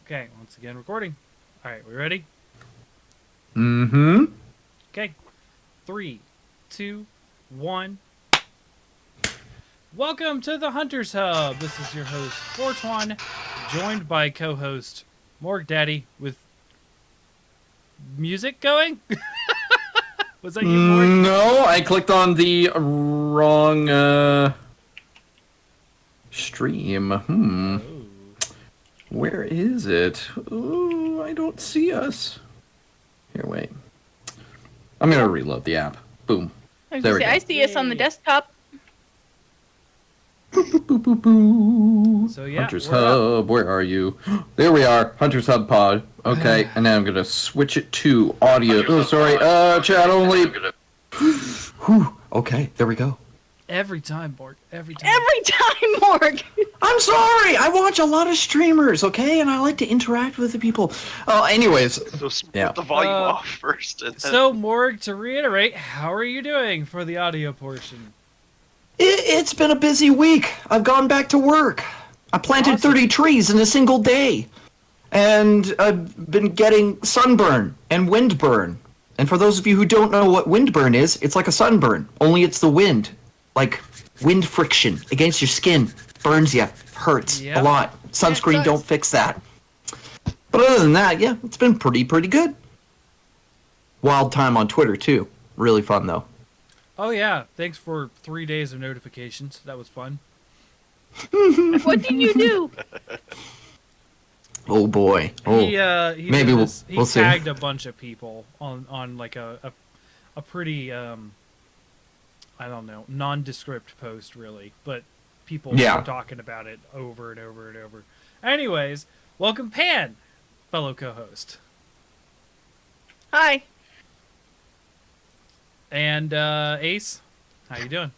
Okay, once again, recording. All right, we ready? Mm-hmm. Okay, 3, 2, 1. Welcome to the Hunters Hub. This is your host, Fortuan, joined by co-host Morg Daddy with music going. Was that you, Morg? No, I clicked on the wrong stream. Oh. Where is it? Ooh, I don't see us. Here, wait. I'm gonna reload the app. Boom. I was There gonna we say, go. I see us on the Yay. desktop. Boop, boop, boop, boop, boop. So yeah, Hunters we're up. Hub, where are you? There we are. Hunters Hub Pod. Okay, and now I'm gonna switch it to audio. Oh, sorry. Chat only. Whew. Okay, there we go. Every time, Morg. Every time. Every time, Morg. I'm sorry. I watch a lot of streamers, okay, and I like to interact with the people. Oh, anyways, So put Yeah. the volume off first. And then... So, Morg, to reiterate, how are you doing for the audio portion? it's been a busy week. I've gone back to work. I planted Awesome. 30 trees in a single day, and I've been getting sunburn and windburn. And for those of you who don't know what windburn is, it's like a sunburn, only it's the wind, like wind friction against your skin, burns you, hurts Yep. a lot. Sunscreen does. don't fix that. But other than that, yeah, it's been pretty good. Wild time on Twitter too. Really fun though. Oh yeah, thanks for 3 days of notifications. That was fun. What did you do? Oh boy. Oh. He maybe did we'll- this- he we'll see. tagged a bunch of people on like a pretty I don't know, nondescript post really, but people Yeah. were talking about it over and over and over. Anyways, welcome Pan, fellow co-host, Hi. and Ace. How you doing?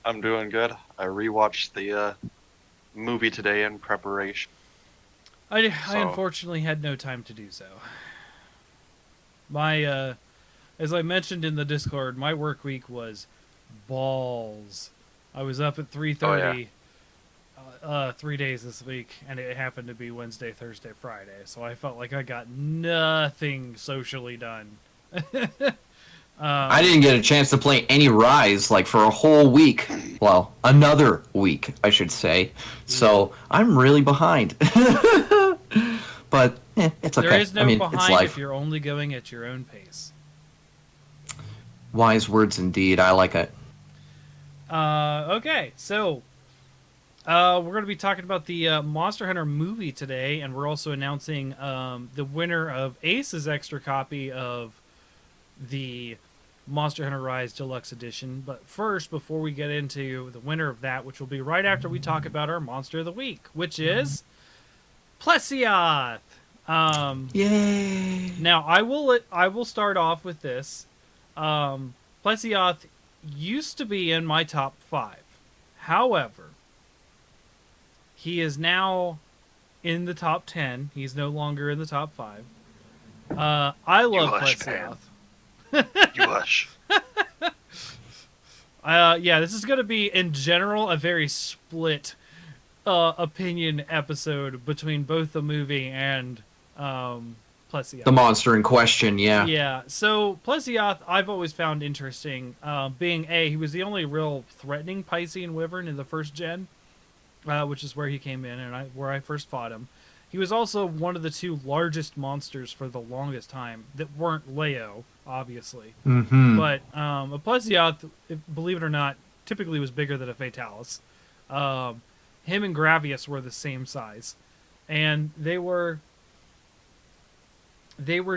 I'm doing good. I rewatched the movie today in preparation. I So- unfortunately had no time to do so. My as I mentioned in the Discord, my work week was balls. I was up at 3:30 3 days this week, and it happened to be Wednesday, Thursday, Friday. So I felt like I got nothing socially done. I didn't get a chance to play any Rise like for a whole week. Well, another week, I should say. So I'm really behind. But it's okay. There is no I mean, behind it's life. if you're only going at your own pace. Wise words indeed. I like it. Okay, so we're going to be talking about the Monster Hunter movie today, and we're also announcing the winner of Ace's extra copy of the Monster Hunter Rise Deluxe Edition. But first, before we get into the winner of that, which will be right after we talk about our Monster of the Week, which is Plesioth. Yay! Now, I will start off with this. Plesioth used to be in my top 5. However, he is now in the top 10. He's no longer in the top 5. I love hush, Plesioth. You hush. Yeah, this is going to be, in general, a very split opinion episode between both the movie and Plesioth. The monster in question, yeah. Yeah, so Plesioth I've always found interesting, being he was the only real threatening Piscean Wyvern in the first gen, which is where he came in and where I first fought him. He was also one of the 2 largest monsters for the longest time that weren't Leo, obviously. Mm-hmm. But a Plesioth, believe it or not, typically was bigger than a Fatalis. Him and Gravius were the same size, and they were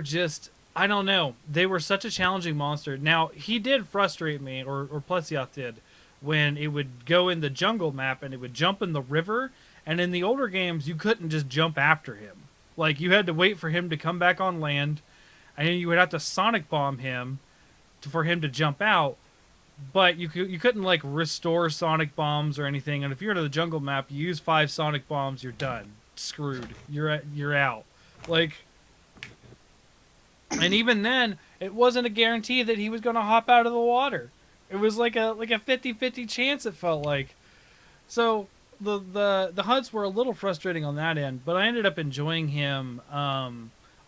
just, I don't know, they were such a challenging monster. Now, he did frustrate me, or Plesioth did, when it would go in the jungle map and it would jump in the river, and in the older games you couldn't just jump after him. Like, you had to wait for him to come back on land, and you would have to sonic bomb him for him to jump out, but you couldn't like restore sonic bombs or anything, and if you're to the jungle map, you use 5 sonic bombs, you're done. Screwed. You're out. Like, and even then, it wasn't a guarantee that he was going to hop out of the water. It was like a 50-50 chance, it felt like. So the hunts were a little frustrating on that end, but I ended up enjoying him a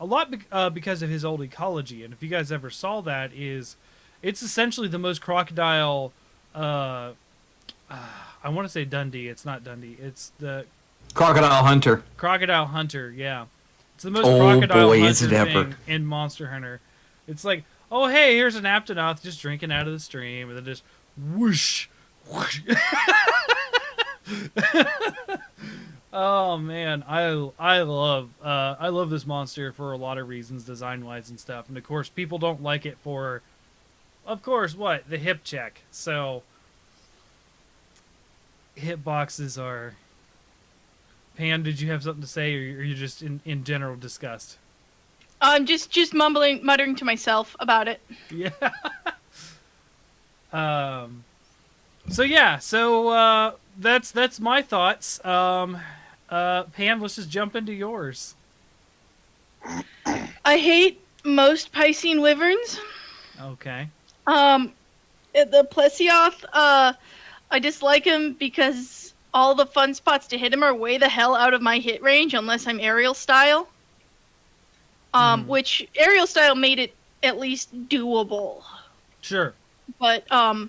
lot because of his old ecology. And if you guys ever saw that, it's essentially the most crocodile. I want to say Dundee. It's not Dundee. It's the Crocodile Hunter. Crocodile Hunter. Yeah, it's the most Oh, crocodile boy, hunter is it ever. thing in Monster Hunter. It's like, oh hey, here's an Aptonoth just drinking out of the stream, and then just whoosh, whoosh. Oh man, I love this monster for a lot of reasons, design wise and stuff. And of course, people don't like it for, of course, what the hip check. So hitboxes are. Pan, did you have something to say, or are you just in general disgust? I'm just muttering to myself about it. Yeah. So yeah, so that's my thoughts. Pam, let's just jump into yours. I hate most Piscine wyverns. Okay. The Plesioth, I dislike him because all the fun spots to hit him are way the hell out of my hit range unless I'm aerial style. Which aerial style made it at least doable. Sure. But yeah,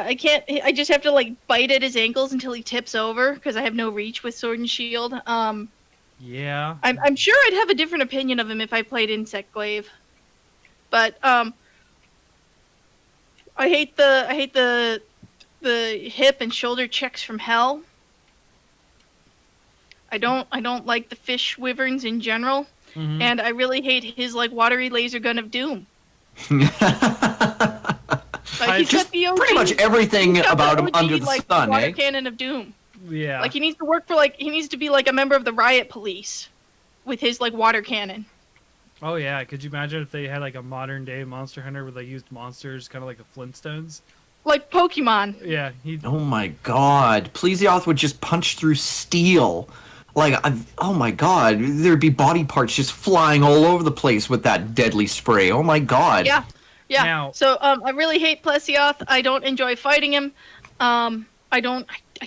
I can't. I just have to like bite at his ankles until he tips over because I have no reach with Sword and Shield. Yeah. I'm sure I'd have a different opinion of him if I played Insect Glaive. But I hate the hip and shoulder checks from hell. I don't like the fish wyverns in general, and I really hate his like watery laser gun of doom. Like he's got the OG, pretty much everything he's got about the him OG, under the like, sun, water eh? cannon of doom. Yeah. Like he needs to work for he needs to be like a member of the riot police with his like water cannon. Oh yeah. Could you imagine if they had like a modern day Monster Hunter where they used monsters, kind of like the Flintstones? Like Pokemon. Yeah. Oh my god. Plesioth would just punch through steel. Like, oh my god. There'd be body parts just flying all over the place with that deadly spray. Oh my god. Yeah. Yeah. Now- So I really hate Plesioth. I don't enjoy fighting him. I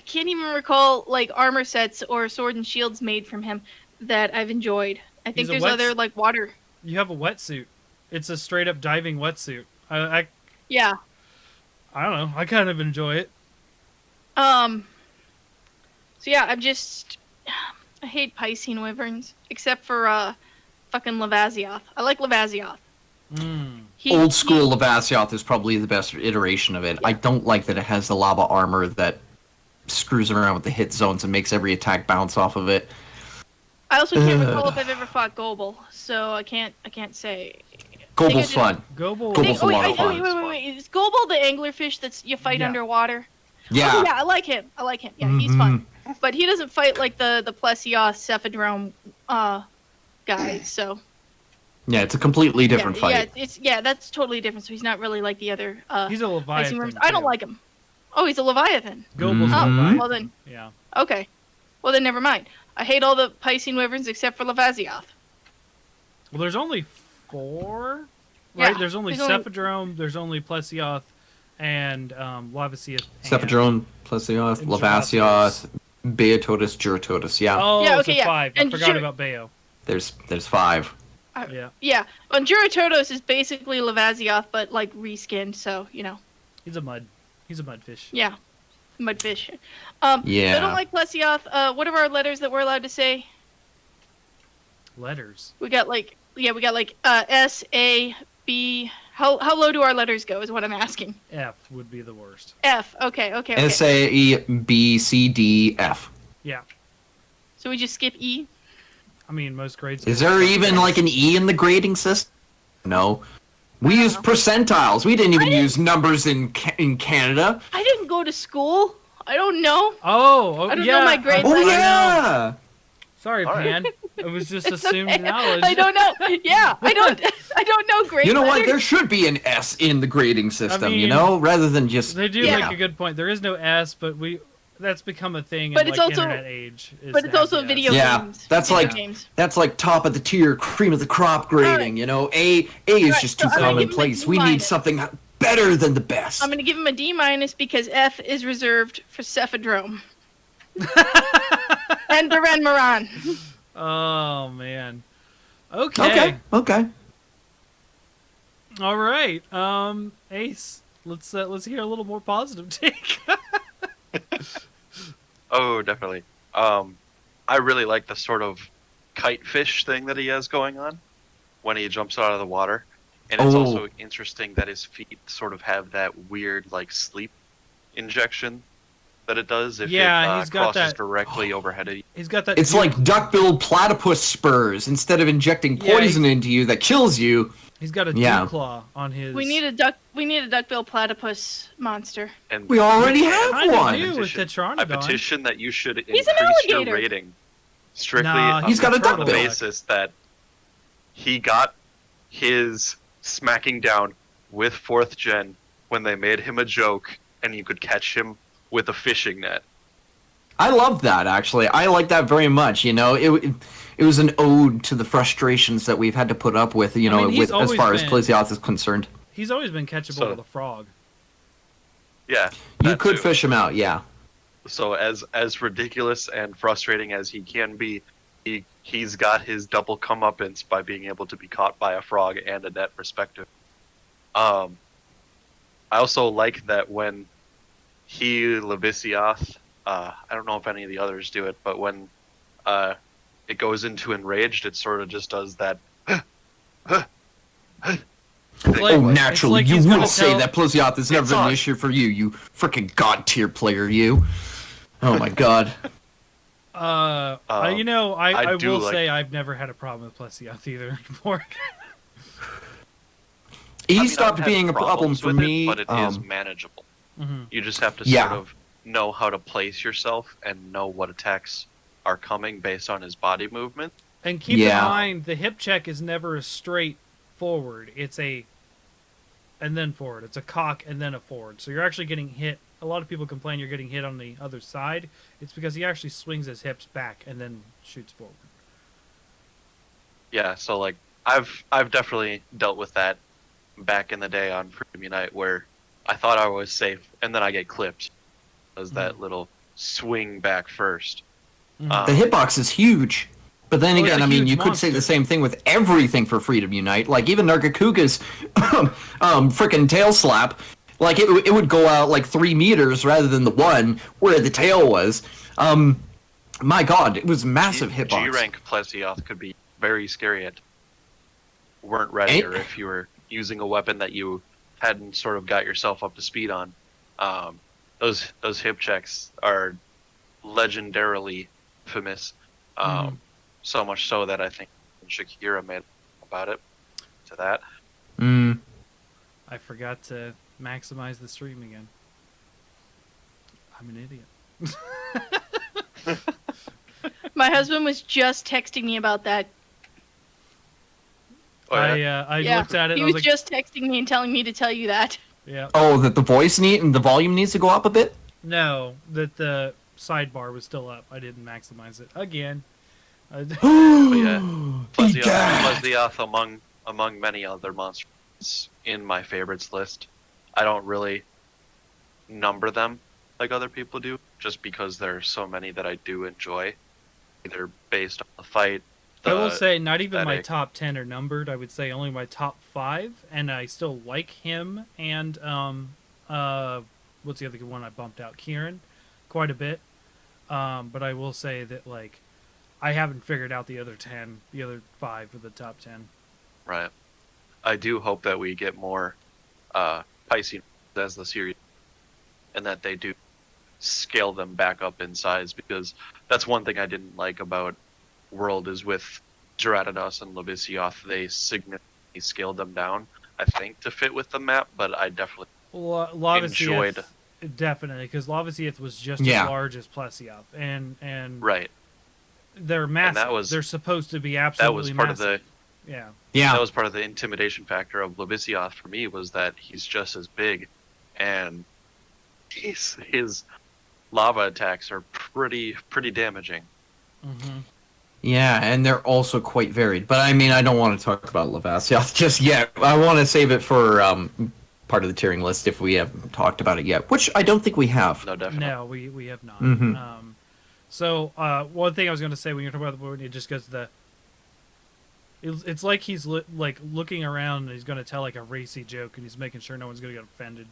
can't even recall like armor sets or sword and shields made from him that I've enjoyed. I think He's a there's wet- other like water. You have a wetsuit. It's a straight up diving wetsuit. Yeah. I don't know. I kind of enjoy it. So yeah, I hate Piscine wyverns except for fucking Lavazioth. I like Lavazioth. Old school Lavasioth is probably the best iteration of it. Yeah. I don't like that it has the lava armor that screws around with the hit zones and makes every attack bounce off of it. I also can't recall if I've ever fought Gobel, so I can't say. Gobel's fun. Gobel. Gobel's a lot of wait, fun. wait. Is Gobel the anglerfish that's you fight Yeah. underwater? Yeah. Oh, yeah, I like him. Yeah, he's fun. But he doesn't fight like the Plesioth Cephadrome guy, so Yeah, it's a completely different fight. Yeah, that's totally different. So he's not really like the other He's a Piscine Leviathan. wyverns. I don't too. like him. Oh, he's a Leviathan. Gobel's a Oh, Leviathan. well then, Yeah. okay. Well then, never mind. I hate all the Piscine wyverns except for Lavazioth. Well, there's only 4, Yeah, right? There's only there's only- Cephadrome, there's only Plesioth, and Lavasioth. Cephadrome, Plesioth, And Lavasioth, Beatotus, Juratotus. Yeah, Oh, Yeah, so okay, yeah. 5. I And forgot Jur- about Bayo. there's 5. Yeah. Yeah, and Juratotos is basically Lavazioth, but like reskinned. So He's a mudfish. yeah, mudfish. So Yeah. I don't like Plesioth. What are our letters that we're allowed to say? Letters. We got like S, A, B. How low do our letters go? Is what I'm asking. F would be the worst. F. Okay. S A B C D F. Yeah. So we just skip E. I mean, most grades. Is there even like an E in the grading system? No. We used percentiles. We didn't even use numbers in Canada. I didn't go to school. I don't know. Oh, I don't yeah. know my grades. Oh I know. yeah. Sorry, All right. Pan. It was just It's assumed okay. knowledge. I don't know. Yeah, I don't know grade You know what? letters. There should be an S in the grading system, mean, you know, rather than just. They do Yeah. make a good point. There is no S, but that's become a thing But in it's like also- internet age. is but to it's have also the S. video Yeah, games. that's Video like- games. That's like top of the tier, cream of the crop grading. Alright. You know, A is Alright, just so too I'm gonna give him a commonplace. D We need minus. something better than the best. I'm gonna give him a D- because F is reserved for Cephadrome. And Duran Moran. Oh man. Okay. Okay. All right. Ace, let's hear a little more positive take. Oh, definitely. I really like the sort of kite fish thing that he has going on when he jumps out of the water. And it's also interesting that his feet sort of have that weird, like, sleep injection that it does if he's got crosses that directly overhead of you. He's got that. It's like duck-billed platypus spurs. Instead of injecting poison into you that kills you, He's got a dew claw on his. We need a duckbill platypus monster. And we already I have one. do with the I Pteranodon. petition that you should He's an increase your alligator. rating strictly Nah, on he's got a the duckbill. basis that he got his smacking down with 4th gen when they made him a joke and you could catch him with a fishing net. I love that, actually. I like that very much. You know, it was an ode to the frustrations that we've had to put up with, you know, he's with as always far as been- Plesioth is concerned. He's always been catchable So- with a frog. Yeah. You that could too. fish him out, yeah. So as ridiculous and frustrating as he can be, he's got his double comeuppance by being able to be caught by a frog and a net respective. I also like that when Levisioth, I don't know if any of the others do it, but when it goes into enraged, it sort of just does that. It's like- Naturally, it's like you he's would gonna say tell- that Plesioth has never It's been an on. issue for you, you freaking god-tier player, you. Oh my god. You know, I I do will like- say I've never had a problem with Plesioth either. Before. He I mean, stopped I've had being a problem problems for with me. it, but it is manageable. Mhm. You just have to Yeah. sort of know how to place yourself and know what attacks are coming based on his body movement. And keep in Yeah. mind, the hip check is never a straight forward. It's a and then forward. It's a cock and then a forward. So you're actually getting hit. A lot of people complain you're getting hit on the other side. It's because he actually swings his hips back and then shoots forward. Yeah, so like I've definitely dealt with that back in the day on Freedom Unite where I thought I was safe and then I get clipped as that little swing back first. Mhm. The hitbox is huge. But then Well, it's again, a I mean, huge you could say monster. the same thing with everything for Freedom Unite. Like, even Nargacuga's frickin' tail slap, like, it would go out, like, 3 meters rather than the 1 where the tail was. My god, it was massive hitbox. G-rank Plesioth could be very scary at weren't ready Eh? or if you were using a weapon that you hadn't sort of got yourself up to speed on. Those hip checks are legendarily famous. So much so that I think Shakira made about it to that. Mm. I forgot to maximize the stream again. I'm an idiot. My husband was just texting me about that. Oh, yeah? I Yeah, looked at it he and I was was like, just texting me and telling me to tell you that. yeah. Oh, that the voice and the volume needs to go up a bit? No, that the sidebar was still up. I didn't maximize it again. But yeah, Egad. Plesioth among many other monsters in my favorites list. I don't really number them like other people do, just because there are so many that I do enjoy, either based on the fight. I will say not even my aesthetic. top 10 are numbered. I would say only my top 5, and I still like him and what's the other good one I bumped out? Kieran, quite a bit. But I will say that like I haven't figured out the other 5 of the top 10. Right. I do hope that we get more Pisces as the series, and that they do scale them back up in size, because that's one thing I didn't like about World is with Geradados and Levisioth, they significantly scaled them down, I think, to fit with the map, but I definitely enjoyed. Definitely, because Lavasieth was just Yeah. as large as Plesioth, and Right. they're massive. that was- they're supposed to be That absolutely was part massive. of the Yeah. Yeah. that was part of the intimidation factor of Levisioth for me, was that he's just as big, and his lava attacks are pretty damaging. Mm-hmm. Yeah, and they're also quite varied. But I mean, I don't want to talk about Levasioth just yet. I want to save it for part of the tiering list if we haven't talked about it yet, which I don't think we have. No, definitely. No, we have not. Mhm. So one thing I was going to say when you're talking about the movie, it just goes to it's like he's like looking around and he's going to tell like a racy joke and he's making sure no one's going to get offended.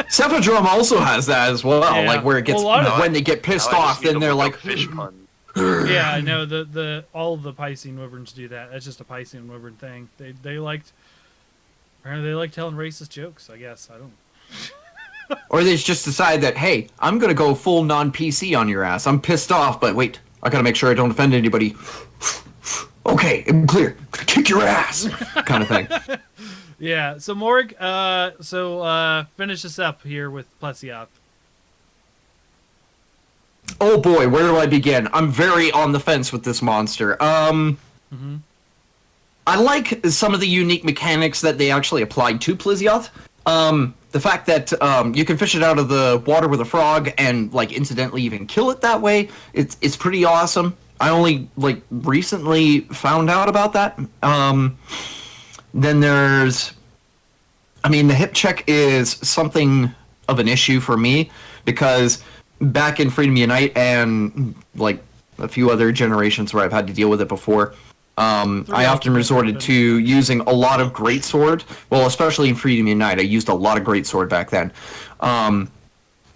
Cephadrum also has that as well, Yeah. like where it gets Well, a lot of- when they get pissed Now I just off, need then to they're look like, up fish pun. Yeah, I know the all of the Piscean wyverns do that. That's just a Piscean wyvern thing. They liked apparently they like telling racist jokes. I guess I don't. or they just decide that, hey, I'm gonna go full non-PC on your ass. I'm pissed off, but wait, I gotta make sure I don't offend anybody. Okay, I'm clear. Kick your ass, kind of thing. Yeah. So Morg, finish this up here with Plesioth. Oh boy, where do I begin? I'm very on the fence with this monster. Mm-hmm. I like some of the unique mechanics that they actually applied to Plesioth. The fact that you can fish it out of the water with a frog and like incidentally even kill it that way, it's pretty awesome. I only like recently found out about that. Then there's, I mean, the hip check is something of an issue for me because back in Freedom Unite and like a few other generations where I've had to deal with it before, I often resorted to using a lot of Greatsword. Well, especially in Freedom Unite, I used a lot of Greatsword back then.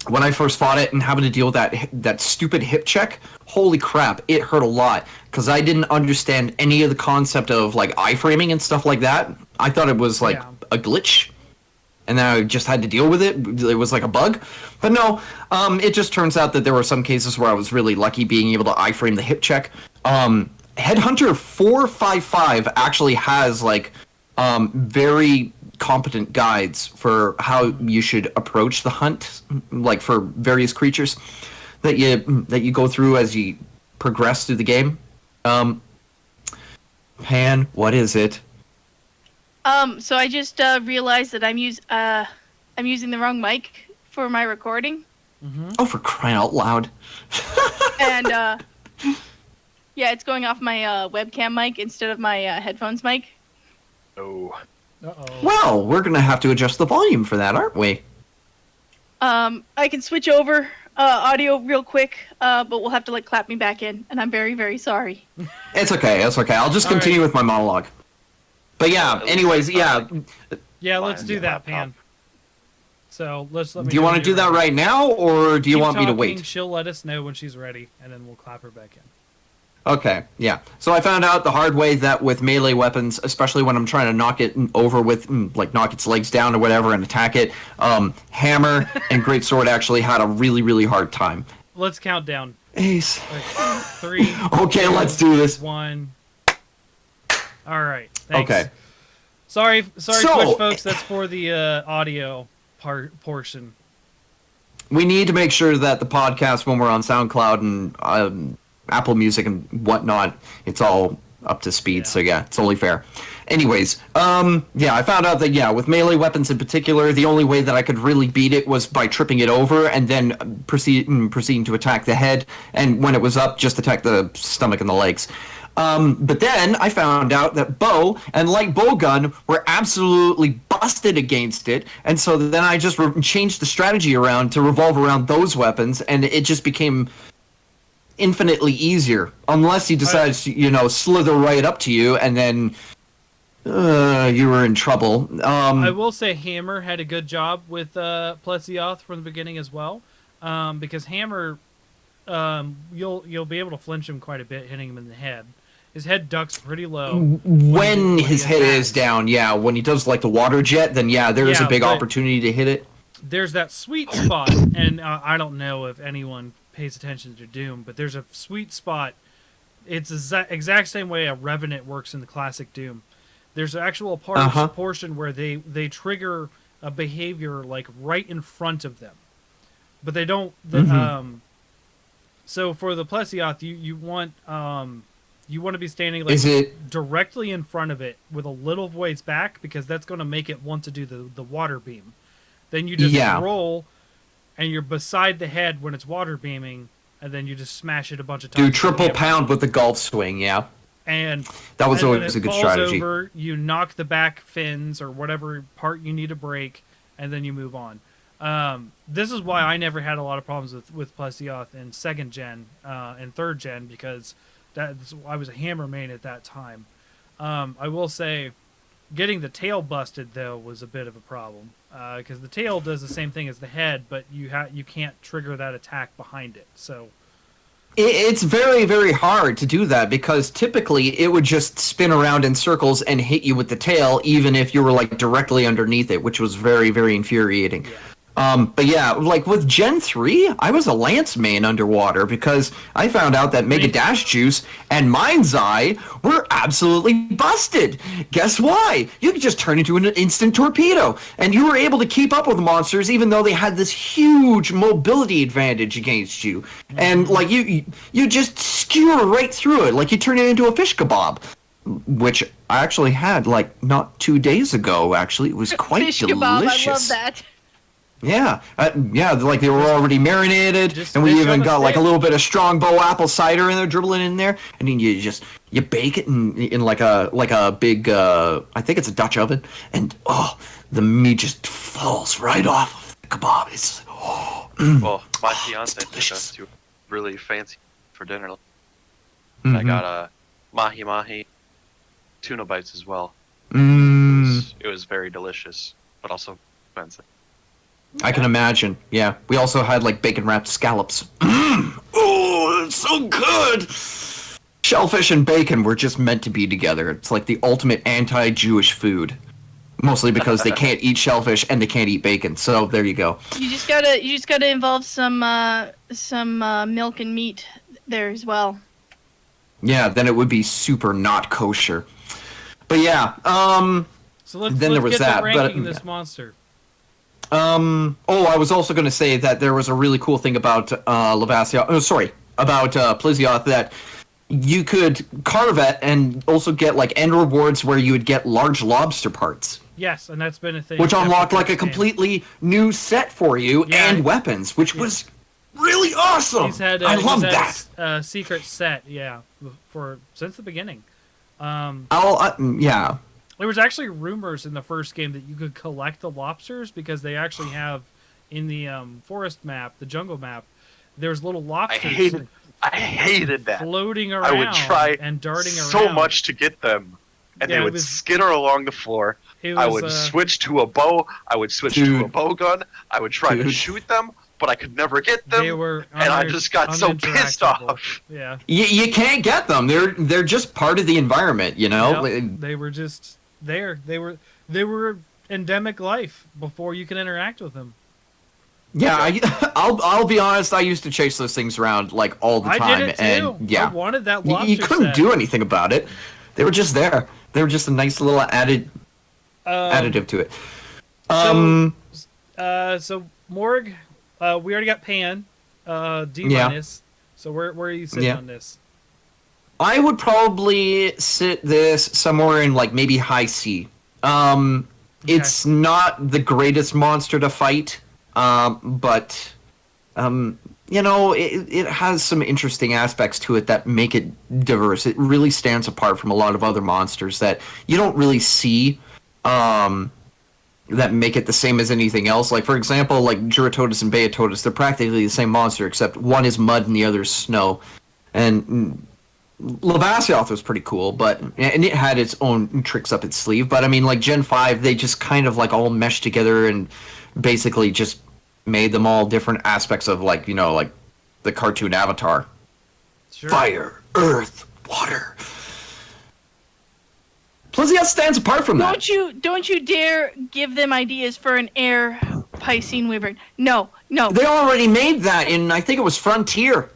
When I first fought it and having to deal with that stupid hip check, holy crap, it hurt a lot because I didn't understand any of the concept of like iframing and stuff like that. I thought it was like a glitch, and then I just had to deal with it. It was like a bug. But no, it just turns out that there were some cases where I was really lucky being able to iframe the hip check. Headhunter 455 actually has like very competent guides for how you should approach the hunt, like for various creatures that you go through as you progress through the game. Pan, what is it? So I just realized that I'm using the wrong mic for my recording, Mm-hmm. Oh, for crying out loud! and yeah, it's going off my webcam mic instead of my headphones mic. Oh. Uh-oh. Well, we're gonna have to adjust the volume for that, aren't we? I can switch over audio real quick, but we'll have to like clap me back in, and I'm very, very sorry. It's okay. It's okay. I'll just All continue right. with my monologue. But yeah. At least Anyways, it's not yeah. Yeah, let's Fine, do yeah, that, laptop. Pan. So let me. Do you want to do that right now, or do you Keep want me to talking, wait? She'll let us know when she's ready, and then we'll clap her back in. Okay, yeah. So I found out the hard way that with melee weapons, especially when I'm trying to knock it over with, like, knock its legs down or whatever and attack it, hammer and greatsword actually had a really, really hard time. Let's count down. Ace. Like, 3. Okay, 2, let's do this. 1. All right. Thanks. Okay. Sorry, So- Twitch folks. That's for the audio portion. We need to make sure that the podcast, when we're on SoundCloud and Apple Music and whatnot, it's all up to speed. Yeah. So yeah, it's only fair. Anyways, yeah, I found out that yeah, with melee weapons in particular, the only way that I could really beat it was by tripping it over and then proceeding to attack the head, and when it was up, just attack the stomach and the legs. But then I found out that bow and light bow gun were absolutely busted against it, and so then I just changed the strategy around to revolve around those weapons, and it just became infinitely easier. Unless he decides to, slither right up to you, and then you were in trouble. I will say Hammer had a good job with Plesioth from the beginning as well, because Hammer, you'll be able to flinch him quite a bit, hitting him in the head. His head ducks pretty low. When his he head is attacks. down, yeah, when he does like the water jet, then yeah, there is Yeah, a big but- opportunity to hit it. There's that sweet spot, and I don't know if anyone pays attention to Doom, but there's a sweet spot. It's the exact same way a Revenant works in the classic Doom. There's an actual portion where they trigger a behavior like right in front of them, but they don't. So for the Plesioth, you want to be standing like Is it directly in front of it with a little voice back, because that's going to make it want to do the water beam. Then you just Yeah. roll, and you're beside the head when it's water beaming, and then you just smash it a bunch of times. do with the triple hammer. pound with the golf swing? Yeah. And That was and when always it a good falls strategy. over, you knock the back fins or whatever part you need to break, and then you move on. This is why I never had a lot of problems with Plesioth in 2nd gen and 3rd gen, because I was a hammer main at that time. I will say, getting the tail busted though was a bit of a problem, because the tail does the same thing as the head, but you can't trigger that attack behind it. So It's very, very hard to do that because typically it would just spin around in circles and hit you with the tail, even if you were like directly underneath it, which was very, very infuriating. yeah. But yeah, like with Gen 3, I was a Lance main underwater because I found out that Mega Dash Juice and Mind's Eye were absolutely busted. Guess why? You could just turn into an instant torpedo, and you were able to keep up with the monsters even though they had this huge mobility advantage against you. And like you just skewer right through it, like you turn it into a fish kebab. Which I actually had like not 2 days ago. Actually, it was quite Fish delicious. kebab, I love that. Yeah, like they were already marinated, Just and we fish even on a got like a stick. little bit of Strongbow apple cider in there, dribbling in there, and then you bake it in like a big I think it's a Dutch oven, and the meat just falls right off of the kebab. It's Well, my fiance took delicious. us to a really fancy for dinner. Mhm. I got a mahi mahi, tuna bites as well. Mm, It was very delicious, but also expensive. I can imagine. Yeah, we also had like bacon wrapped scallops. Oh, it's so good. Shellfish and bacon were just meant to be together. It's like the ultimate anti-Jewish food. Mostly because they can't eat shellfish and they can't eat bacon. So there you go. You just gotta involve some milk and meat there as well. Yeah, then it would be super not kosher. But yeah, So let's Then there was get that, to but, ranking this monster. I was also going to say that there was a really cool thing about about Plesioth, that you could carve it and also get like end rewards where you would get large lobster parts, Yes, and that's been a thing. which ever unlocked like a since then. completely new set for you Yeah. and weapons, which was really awesome. He's had I love he's that. had, secret set, yeah, since the beginning. Yeah. There was actually rumors in the first game that you could collect the lobsters because they actually have in the forest map, the jungle map, there's little lobsters I hated that. floating around I would try and darting so around. much to get them, and Yeah, they it would was- skitter along the floor. It I was, would switch to a bow. I would switch to a Dude. bow gun. I would try to Dude. shoot them, but I could never get them. They were and I just got so pissed uninteractable. off. Yeah. You can't get them. They're just part of the environment, you know? Yep, they were just there. They were endemic life before you can interact with them. Yeah, I'll be honest. I used to chase those things around like all the I time, did it too. and yeah, I wanted that you lobster couldn't set. do anything about it. They were just there. They were just a nice little additive to it. So Morg, we already got Pan, D Yeah. minus. So where are you sitting Yeah. on this? I would probably sit this somewhere in like maybe high C. It's not the greatest monster to fight, but you know, it has some interesting aspects to it that make it diverse. It really stands apart from a lot of other monsters that you don't really see, that make it the same as anything else. Like, for example, like Juratotus and Beatotus, they're practically the same monster, except one is mud and the other is snow. And Lavasioth was pretty cool, and it had its own tricks up its sleeve. But I mean, like Gen 5, they just kind of like all meshed together and basically just made them all different aspects of like, you know, like the cartoon Avatar. Sure. Fire, earth, water. Plesioth stands apart from that. Don't you dare give them ideas for an air Piscine Wyvern. No. They already made that in, I think it was Frontier.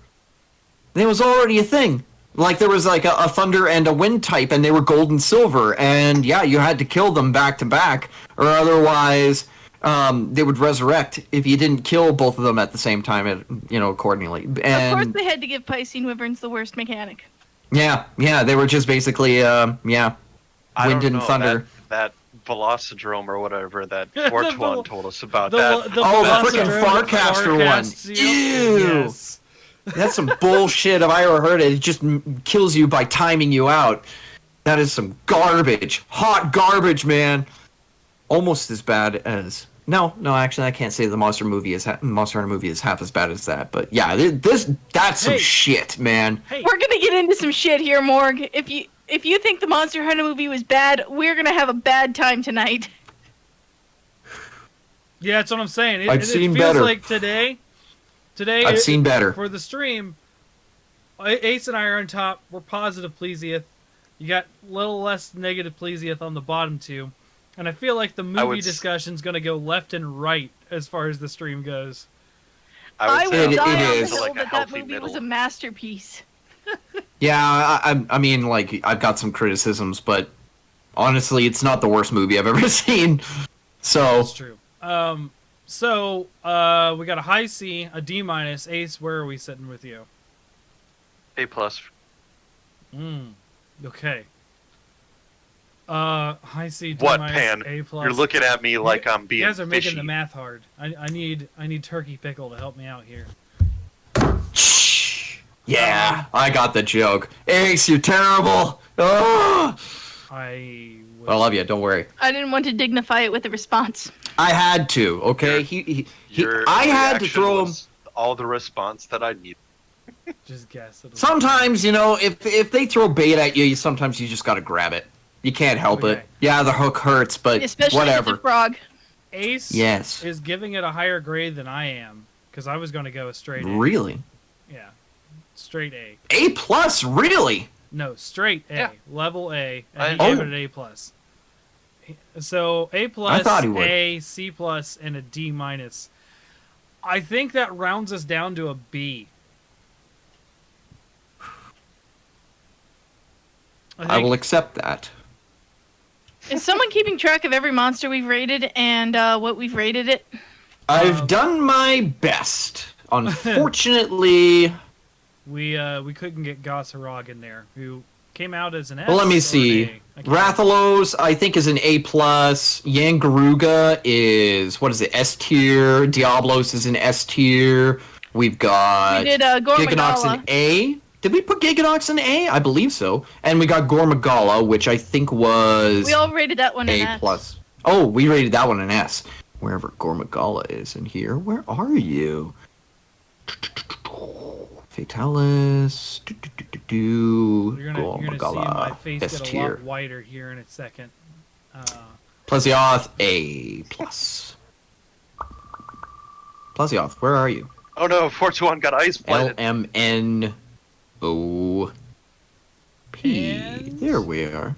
There was already a thing. Like, there was like a thunder and a wind type, and they were gold and silver. And yeah, you had to kill them back to back, or otherwise they would resurrect if you didn't kill both of them at the same time, you know, accordingly. And Of course they had to give Piscine Wyverns the worst mechanic. yeah, they were just basically, I wind don't and know, thunder. That Velocidrome or whatever that The Fortuan Vel- told us about The that. Oh, the frickin' Velocidrome Farcaster one. Farcast, Ew. Yes. That's some bullshit if I ever heard it. It just kills you by timing you out. That is some garbage. Hot garbage, man. Almost as bad as... No, actually, I can't say the Monster Hunter movie is half as bad as that. But yeah, that's some Hey. shit, man. Hey, We're gonna get into some shit here, Morg. If you think the Monster Hunter movie was bad, we're gonna have a bad time tonight. yeah, that's what I'm saying. I've It seen feels better. like today I've seen better. for the stream. Ace and I are on top. We're positive pleasieth. You got a little less negative pleasieth on the bottom two. And I feel like the movie would discussion's going to go left and right as far as the stream goes. I say would it die on the is. hill like a that healthy movie was middle. a masterpiece. Yeah, I mean, like, I've got some criticisms, but honestly, it's not the worst movie I've ever seen. So, That's true. So we got a high C, a D minus. Ace, where are we sitting with you? A plus. Okay. High C, D What, minus, Pan? A plus. You're looking at me like I'm being You guys are making fishy. the math hard. I need Turkey Pickle to help me out here. shh. Yeah, I got the joke. Ace, you're terrible. Oh! I I love you. Don't worry. I didn't want to dignify it with a response. I had to. Okay, Your I had to reaction throw him. was all the response that I need. just guess. It'll- Sometimes, if they throw bait at you, sometimes you just gotta grab it. You can't help Okay. it. Yeah, the hook hurts, but Especially with whatever. the frog. Ace Yes. is giving it a higher grade than I am because I was going to go a straight A. Really? Yeah, straight A. A plus, really? No, straight A, Yeah. level A, and he I- gave Oh. it an A plus. So A plus, thought he would. A, C plus, and a D minus. I think that rounds us down to a B. I will accept that. Is someone keeping track of every monster we've rated and what we've rated it? I've done my best. Unfortunately, We couldn't get Gosserog in there, who came out as an S. well, let or me an see. A. I can't- Rathalos, I think, is an A plus. Yangaruga is, what is it, S tier. Diablos is an S tier. We've got We did Giganox Gormagala. in A. Did we put Giganox in A? I believe so. And we got Gormagala, which I think was We all rated that one an A S. plus. Oh, we rated that one an S. Wherever Gormagala is in here, where are you? Fatalis. You're gonna see my Gormagala. face S get a tier. lot whiter here in a second. Plesioth, A plus. Plesioth, where are you? Oh no, 421 got ice plated. LMNO P. And- There we are.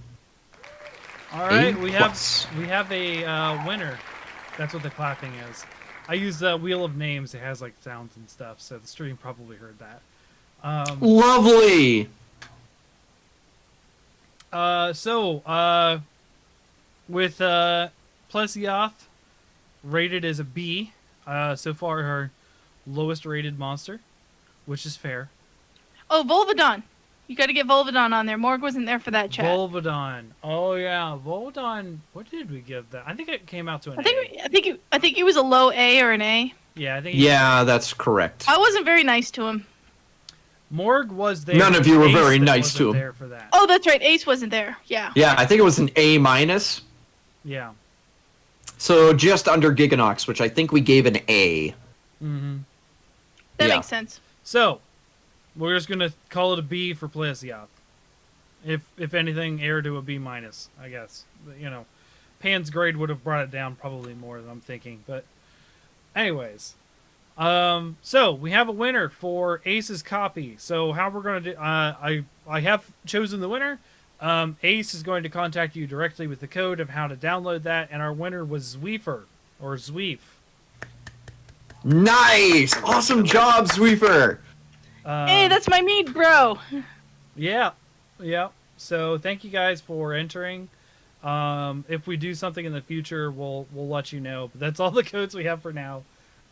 All right, A we plus. have a winner. That's what the clapping is. I use the wheel of names. It has like sounds and stuff, so the stream probably heard that. Lovely. With Plesioth rated as a B, so far her lowest rated monster, which is fair. Oh, Volvidon. You got to get Volvidon on there. Morg wasn't there for that chat. Volvidon. Oh yeah, Volvidon. What did we give that? I think it came out to an I A. think he was a low A or an A. Yeah, I think. Yeah, that's correct. I wasn't very nice to him. Morg was there. None of you were Ace very that nice to wasn't him. There for that. Oh, that's right. Ace wasn't there. Yeah. Yeah, I think it was an A minus. Yeah. So just under Giganox, which I think we gave an A. Mm-hmm. That Yeah. makes sense. So, we're just gonna call it a B for Plesioth. If anything, air to a B minus, I guess. You know, Pan's grade would have brought it down probably more than I'm thinking. But, anyways, so we have a winner for Ace's copy. So how we're gonna do? I have chosen the winner. Ace is going to contact you directly with the code of how to download that, and our winner was Zweefer or Zweef. Nice! Awesome job, Sweeper! Hey, that's my mead, bro. Yeah. So thank you guys for entering. If we do something in the future, we'll let you know. But that's all the codes we have for now.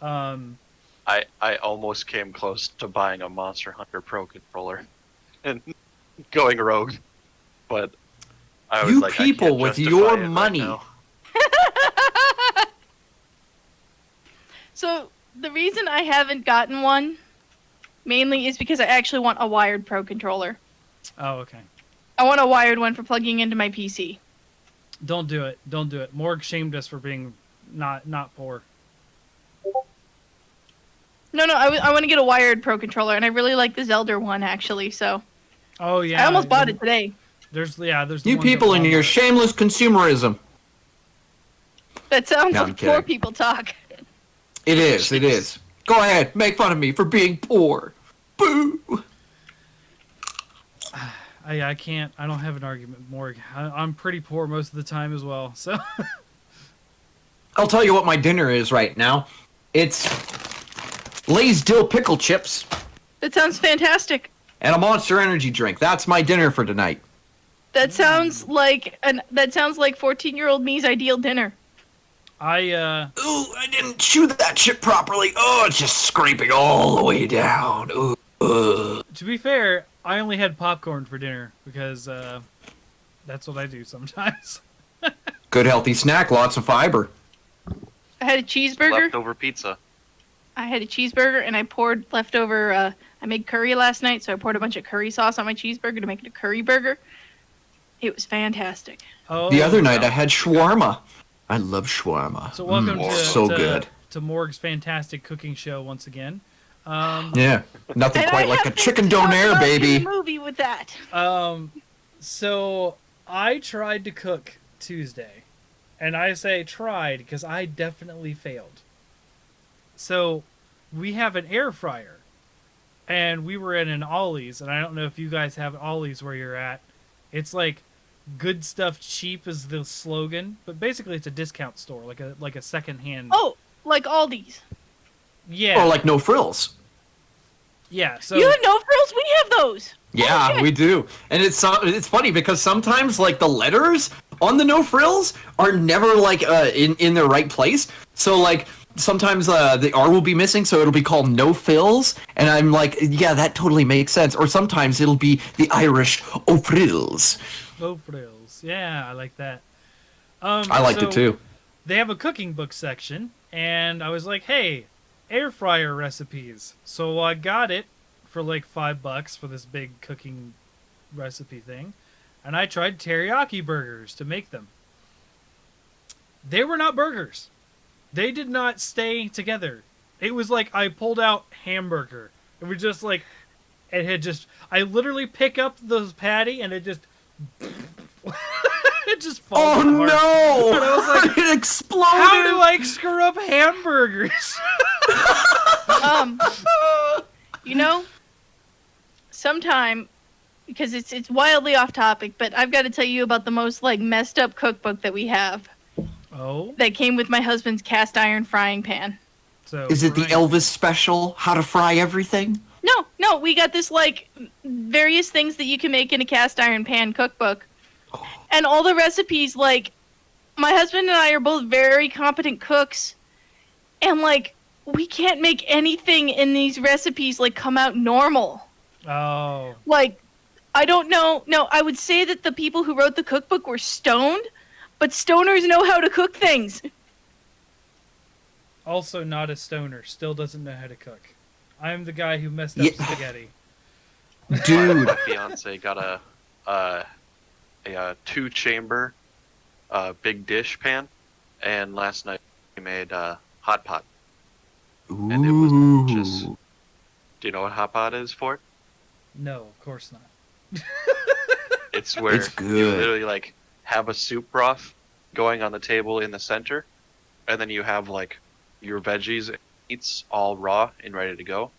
I almost came close to buying a Monster Hunter Pro controller and going rogue, but I was You like, I people can't with justify your it right money. now. So the reason I haven't gotten one mainly is because I actually want a wired Pro controller. Oh, okay. I want a wired one for plugging into my PC. Don't do it. Don't do it. Morg shamed us for being not poor. No, I want to get a wired Pro controller, and I really like the Zelda one, actually, so... Oh yeah. I almost bought it today. There's the You ones people at and your Walmart. shameless consumerism. That sounds No, I'm like kidding. poor people talk. It is. It is. Go ahead, make fun of me for being poor. Boo. I can't. I don't have an argument, Morg. I'm pretty poor most of the time as well. So I'll tell you what my dinner is right now. It's Lay's dill pickle chips That sounds fantastic. and a Monster Energy drink. That's my dinner for tonight. That sounds like 14-year-old me's ideal dinner. I Ooh, I didn't chew that chip properly. Oh, it's just scraping all the way down. Ooh. to be fair, I only had popcorn for dinner because that's what I do sometimes. Good healthy snack, lots of fiber. I had a cheeseburger. Leftover pizza. I had a cheeseburger, and I poured leftover. I made curry last night, so I poured a bunch of curry sauce on my cheeseburger to make it a curry burger. It was fantastic. Oh, The other night I had shawarma. I love shawarma. So welcome to so good. to Morg's fantastic cooking show once again. Yeah, nothing And quite I like a have chicken to talk donair, about the baby. movie with that. So I tried to cook Tuesday, and I say tried because I definitely failed. So we have an air fryer, and we were in an Ollie's, and I don't know if you guys have Ollie's where you're at. It's like good stuff cheap is the slogan, but basically it's a discount store, like a secondhand. Oh, like Aldi's. Yeah, Or like no frills. yeah. So You have no frills? We have those. Yeah, shit. we do. And it's funny because sometimes like the letters on the no frills are never like in their right place. So like sometimes the R will be missing, so it'll be called no fills, and I'm like, yeah, that totally makes sense. Or sometimes it'll be the Irish o frills. low frills. Yeah, I like that. I liked so it too. They have a cooking book section, and I was like, hey, air fryer recipes. So I got it for like $5 for this big cooking recipe thing, and I tried teriyaki burgers to make them. They were not burgers. They did not stay together. It was like I pulled out hamburger. It was just like it had just. I literally pick up the patty and it just. It just falls Oh apart. no! And I was like, it exploded. how do I screw up hamburgers? You know, sometime, because it's wildly off topic, but I've got to tell you about the most like messed up cookbook that we have Oh, that came with my husband's cast iron frying pan. so Is it the right. Elvis special? How to fry everything? No, we got this like various things that you can make in a cast iron pan cookbook. And all the recipes, like, my husband and I are both very competent cooks, and like we can't make anything in these recipes like come out normal. Oh, Like, I don't know. No, I would say that the people who wrote the cookbook were stoned, but stoners know how to cook things. also not a stoner. Still doesn't know how to cook. I'm the guy who messed up Yeah. spaghetti. Dude. My fiance got a 2-chamber big dish pan, and last night we made a hot pot. And it was just. Do you know what hot pot is for? No, of course not. It's where It's you good. literally like have a soup broth going on the table in the center, and then you have like your veggies and meats all raw and ready to go.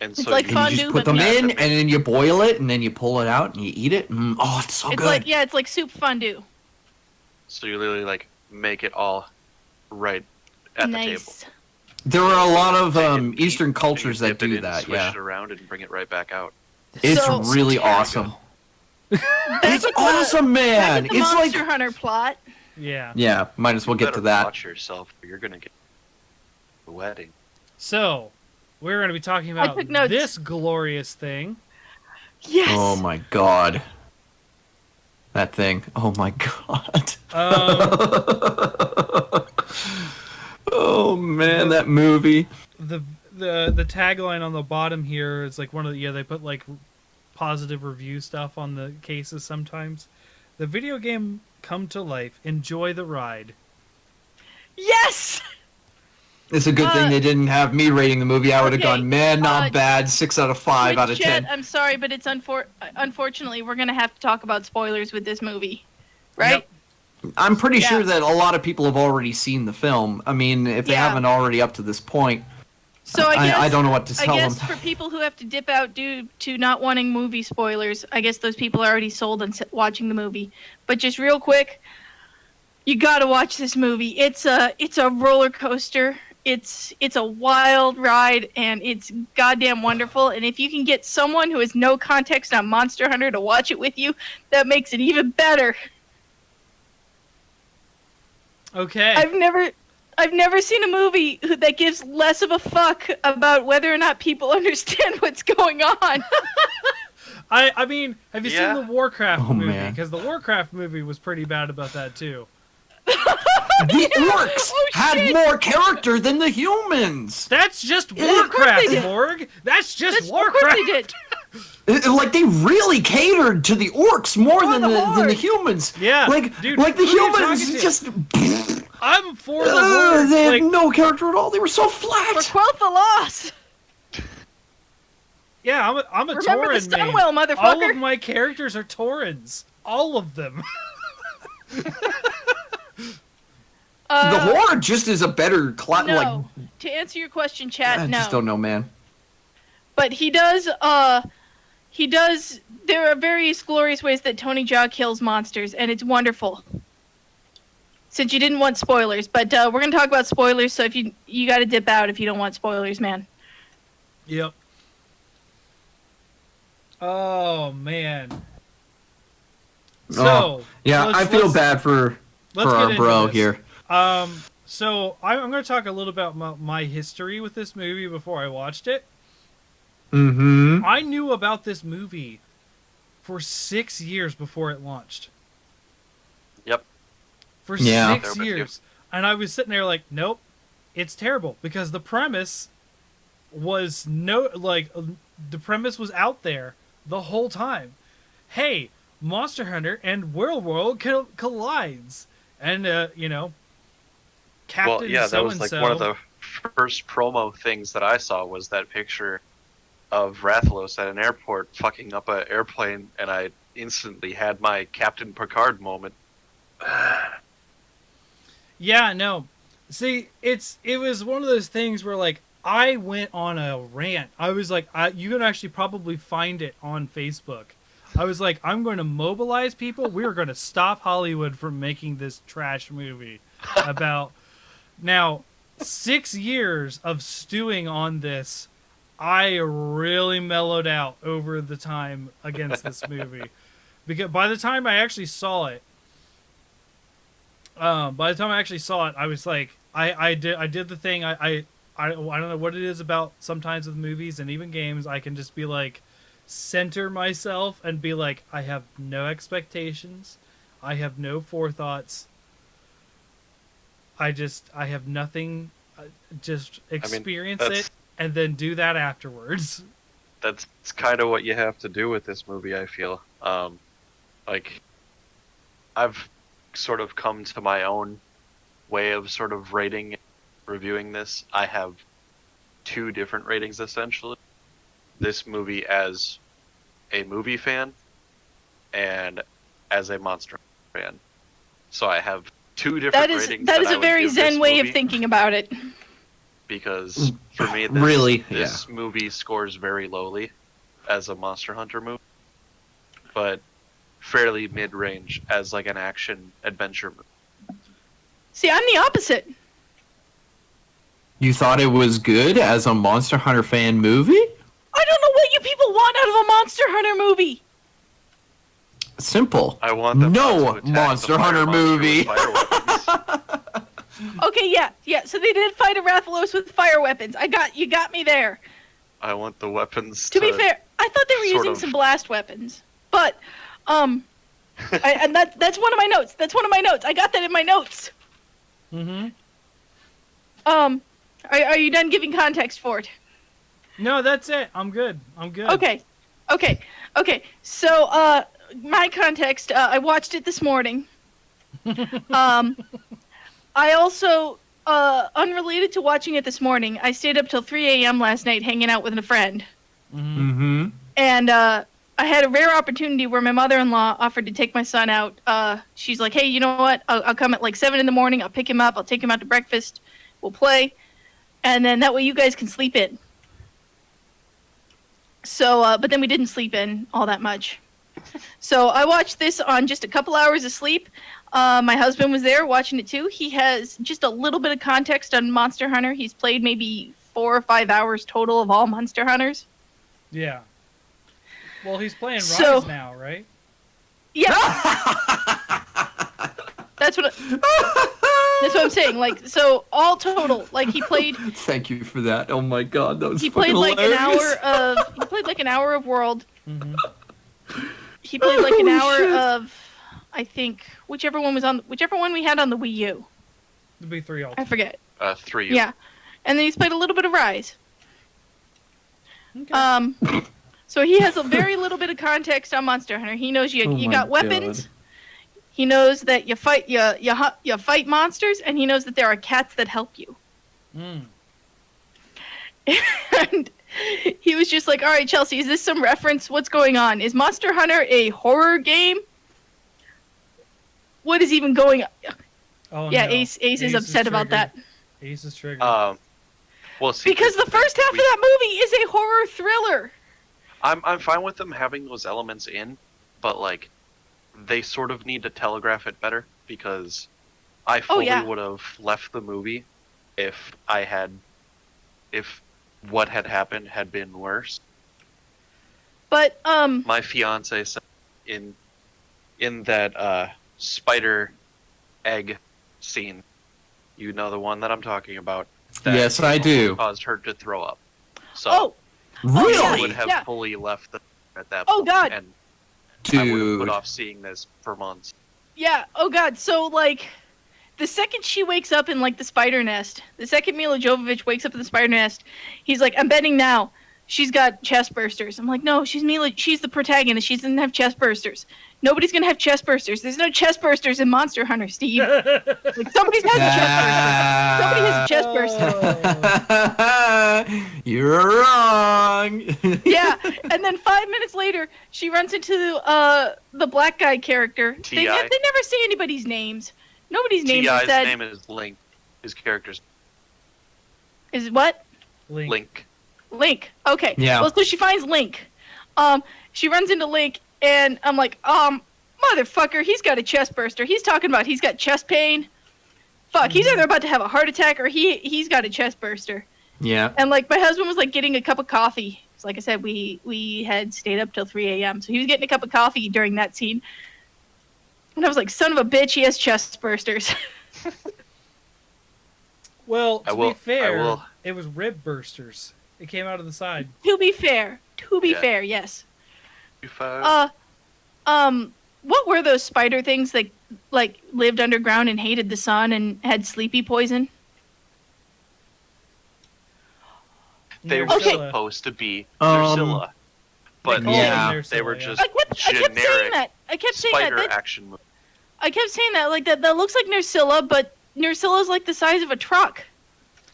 And It's so like you And you fondue, just put but them not- in, and then you boil it, and then you pull it out, and you eat it. Oh, it's so It's good. like it's like soup fondue. So you literally like make it all right at the table. Nice. There are a lot of Take it, eat, Eastern and cultures you that dip it do in, that. Swish Yeah, it around and bring it right back out. it's So- really awesome. It's awesome, man. Back at the It's Monster like, Hunter plot. Yeah. yeah, might as well You get to better that. Watch yourself, or you're gonna get a wedding. So, we're going to be talking I about took notes. this glorious thing. Yes. Oh my god, that thing. Oh my god. Um, Oh man, that movie. the the tagline on the bottom here is like one of the they put like positive review stuff on the cases sometimes. The video game come to life. Enjoy the ride. Yes. It's a good thing they didn't have me rating the movie. I would have okay, gone, man, not bad. 6 out of 5 out of Chet, 10. I'm sorry, but it's unfortunately we're gonna have to talk about spoilers with this movie, right? Yep. I'm pretty Yeah. sure that a lot of people have already seen the film. I mean, if they Yeah. haven't already up to this point, So I guess I don't know what to I tell guess them. for people who have to dip out due to not wanting movie spoilers, I guess those people are already sold on watching the movie. But just real quick, you gotta watch this movie. It's a roller coaster. It's a wild ride, and it's goddamn wonderful. And if you can get someone who has no context on Monster Hunter to watch it with you, that makes it even better. Okay. I've never seen a movie that gives less of a fuck about whether or not people understand what's going on. I mean, have you Yeah. seen the Warcraft Oh, movie? man. Because the Warcraft movie was pretty bad about that too. The orcs Oh, had shit. more character than the humans. That's just of course Warcraft, they did. Morg. That's just Of course Warcraft. they did. Like they really catered to the orcs more Oh, than the the horde. humans. Yeah, like dude, like the who are you humans talking to? just I'm for the Horde. they had Like, no character at all. They were so For flat. Quel'The the Lost. yeah, I'm a Remember the Tauren main. Stunwell, All motherfucker. of my characters are Taurens. All of them. The horde just is a better class. No. Like To answer your question, chat, I no. just don't know, man. But he does. There are various glorious ways that Tony Jaa kills monsters, and it's wonderful. Since you didn't want spoilers, but we're gonna talk about spoilers. So if you got to dip out if you don't want spoilers, man. Yep. Oh man. So Oh, yeah, let's- I feel let's- bad for let's get our into bro this. here. So I'm going to talk a little about my history with this movie before I watched it. Mm-hmm. I knew about this movie for 6 years before it launched. Yep. For Yeah. 6 There with you. years. And I was sitting there like, nope, it's terrible. Because the premise was the premise was out there the whole time. Hey, Monster Hunter and World collides. And, Captain Well, yeah, that was like so-and-so. one of the first promo things that I saw was that picture of Rathalos at an airport fucking up an airplane, and I instantly had my Captain Picard moment. Yeah, no. See, it was one of those things where like I went on a rant. I was like, you can actually probably find it on Facebook. I was like, I'm going to mobilize people. We are going to stop Hollywood from making this trash movie about. Now, 6 years of stewing on this, I really mellowed out over the time against this movie. Because by the time I actually saw it, I was like, I did the thing. I don't know what it is about sometimes with movies and even games. I can just be like, center myself and be like, I have no expectations. I have no forethoughts. I have nothing. Just experience that's- it and then do that afterwards. That's kind of what you have to do with this movie, I feel. Like, I've sort of come to my own way of sort of rating, reviewing this. I have 2 different ratings, essentially. This movie as a movie fan and as a monster fan. So I have 2 different ratings. That is I a would very give this zen way of movie, thinking about it. because for me, this, Really? this movie scores very lowly as a Monster Hunter movie, but fairly mid-range as like an action adventure movie. See, I'm the opposite. You thought it was good as a Monster Hunter fan movie? I don't know what you people want out of a Monster Hunter movie. Simple. I want them No not to attack Monster the fire Hunter monster with movie. fire weapons. Okay, yeah. So they did fight a Rathalos with fire weapons. You got me there. I want the weapons To be fair, I thought they were sort using of- some blast weapons, but and that's one of my notes. That's one of my notes. I got that in my notes. Mm-hmm. Are you done giving context for it? No, that's it. I'm good. Okay. So, my context, I watched it this morning. I also, unrelated to watching it this morning, I stayed up till 3 a.m. last night hanging out with a friend. Mm-hmm. And, I had a rare opportunity where my mother-in-law offered to take my son out. She's like, hey, you know what? I'll come at like 7 in the morning. I'll pick him up. I'll take him out to breakfast. We'll play. And then that way you guys can sleep in. So, but then we didn't sleep in all that much. So I watched this on just a couple hours of sleep. My husband was there watching it too. He has just a little bit of context on Monster Hunter. He's played maybe 4 or 5 hours total of all Monster Hunters. Yeah. Well, he's playing Rise So- now, right? Yeah, that's what I'm saying. Like, so all total, like he played Thank you for that. Oh my god, that was he fucking played like hilarious. an hour of World. Mm-hmm. He played like an Holy hour shit. of, I think, whichever one we had on the Wii U. The B3 I Ultimate. forget. 3. Yeah, and then he's played a little bit of Rise. Okay. So he has a very little bit of context on Monster Hunter. He knows you Oh you my got weapons. God. He knows that you fight you fight monsters, and he knows that there are cats that help you. Mm. And he was just like, "All right, Chelsea, is this some reference? What's going on? Is Monster Hunter a horror game? What is even going on?" Oh, Yeah, no. Ace is upset about triggered. that Ace is triggered. Well, see, because the first half of that movie is a horror thriller. I'm fine with them having those elements in, but like, they sort of need to telegraph it better because I fully yeah. would have left the movie if what had happened had been worse. But My fiance said in that spider egg scene, you know the one that I'm talking about. That Yes, I do. caused her to throw up. So oh Really? yeah. I would have Yeah. fully left the at that Oh, point, God. and I would have Dude. put off seeing this for months. yeah, oh god, so like the second she wakes up in like the spider nest, the second Mila Jovovich wakes up in the spider nest, he's like, I'm betting now she's got chest bursters. I'm like, no, she's the protagonist. She doesn't have chest bursters. Nobody's gonna have chest bursters. There's no chest bursters in Monster Hunter, Steve. Like somebody's has a chest burster. Somebody has a chest burster. You're wrong. Yeah, and then 5 minutes later, she runs into the black guy character. They T.I. never say anybody's names. Nobody's names are T.I.'s said. name is Link. His character's Is what? Link. Link. Okay. Yeah. Well, so she finds Link. She runs into Link, and I'm like, motherfucker, he's got a chest burster. He's talking about he's got chest pain. Fuck, he's either about to have a heart attack or he's got a chest burster. Yeah. And like my husband was like getting a cup of coffee. So, like I said, we had stayed up till 3 a.m. So he was getting a cup of coffee during that scene. And I was like, son of a bitch, he has chest bursters. Well, to I be fair, will. it was rib bursters. It came out of the side. To be fair, Yeah. yes. If I- What were those spider things that like lived underground and hated the sun and had sleepy poison? they were Okay. supposed to be Um, Nursilla, but call Yeah. them they were Nursilla, just I kept saying generic that. I kept saying spider that. action movie. I kept saying that. Like that looks like Nursilla, but Nursilla's like the size of a truck.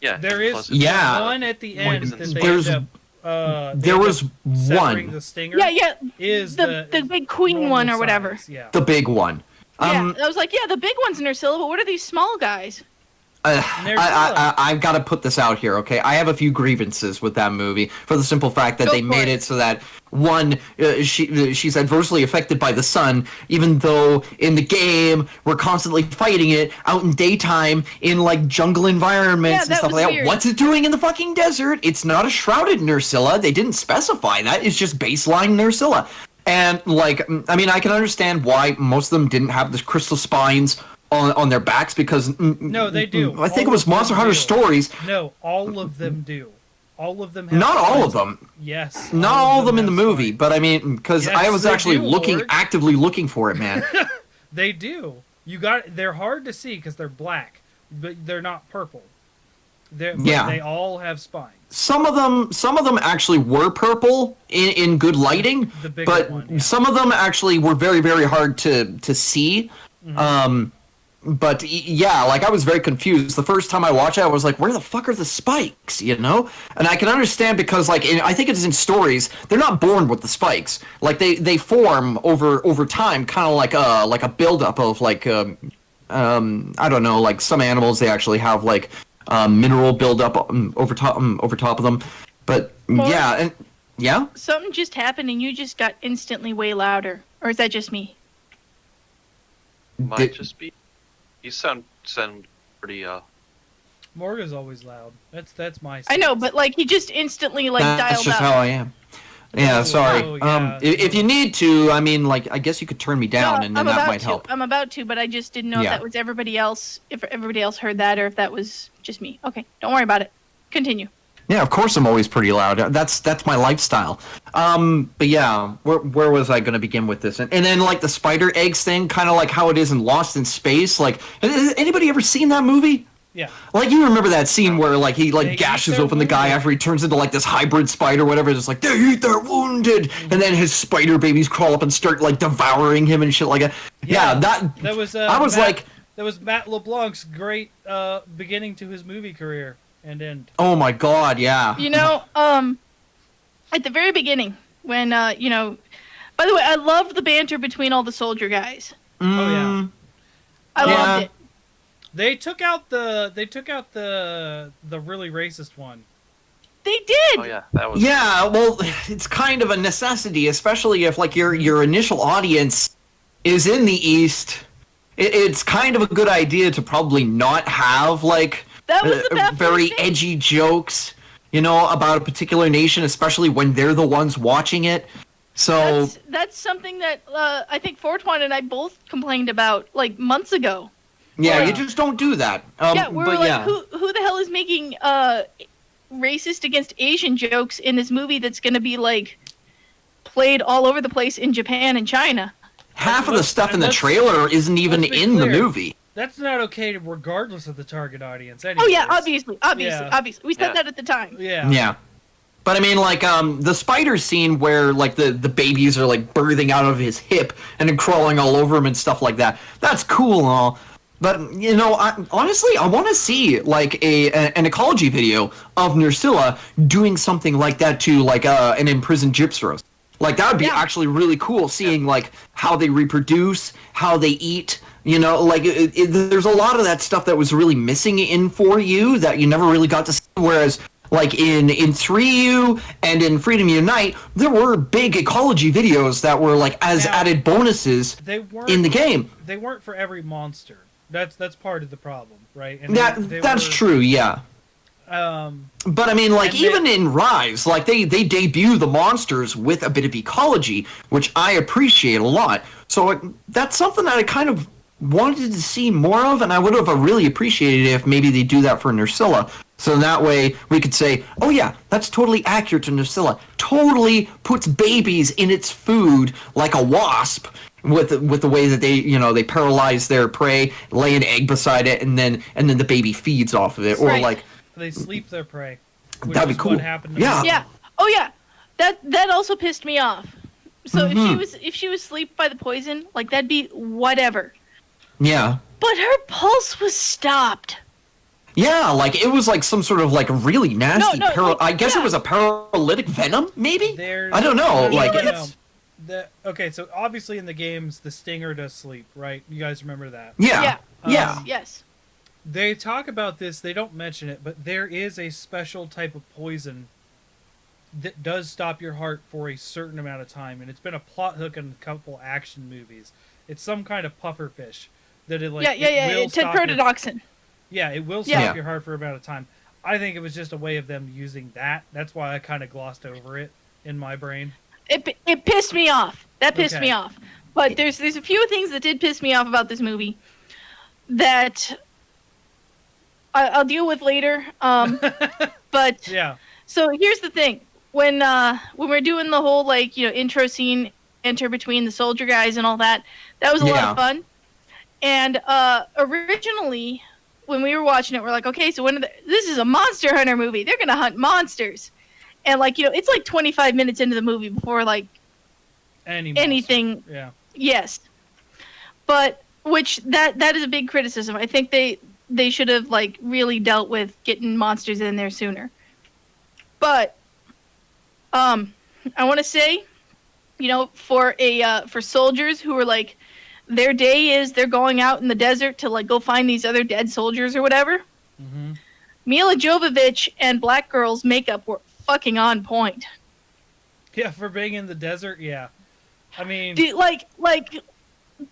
Yeah, There is plus it's, Yeah. one at the end Poison that they There's- end up, they There end was up severing one, the stinger. Yeah. Is The big queen normal one or whatever. size, Yeah. the big one. Yeah, I was like, yeah, the big one's Nursilla, but what are these small guys? I've got to put this out here, okay? I have a few grievances with that movie for the simple fact that Go they for made it. it so that one, she's adversely affected by the sun, even though in the game we're constantly fighting it out in daytime in like jungle environments Yeah, and that stuff was like that. weird. What's it doing in the fucking desert? It's not a shrouded Nursilla. They didn't specify that. It's just baseline Nursilla. And like, I mean, I can understand why most of them didn't have the crystal spines on their backs because No, they do. I think All it was of them Monster Hunter do. Stories. No, all of them do. All of them have Not all of spines. them. Yes. Not all of them in the have movie, spines. but I mean, because Yes, I was they actually do, actively looking for it, man. They do. They're hard to see because they're black, but they're not purple. Yeah. They all have spines. Some of them actually were purple in good lighting, The bigger but one, yeah. some of them actually were very, very hard to see. Mm-hmm. But yeah, like I was very confused the first time I watched it. I was like, "Where the fuck are the spikes?" You know, and I can understand because, like, I think it's in stories. They're not born with the spikes. Like they form over time, kind of like a buildup of like I don't know, like some animals they actually have like mineral buildup over top of them. But Well, yeah, and yeah. Something just happened and you just got instantly way louder. Or is that just me? Might Did- just be. You sound pretty Morga's always loud. That's my. I know, stance. but like he just instantly like That's dialed just up. how I am. Yeah, Oh, sorry. oh, yeah. If you need to, I mean, like, I guess you could turn me down, No, and then that might help. I'm about to, but I just didn't know if Yeah. that was everybody else. If everybody else heard that, or if that was just me. Okay, don't worry about it. Continue. Yeah, of course I'm always pretty loud. That's my lifestyle. But yeah, where was I going to begin with this? And then like the spider eggs thing, kind of like how it is in Lost in Space. Like, has anybody ever seen that movie? Yeah. Like, you remember that scene where like he like They eat gashes their open the guy wounded. after he turns into like this hybrid spider, whatever. It's like they eat their wounded, and then his spider babies crawl up and start like devouring him and shit like that. Yeah, That was. I was like, That was Matt LeBlanc's great beginning to his movie career and end. oh my god, yeah. You know, at the very beginning, when you know, by the way, I loved the banter between all the soldier guys. Oh, yeah. Mm, I Yeah. loved it. They took out the really racist one. They did. Oh yeah, that was. Yeah, well, it's kind of a necessity, especially if like your initial audience is in the East. It's kind of a good idea to probably not have like That was the baffling very thing. edgy jokes, you know, about a particular nation, especially when they're the ones watching it. So That's something that I think Fortuan and I both complained about like months ago. yeah, yeah. you just don't do that. Yeah, we were but like, yeah. who the hell is making racist against Asian jokes in this movie that's going to be like played all over the place in Japan and China? Half of the let's- stuff in the let's- trailer isn't even let's be in the clear. movie. That's not okay regardless of the target audience. Oh yeah, anyways. obviously. Yeah. We said Yeah. that at the time. Yeah. Yeah. But I mean, like, the spider scene where, like, the babies are, like, birthing out of his hip and then crawling all over him and stuff like that. That's cool and all. But, you know, honestly, I want to see, like, an ecology video of Nursilla doing something like that to, like, an imprisoned gypsyros. Like, that would be Yeah. actually really cool, seeing, like, how they reproduce, how they eat. You know, like, there's a lot of that stuff that was really missing in 4U that you never really got to see, whereas... Like in 3U and in Freedom Unite, there were big ecology videos that were like as Now, added bonuses They weren't in the game. They weren't for every monster. That's part of the problem, right? And That's were, true, yeah. But I mean, like, And they- even in Rise, like they debut the monsters with a bit of ecology, which I appreciate a lot. So that's something that I kind of wanted to see more of, and I would have really appreciated it if maybe they do that for Nursilla. So that way we could say, oh yeah, that's totally accurate to Nursilla. Totally puts babies in its food like a wasp with the way that they paralyze their prey, lay an egg beside it, and then the baby feeds off of it. Or Right. like They sleep their prey. Which That'd be is cool. What happened to Yeah. me. Yeah. Oh yeah. That also pissed me off. So Mhm. if she was asleep by the poison, like that'd be whatever. yeah. But her pulse was stopped. Yeah, like it was like some sort of like really nasty. No, like, I guess yeah. it was a paralytic venom, maybe. There's- I don't know. no, Like no, no, it's no. Okay, so obviously in the games, the stinger does sleep, right? You guys remember that? yeah, yeah. Yes. They talk about this. They don't mention it, but there is a special type of poison that does stop your heart for a certain amount of time, and it's been a plot hook in a couple action movies. It's some kind of pufferfish that it like yeah. it will stop your- Tetrodotoxin. Yeah, it will stop Yeah. your heart for about a time. I think it was just a way of them using that. That's why I kind of glossed over it in my brain. It pissed me off. That pissed Okay. me off. But there's a few things that did piss me off about this movie that I'll deal with later. But Yeah. so here's the thing: when we're doing the whole like intro scene, enter between the soldier guys and all that, that was a lot Yeah. of fun. And originally, when we were watching it, we're like, okay, so this is a Monster Hunter movie. They're gonna hunt monsters, and like it's like 25 minutes into the movie before like anything. Yeah. Yes, but which that is a big criticism. I think they should have like really dealt with getting monsters in there sooner. But I want to say, for soldiers who are like, their day is they're going out in the desert to like go find these other dead soldiers or whatever. Mm-hmm. Mila Jovovich and Black Girl's makeup were fucking on point. Yeah, for being in the desert, yeah. I mean,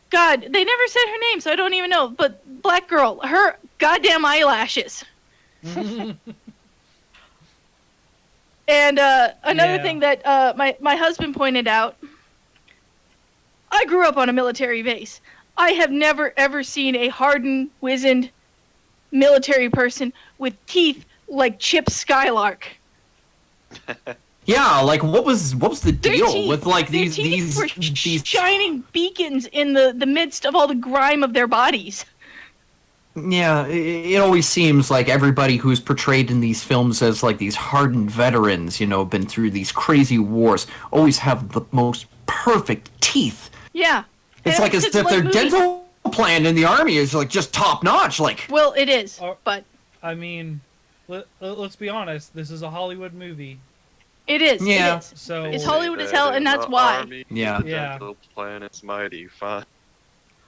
God, they never said her name, so I don't even know. But Black Girl, her goddamn eyelashes. And another thing that my husband pointed out, I grew up on a military base. I have never, ever seen a hardened, wizened military person with teeth like Chip Skylark. Yeah, like what was the Their deal teeth- with like their these teeth were these shining beacons in the midst of all the grime of their bodies. Yeah, it always seems like everybody who's portrayed in these films as like these hardened veterans, been through these crazy wars, always have the most perfect teeth. Yeah. It's And like as if their movie. dental plan in the army is like just top notch. Like, Well, it is, but I mean, let's be honest. This is a Hollywood movie, it is. Yeah. It is. so It's Hollywood as hell, and that's why. Yeah. The Yeah. dental planet's mighty fine.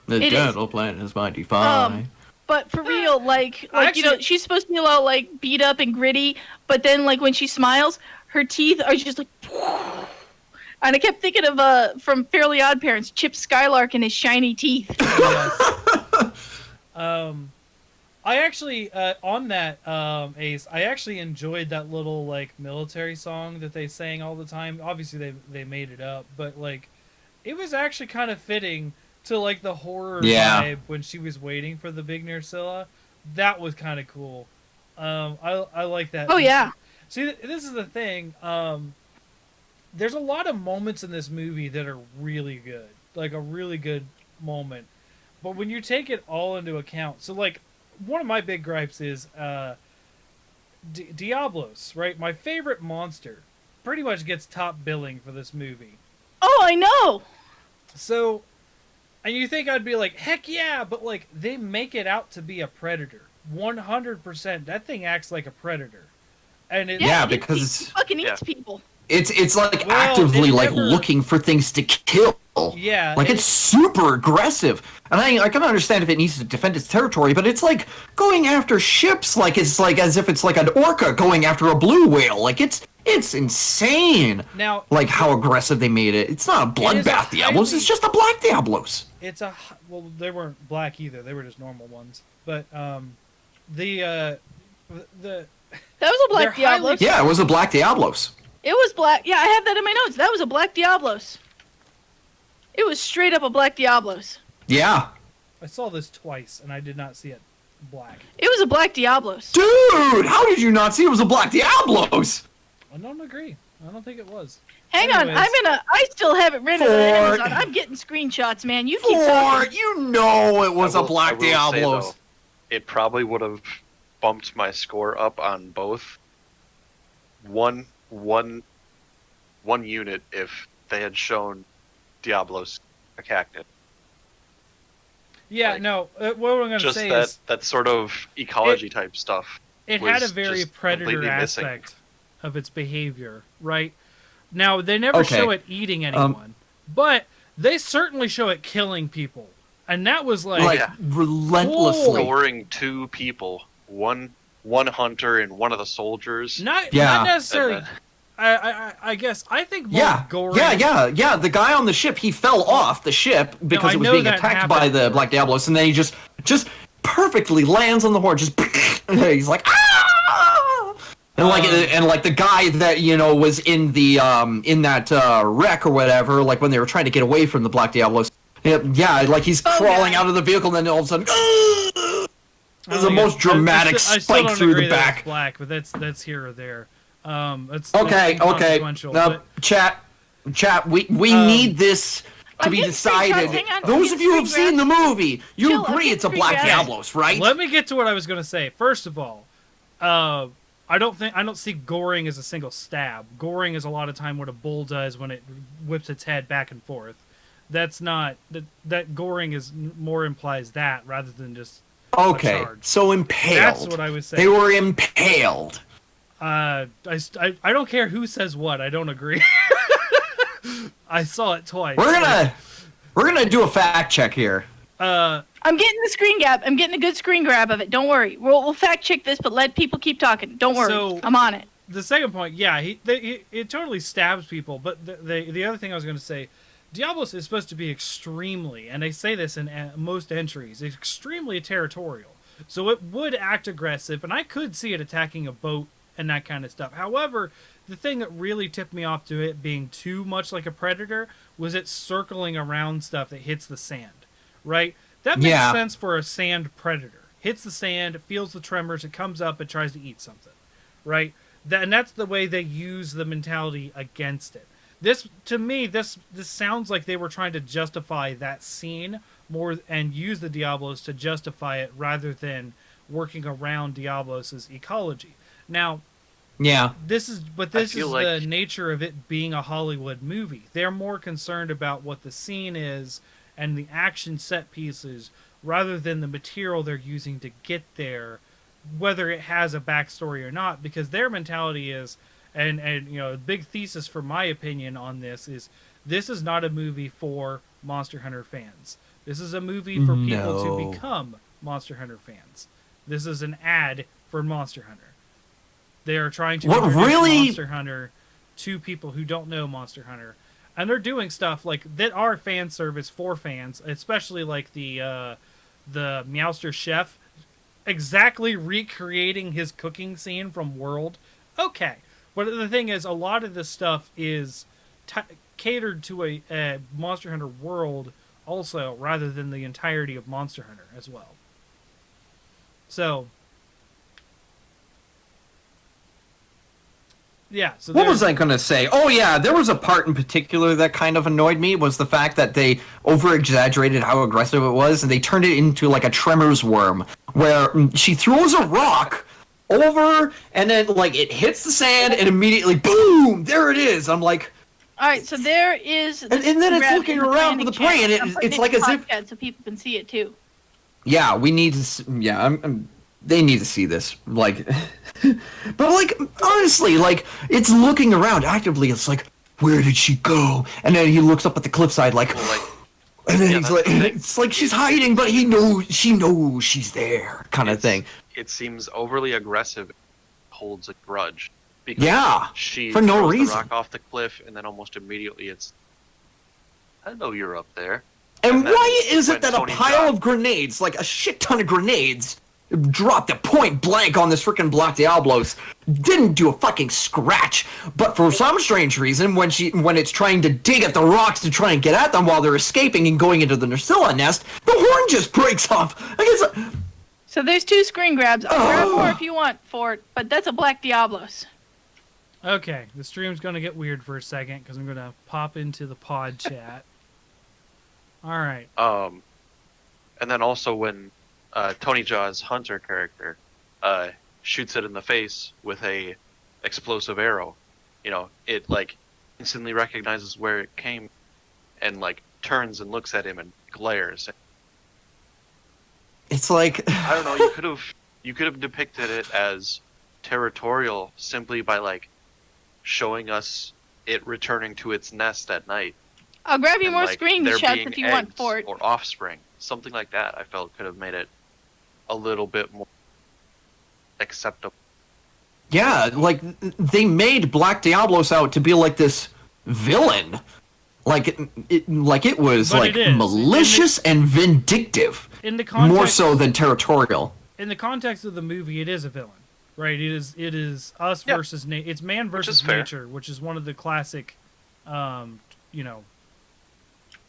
the It is. dental plan is mighty fine. But for real, like Actually- she's supposed to be all like beat up and gritty, but then like when she smiles, her teeth are just like. And I kept thinking of from Fairly Odd Parents, Chip Skylark and his shiny teeth. yes. I actually on that Ace, I actually enjoyed that little like military song that they sang all the time. Obviously they made it up, but like it was actually kind of fitting to like the horror vibe when she was waiting for the big Nerscylla. That was kind of cool. I like that. Oh yeah. See, this is the thing. There's a lot of moments in this movie that are really good, like a really good moment. But when you take it all into account, so like one of my big gripes is Diablos, right? My favorite monster, pretty much gets top billing for this movie. Oh, I know. So, and you think I'd be like, heck yeah, but like they make it out to be a predator. 100%. That thing acts like a predator. And it, Yeah, it because- fucking Yeah. eats people. It's like Well, actively it like never- looking for things to kill. yeah, Like it's super aggressive, and I can understand if it needs to defend its territory, but it's like going after ships, like it's like as if it's like an orca going after a blue whale. Like it's insane. now Like how aggressive they made it. It's not a It is a bloodbath Diablos. highly- It's just a black Diablos. it's a well, they weren't black either. They were just normal ones. But the That was a They're black Diablos. highly- Yeah, it was a black Diablos. It was black. Yeah, I have that in my notes. That was a black Diablos. It was straight up a black Diablos. Yeah, I saw this twice and I did not see it black. It was a black Diablos. dude, how did you not see it was a black Diablos? I don't agree. I don't think it was. Hang on, Anyways. I still have it rented on For- Amazon. I'm getting screenshots, man. You keep Or talking. you know it was I a will- black I will say, Diablos. though, it probably would have bumped my score up on both one unit if they had shown Diablos a cactus. Yeah, Like, no. What I'm gonna Just say that is that sort of ecology type stuff. it had a was very just predator completely missing. aspect of its behavior, right? Now they never Okay. show it eating anyone, but they certainly show it killing people, and that was Like Yeah. relentlessly. Scoring two people, one hunter and one of the soldiers. not Yeah. not and necessarily. then- I guess I think more Yeah, gory. yeah. The guy on the ship, he fell off the ship because I it was know being that attacked by happened. the Black Diablos, and then he just perfectly lands on the horn. Just he's like ah, and like the guy that was in the in that wreck or whatever, like when they were trying to get away from the Black Diablos. Yeah, like he's Oh, crawling yeah. out of the vehicle, and then all of a sudden, I there's don't the think most dramatic I still spike don't through agree the that back. it's black, but that's here or there. It's Okay. inconsequential, but- Chat. We Um, need this to be getting screenshots. decided. Hang on, Those I'm of you who getting have seen the movie, you Chill, I'm agree getting it's a Black screengrabs. Diablos, right? Let me get to what I was going to say. First of all, I don't see goring as a single stab. Goring is a lot of time what a bull does when it whips its head back and forth. That's not that goring is more implies that rather than just Okay, a charge. so impaled. That's what I was saying. They were impaled. I don't care who says what. I don't agree. I saw it twice. We're gonna do a fact check here. I'm getting the screen grab. I'm getting a good screen grab of it. Don't worry. We'll fact check this, but let people keep talking. Don't worry. So- I'm on it. The second point, yeah, it totally stabs people. But the other thing I was going to say, Diablos is supposed to be extremely, and they say this in most entries, extremely territorial. So it would act aggressive, and I could see it attacking a boat and that kind of stuff. However, the thing that really tipped me off to it being too much like a predator was it circling around stuff that hits the sand, right? That makes Yeah. sense for a sand predator. Hits the sand, it feels the tremors, it comes up, it tries to eat something, right? And that's the way they use the mentality against it. This, to me, this sounds like they were trying to justify that scene more and use the Diablos to justify it rather than working around Diablos' ecology. Now, Yeah. this is the feel like- nature of it being a Hollywood movie. They're more concerned about what the scene is and the action set pieces rather than the material they're using to get there, whether it has a backstory or not, because their mentality is and you know, a big thesis for my opinion on this is not a movie for Monster Hunter fans. This is a movie for people No. to become Monster Hunter fans. This is an ad for Monster Hunter. They are trying to What introduce really- Monster Hunter to people who don't know Monster Hunter, and they're doing stuff like that are fan service for fans, especially like the Meowster chef, exactly recreating his cooking scene from World. Okay, but the thing is, a lot of this stuff is catered to a Monster Hunter world also, rather than the entirety of Monster Hunter as well. So. Yeah. So What was there's- I going to say? Oh, yeah, there was a part in particular that kind of annoyed me, was the fact that they over-exaggerated how aggressive it was, and they turned it into like a Tremors worm, where she throws a rock over, and then like it hits the sand, and immediately, boom, there it is. I'm like, All right, so there is. And then it's grab looking in the around for planning the prey, and channel. I'm putting it's it like in as the if- podcast so people can see it too. yeah, we need to. Yeah, they need to see this. Like, but like honestly, like it's looking around actively. It's like, where did she go? And then he looks up at the cliffside, like, Well, like, and then yeah, he's that's like, the thing. it's like she's hiding, but she knows she's there, kind of it's- thing. It seems overly aggressive. Holds a grudge. Because Yeah, she for no throws reason. the rock off the cliff, and then almost immediately it's, I know you're up there. And And then why is it when that a Tony pile Jaa- of grenades, like a shit ton of grenades, dropped at point blank on this freaking Black Diablos, didn't do a fucking scratch? But for some strange reason, when it's trying to dig at the rocks to try and get at them while they're escaping and going into the Nursilla nest, the horn just breaks off. I guess. So there's two screen grabs. I'll grab Oh. more if you want for it, but that's a Black Diablos. Okay, the stream's going to get weird for a second because I'm going to pop into the pod chat. All right. And then also when Tony Jaa's Hunter character shoots it in the face with a explosive arrow, you know, it like instantly recognizes where it came, and like turns and looks at him and glares. It's like. I don't know. You could have depicted it as territorial simply by like showing us it returning to its nest at night. I'll grab you and, more like, screen there shots being if you want eggs for it. or offspring, something like that. I felt could have made it a little bit more acceptable. Yeah, like they made Black Diablos out to be like this villain, like it was But like it is. malicious and vindictive, In the context, more so than territorial. in the context of the movie, it is a villain, right? It is us Yeah. versus it's man Which versus is fair. nature, which is one of the classic, you know,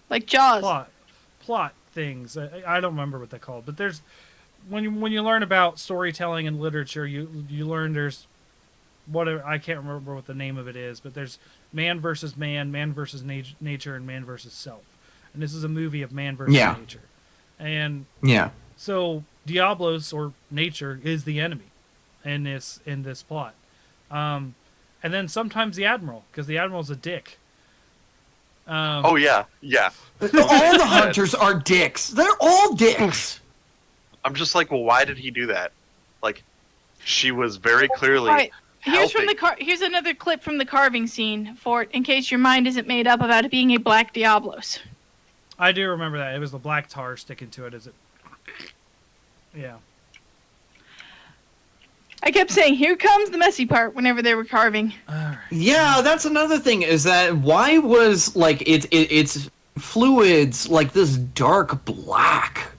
Like Jaws. plot things. I don't remember what they're called, but there's when you learn about storytelling and literature, you learn there's whatever, I can't remember what the name of it is, but there's man versus nature, and man versus self. and this is a movie of man versus Yeah. nature. And Yeah. so Diablos, or nature, is the enemy in this plot. And then sometimes the Admiral, because the Admiral's a dick. Oh yeah, yeah. All the hunters are dicks. They're all dicks. I'm just like, well, why did he do that? Like, she was very clearly. All right. Here's from helping. here's another clip from the carving scene for in case your mind isn't made up about it being a black Diablos. I do remember that. It was the black tar sticking to it. Is it? Yeah. I kept saying, "Here comes the messy part" whenever they were carving. All right. Yeah, that's another thing. Is that why was like it's fluids like this dark black?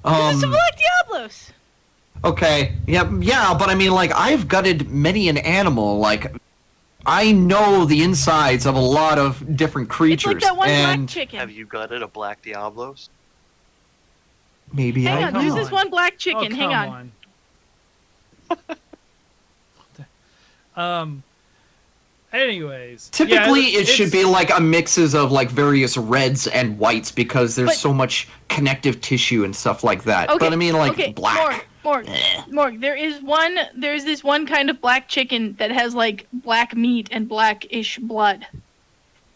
It's a black Diablos. Okay. Yeah, but I mean, like, I've gutted many an animal. Like, I know the insides of a lot of different It's creatures. like that one black and chicken. Have you gutted a black Diablos? maybe Hang I on, will. there's this one black chicken. Oh, Hang come on. Anyways, Typically, yeah, it should it's- be like a mixes of like various reds and whites because there's But- so much connective tissue and stuff like that. Okay, But I mean, like okay, black. Morg, there's this one kind of black chicken that has like black meat and blackish blood.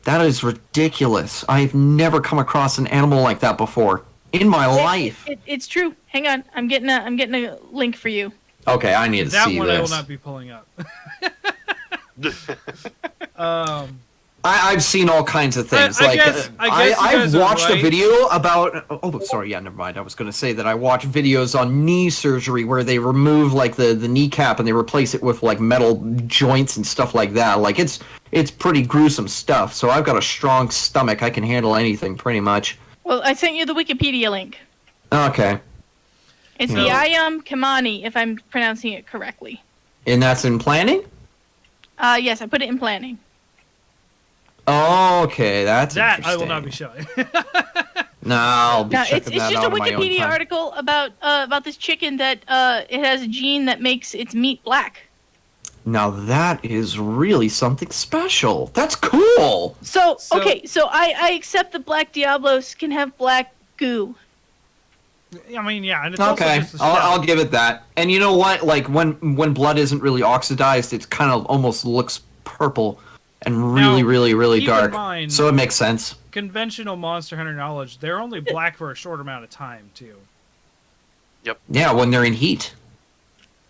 That is ridiculous. I've never come across an animal like that before in my life. It's true. Hang on, I'm getting a link for you. Okay, I need to that see one I will this. not be pulling up. I've seen all kinds of things. I like guess you guys I've are watched a right. video about. Oh, sorry. Yeah, never mind. I was going to say that I watch videos on knee surgery where they remove like the kneecap and they replace it with like metal joints and stuff like that. Like it's pretty gruesome stuff. So I've got a strong stomach. I can handle anything pretty much. Well, I sent you the Wikipedia link. Okay, It's No. the Ayam Kamani, if I'm pronouncing it correctly. and that's in planning. Yes, I put it in planning. Okay, that's That I will interesting. not be showing. No, I'll be Now, checking it's that just out a on my own Wikipedia time. article about this chicken that it has a gene that makes its meat black. Now that is really something special. That's cool. So So- okay, so I accept that black Diablos can have black goo. I mean, yeah, and it's also Okay, just a I'll shell. give it that. And you know what? Like when blood isn't really oxidized, it kind of almost looks purple and really, Now, really keep in dark. mind- So it makes sense. Conventional Monster Hunter knowledge, they're only black for a short amount of time, too. Yeah, when they're in heat.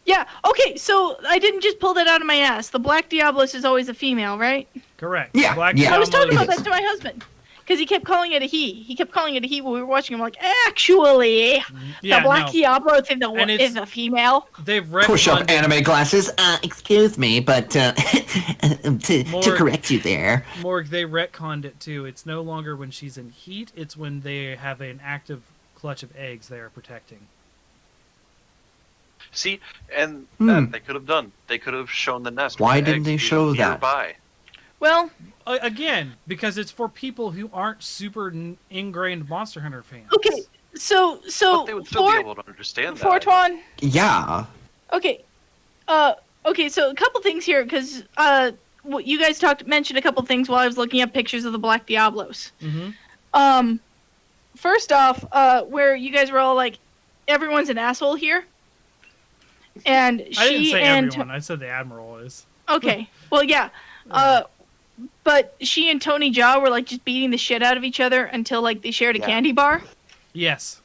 Yeah. Okay. So I didn't just pull that out of my ass. The black Diablos is always a female, right? Correct. Yeah, Black yeah. I was talking Diablo about is- that to my husband because he kept calling it a he. He kept calling it a he when we were watching. I'm like, actually, Yeah, the black no. Diablos is, And it's- is a female. They've Push up retconned anime glasses. Excuse me, but to More- correct you there. Morg, they retconned it too. It's no longer when she's in heat, it's when they have an active clutch of eggs they are protecting. See, and Hmm. they could have done. They could have shown the nest. Why with the didn't eggs they being show that? nearby. Well, Again, because it's for people who aren't super ingrained Monster Hunter fans. okay. So But they would still be able to understand that. Fortuan. Yeah. Okay. Okay. So a couple things here because what you guys mentioned a couple things while I was looking up pictures of the black Diablos. Mm-hmm. First off, where you guys were all like, everyone's an asshole here, and I didn't she say and everyone. I said the Admiral is. okay, well yeah, but she and Tony Jaa were like just beating the shit out of each other until like they shared a Yeah. candy bar. Yes.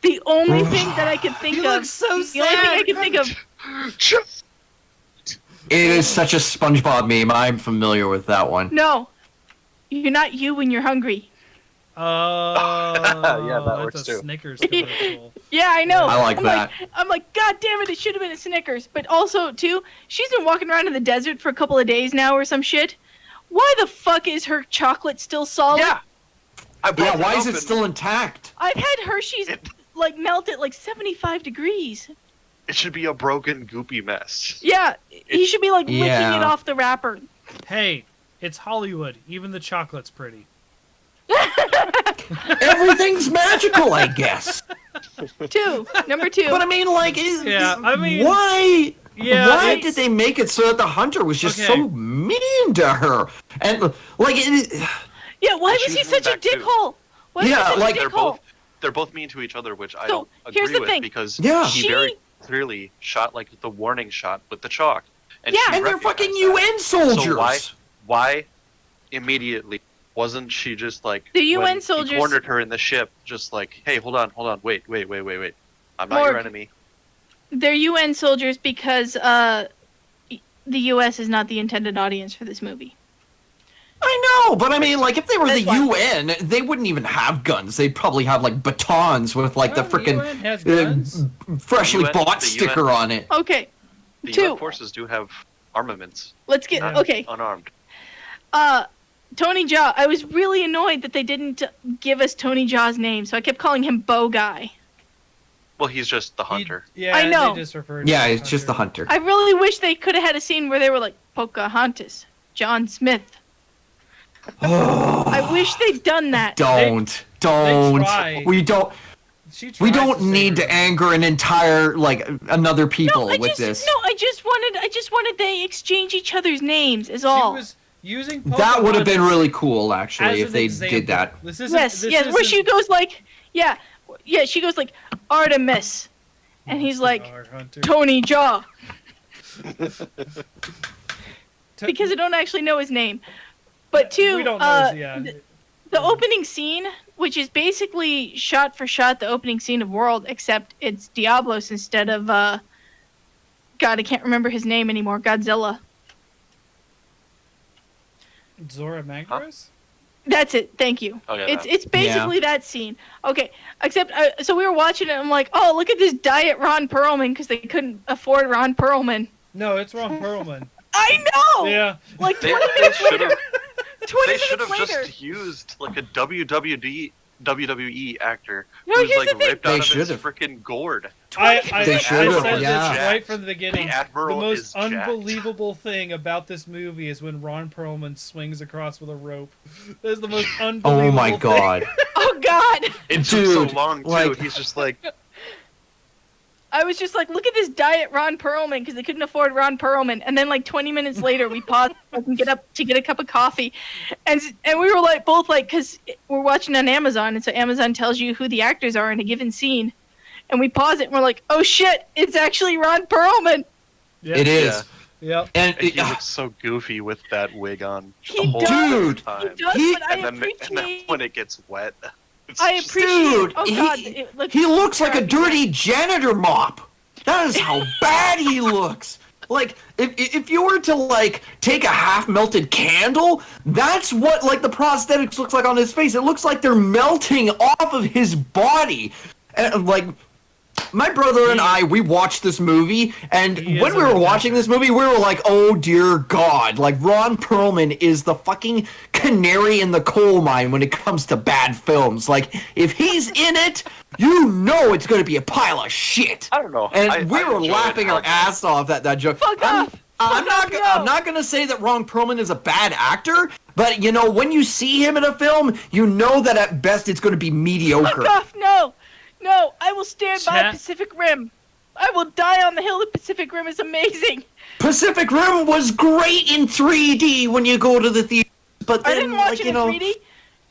The only thing that I could think You of, look so the only thing I sad. could think of, Just It is such a SpongeBob meme. I'm familiar with that one. no, you're not you when you're hungry. Yeah, that works that's a too. Snickers commercial. Yeah, I know. I like I'm that. I'm like, God damn it! It should have been a Snickers. But also, too, she's been walking around in the desert for a couple of days now, or some shit. Why the fuck is her chocolate still solid? yeah. I broke Yeah, why is it open. still intact? I've had Hershey's It- like melt at like 75 degrees. It should be a broken, goopy mess. Yeah, he should be like licking Yeah. it off the wrapper. Hey, it's Hollywood. Even the chocolate's pretty. Everything's magical, I guess. Number two. But I mean, like, Yeah, I mean- why? Yeah, Why it's- did they make it so that the hunter was just Okay. so mean to her? And like, Yeah, why was She he was such a back too. dickhole? What is Yeah, such a like, dickhole? they're both mean to each other, which I So, don't here's agree the with thing. because Yeah. he very clearly shot like the warning shot with the chalk. And Yeah. she And they're recognized fucking that. UN soldiers. So why immediately wasn't she just like The UN when soldiers- he cornered her in the ship, just like, hey, hold on, wait, I'm not Morg. your enemy. They're UN soldiers because the US is not the intended audience for this movie. I know, but I mean, like, if they were That's the why. UN, they wouldn't even have guns. They'd probably have, like, batons with, like, Well, the freaking UN has guns. freshly UN bought the sticker UN on it. Okay, The Two. UN forces do have armaments, let's get not okay. unarmed. Tony Jaa. I was really annoyed that they didn't give us Tony Jaa's name, so I kept calling him Bow Guy. Well, he's just the hunter. Yeah, I know. They just referred to Yeah, him as it's just the hunter. I really wish they could have had a scene where they were like Pocahontas, John Smith. I wish they'd done that. Don't. try. We don't. She We tries don't to need save to her. anger an entire like another people I with just, this. No, I just wanted they exchange each other's names. Is She all. was using That would have been Pocahontas really cool, as actually, if an they example. did that. This isn't, Yes, this yes. Where isn't- she goes like, yeah, she goes like Artemis, and he's like Our hunter. Tony Jaa To- because I don't actually know his name. But two, we don't know. Yeah. the opening scene, which is basically shot for shot the opening scene of World, except it's Diablos instead of God, I can't remember his name anymore. Godzilla. Zora Magdaros? That's it. Thank you. Oh, yeah, It's basically that scene. Okay, except so we were watching it. And I'm like, oh, look at this diet Ron Perlman because they couldn't afford Ron Perlman. No, it's Ron Perlman. I know. Yeah. Like They 20 minutes should later. have 20 they should minutes have later. just used like a WWE actor No, who's here's like the thing. ripped They out of his should've. freaking gourd. I They I should've, said yeah. this right from the beginning. The Admiral the most is jacked. unbelievable thing about this movie is when Ron Perlman swings across with a rope. That is the most unbelievable Oh my thing. god. Oh God. It took Dude, so long too. like- He's just like, I was just like, look at this diet Ron Perlman because they couldn't afford Ron Perlman. And then like 20 minutes later, we paused and get up to get a cup of coffee, and we were like both like because we're watching on Amazon, and so Amazon tells you who the actors are in a given scene, and we pause it and we're like, oh shit, it's actually Ron Perlman. Yep. It is. Yep. And and he looks so goofy with that wig on the He whole does. Dude, time. He does, He- but I and then appreciate. when it gets wet, it's I just- appreciate. Dude, Oh he- God, it looks he looks like a crappy. dirty janitor mop. That is how bad he looks. Like, if you were to, like, take a half-melted candle, that's what, like, the prosthetics looks like on his face. It looks like they're melting off of his body. And, like, my brother and I, we watched this movie, and He is when we an were adventure. watching this movie, we were like, oh, dear God. Like, Ron Perlman is the fucking canary in the coal mine when it comes to bad films. Like, if he's in it, you know it's going to be a pile of shit. I don't know. And we I were enjoyed laughing how- our ass off at that joke. Fuck off. I'm Fuck off, I'm no. not gonna say that Ron Perlman is a bad actor, but you know when you see him in a film, you know that at best it's going to be mediocre. Fuck off! No, no! I will stand by Chat- Pacific Rim. I will die on the hill. The Pacific Rim is amazing. Pacific Rim was great in 3D when you go to the theater, but I then didn't watch like it you in know, 3D.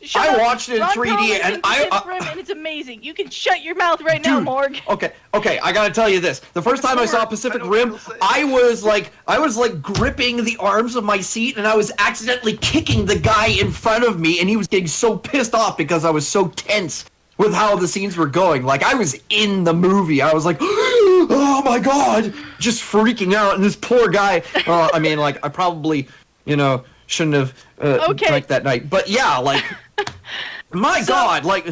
Shut I up. watched it in Ron 3D Perlman's and in I- Pacific Rim, and it's amazing. You can shut your mouth right now, Dude. Morg. Okay, I gotta tell you this. The first time I saw Pacific I know what Rim, you'll say. I was like gripping the arms of my seat, and I was accidentally kicking the guy in front of me, and he was getting so pissed off because I was so tense with how the scenes were going. Like I was in the movie. I was like, oh my god, just freaking out. And this poor guy. I mean, like I probably, shouldn't have Okay. drank that night. But yeah, like, my So- god, like.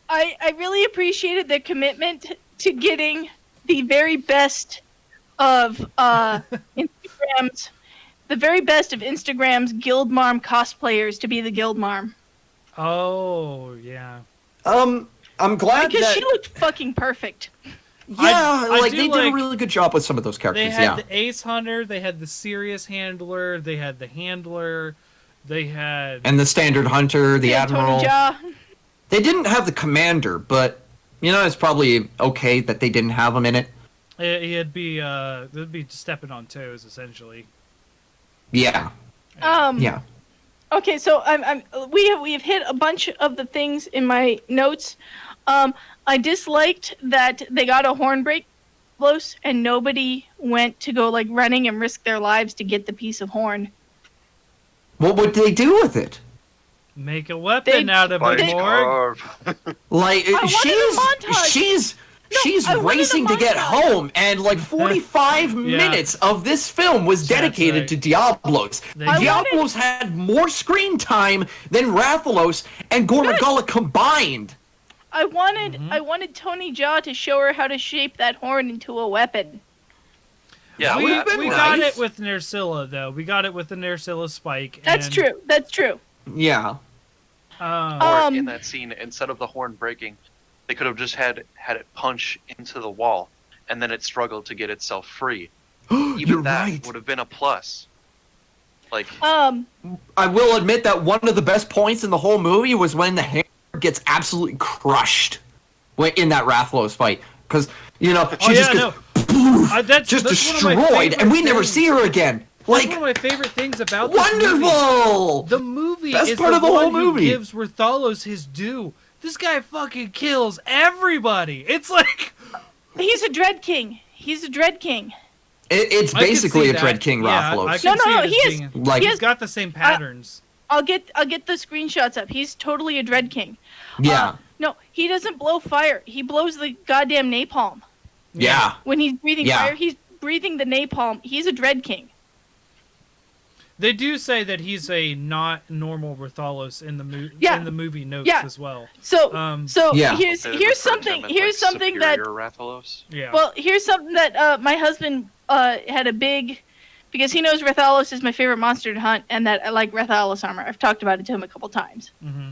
I really appreciated their commitment to getting the very best of Instagram's, the very best of Instagram's Guildmarm cosplayers to be the Guildmarm. Oh, yeah. I'm glad Because that. she looked fucking perfect. Yeah, I like do they did a like- really good job with some of those They characters. had Yeah, the Ace Hunter, they had the Serious Handler, they had the Handler, they had... and the standard hunter, the Yeah, admiral. Tony Jaa. They didn't have the commander, but it's probably okay that they didn't have him in it. It'd be stepping on toes, essentially. Yeah, Um, yeah. Okay, so we have hit a bunch of the things in my notes. I disliked that they got a horn break close and nobody went to go like running and risk their lives to get the piece of horn. What would they do with it? Make a weapon They- out of Like, it, Morg. Like wanted a montage. she's I wanted a racing to get montage. home, and like 45 Yeah. minutes of this film was dedicated right. to Diablos. They- I Diablos had more screen time than Rathalos and Gormagala combined. I wanted Tony Jaa to show her how to shape that horn into a weapon. Yeah, we would've been we got nice. it with Nerscylla though. We got it with the Nerscylla spike. That's and, true. That's true. Yeah. or in Um, that scene, instead of the horn breaking, they could have just had it punch into the wall, and then it struggled to get itself free. Even You're that right. would have been a plus. Like, Um, I will admit that one of the best points in the whole movie was when the hammer gets absolutely crushed in that Rathalos fight. Because, you know, she just gets that's just that's one of my destroyed, and we favorite never things. see her again. That's Like, one of my favorite things about this movie. wonderful! The movie Best is part the of the whole one who movie. gives Rathalos his due. This guy fucking kills everybody. It's like he's a Dread King. He's a Dread King. It's I could basically see a that. Dread King Yeah, Rathalos. I can No, see no, it as he is- being- Like, he he's is- got the same patterns. I'll get the screenshots up. He's totally a Dread King. yeah, No, he doesn't blow fire. He blows the goddamn napalm. yeah. When he's breathing Yeah. fire, he's breathing the napalm. He's a Dread King. They do say that he's a not normal Rathalos in the Yeah. in the movie notes Yeah. as well. So So Yeah. here's they here's referred to something him as, here's like, something that superior Rathalos. yeah. well here's something that my husband had a big, because he knows Rathalos is my favorite monster to hunt and that I like Rathalos armor. I've talked about it to him a couple times. hmm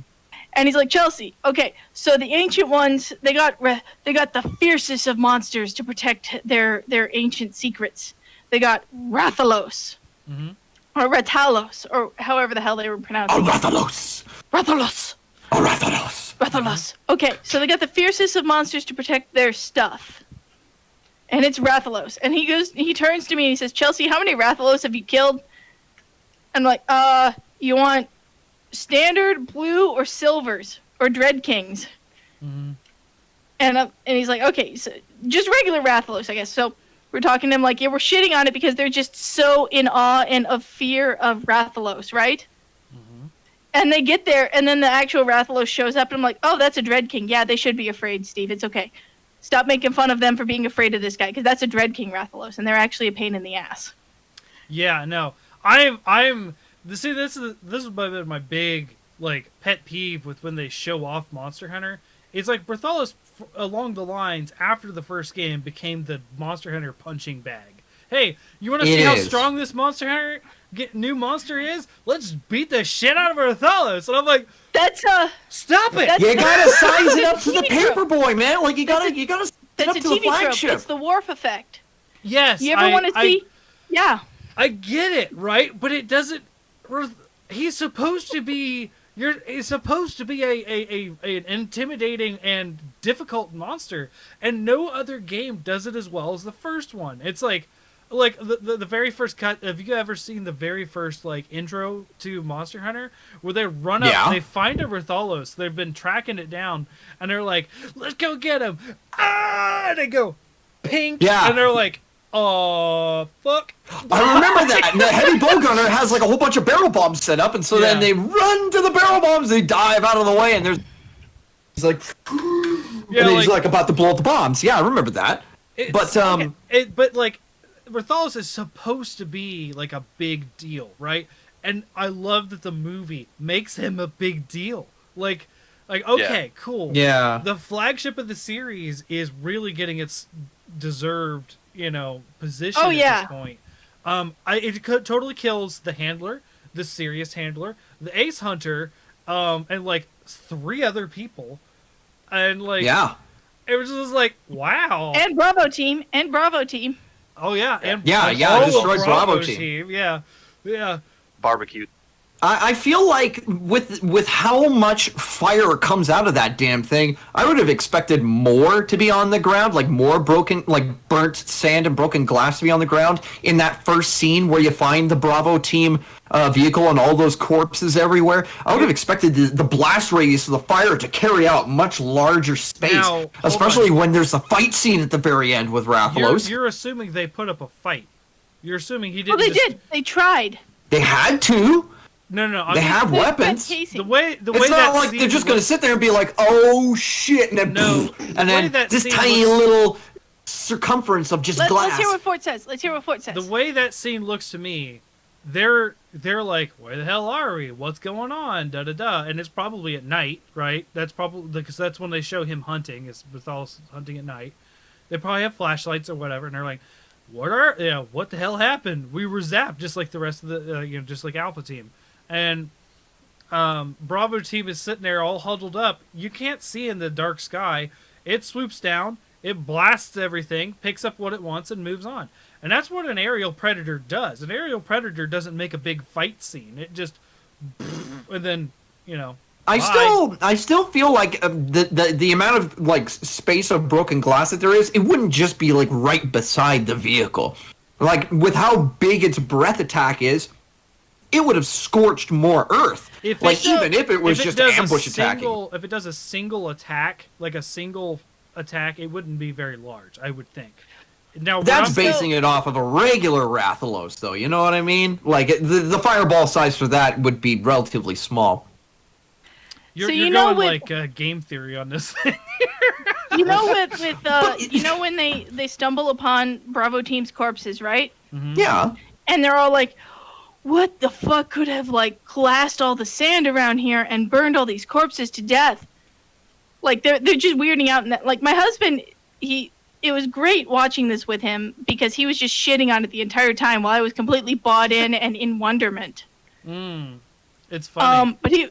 And he's like, Chelsea, okay, so the ancient ones, they got the fiercest of monsters to protect their ancient secrets. They got Rathalos, hmm or Rathalos, or however the hell they were pronouncing it. Rathalos! Rathalos, Rathalos! Rathalos. Okay, so they got the fiercest of monsters to protect their stuff. And it's Rathalos. And he turns to me and he says, Chelsea, how many Rathalos have you killed? I'm like, you want standard, blue, or silvers, or Dread Kings? hmm And he's like, okay, so just regular Rathalos, I guess. So we're talking to him like, yeah, we're shitting on it because they're just so in awe and of fear of Rathalos, right? hmm And they get there, and then the actual Rathalos shows up, and I'm like, oh, that's a Dread King. Yeah, they should be afraid, Steve. It's okay. Stop making fun of them for being afraid of this guy, because that's a Dread King Rathalos, and they're actually a pain in the ass. Yeah, no, I'm. See, this is my big like pet peeve with when they show off Monster Hunter. It's like Rathalos along the lines after the first game became the Monster Hunter punching bag. Hey, you want to It see how is. strong this Monster Hunter new monster is? Let's beat the shit out of Rathalos. And I'm like, That's stop it! That's- You gotta size it up to the TV trope. paperboy, man. Like, you gotta set it up that's a to the TV trope. flagship. It's the Worf effect. Yes, You ever want to see? Yeah. I get it, right? But it doesn't. He's supposed to be. He's supposed to be an intimidating and difficult monster, and no other game does it as well as the first one. It's like the very first cut. Have you ever seen the very first like intro to Monster Hunter, where they run up, Yeah. they find a Rathalos, they've been tracking it down, and they're like, "Let's go get him!" Ah, and they go pink, Yeah. and they're like, "Oh fuck." I remember that. And the heavy bow gunner has like a whole bunch of barrel bombs set up, and so then Yeah. they run to the barrel bombs, they dive out of the way, and he's like, Yeah, and then he's like about to blow up the bombs. Yeah, I remember that. It's- But but like Rathalos is supposed to be like a big deal, right? And I love that the movie makes him a big deal. Like okay, cool. yeah, The flagship of the series is really getting its deserved, position Oh, at yeah. this point. Totally kills the handler, the serious handler, the ace hunter, and like 3 other people, and like yeah, it was just like wow. And Bravo team. And Bravo team. Oh yeah, and Yeah, like, yeah, all of destroyed Bravo Bravo's team. Yeah, yeah. Barbecue. I feel like with how much fire comes out of that damn thing, I would have expected more to be on the ground, like more broken, like burnt sand and broken glass to be on the ground in that first scene where you find the Bravo team vehicle and all those corpses everywhere. I would have expected the blast radius of the fire to carry out much larger space, Now, hold especially on. when there's a fight scene at the very end with Rathalos. You're assuming they put up a fight. You're assuming he Well, didn't. they did. They tried. They had to. No. They have They had weapons. casing. The way It's that not like scene they're just gonna looks- sit there and be like, "Oh shit," and then No, and the way then that this scene tiny looks- little circumference of just Let's glass. hear what Fort says. Let's hear what Fort says. The way that scene looks to me, they're like, where the hell are we? What's going on? Da da da. And it's probably at night, right? That's probably because that's when they show him hunting. It's with all hunting at night. They probably have flashlights or whatever, and they're like, what the hell happened? We were zapped just like the rest of the just like Alpha Team, and Bravo Team is sitting there all huddled up. You can't see in the dark sky. It swoops down, it blasts everything, picks up what it wants, and moves on. And that's what an aerial predator does. An aerial predator doesn't make a big fight scene. It just and then I still feel like the amount of like space of broken glass that there is, it wouldn't just be like right beside the vehicle. Like with how big its breath attack is, it would have scorched more Earth. Even if it was just ambush attacking. If it does a single attack, like a single attack, it wouldn't be very large, I would think. Now That's basing it off of a regular Rathalos, though. You know what I mean? Like the fireball size for that would be relatively small. You're, So you're you know going with- like game theory on this thing. You know, when they stumble upon Bravo Team's corpses, right? Yeah. And they're all like, "What the fuck could have like glassed all the sand around here and burned all these corpses to death?" Like they're just weirding out. And that, like my husband, it was great watching this with him because he was just shitting on it the entire time while I was completely bought in and in wonderment. It's funny.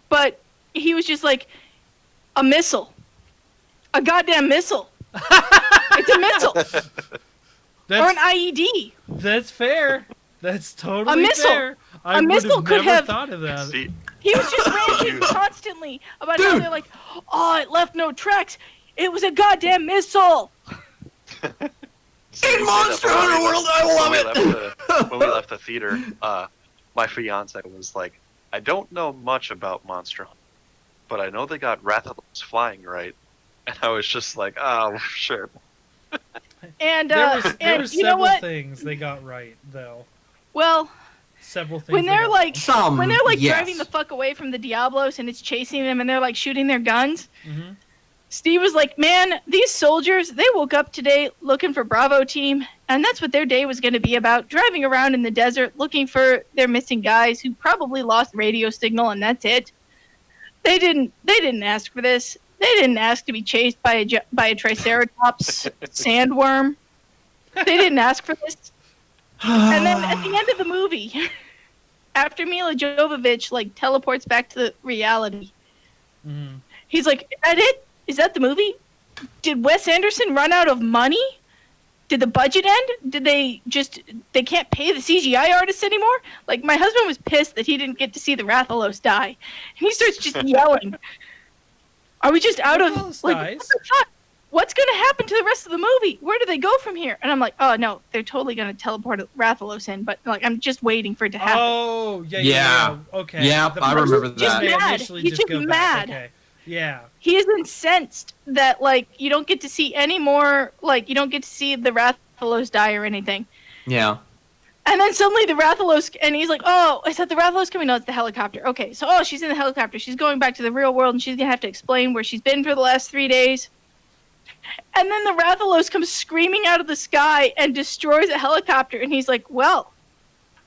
But he was just like, a missile. A goddamn missile. It's a missile. Or an IED. That's fair. That's totally A missile. fair. I A missile would could have never have- thought of that. See, He was just ranting constantly about how Dude. they're like, oh, it left no tracks. It was a goddamn missile. In Monster Hunter World, I love it. When we left the theater, my fiance was like, I don't know much about Monster Hunter, but I know they got Rathalos flying, right? And I was just like, oh, sure. And There were and you know several what? things they got right, though. Well, Several things. when they they're got like Some, when they're like yes. driving the fuck away from the Diablos and it's chasing them and they're like shooting their guns. Mhm. Steve was like, "Man, these soldiers, they woke up today looking for Bravo Team, and that's what their day was going to be about, driving around in the desert looking for their missing guys who probably lost radio signal, and that's it. They didn't ask for this. They didn't ask to be chased by a Triceratops sandworm. They didn't ask for this." And then at the end of the movie, after Mila Jovovich like teleports back to the reality, Mhm. he's like, "Is that it? Is that the movie? Did Wes Anderson run out of money? Did the budget end? Did they can't pay the CGI artists anymore?" Like my husband was pissed that he didn't get to see the Rathalos die, and he starts just yelling, "Are we just out of Rathalos like dies. what the fuck? What's gonna happen to the rest of the movie? Where do they go from here?" And I'm like, "Oh no, they're totally gonna teleport Rathalos in, but like I'm just waiting for it to happen." Oh, yeah. Yeah. Okay. Yeah, The I person- remember Just that. they mad. initially He's just go back. mad. Okay. Yeah. He is incensed that like you don't get to see any more, like you don't get to see the Rathalos die or anything. Yeah. And then suddenly the Rathalos, and he's like, "Oh, is that the Rathalos coming? No, it's the helicopter. Okay, so she's in the helicopter. She's going back to the real world, and she's gonna have to explain where she's been for the last 3 days." And then the Rathalos comes screaming out of the sky and destroys a helicopter, and he's like, "Well,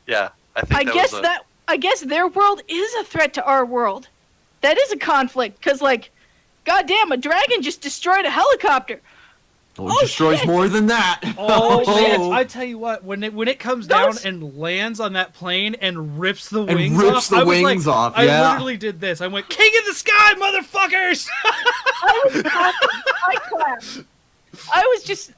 Yeah, I think I guess their world is a threat to our world. That is a conflict, because like, goddamn, a dragon just destroyed a helicopter." Well, it destroys shit. more than that. Oh shit! I tell you what, when it comes Those- down and lands on that plane and rips the And wings rips off, the I was wings like, off, I yeah. literally did this. I went, "King of the sky, motherfuckers!" I was clapping. I clapped. I was just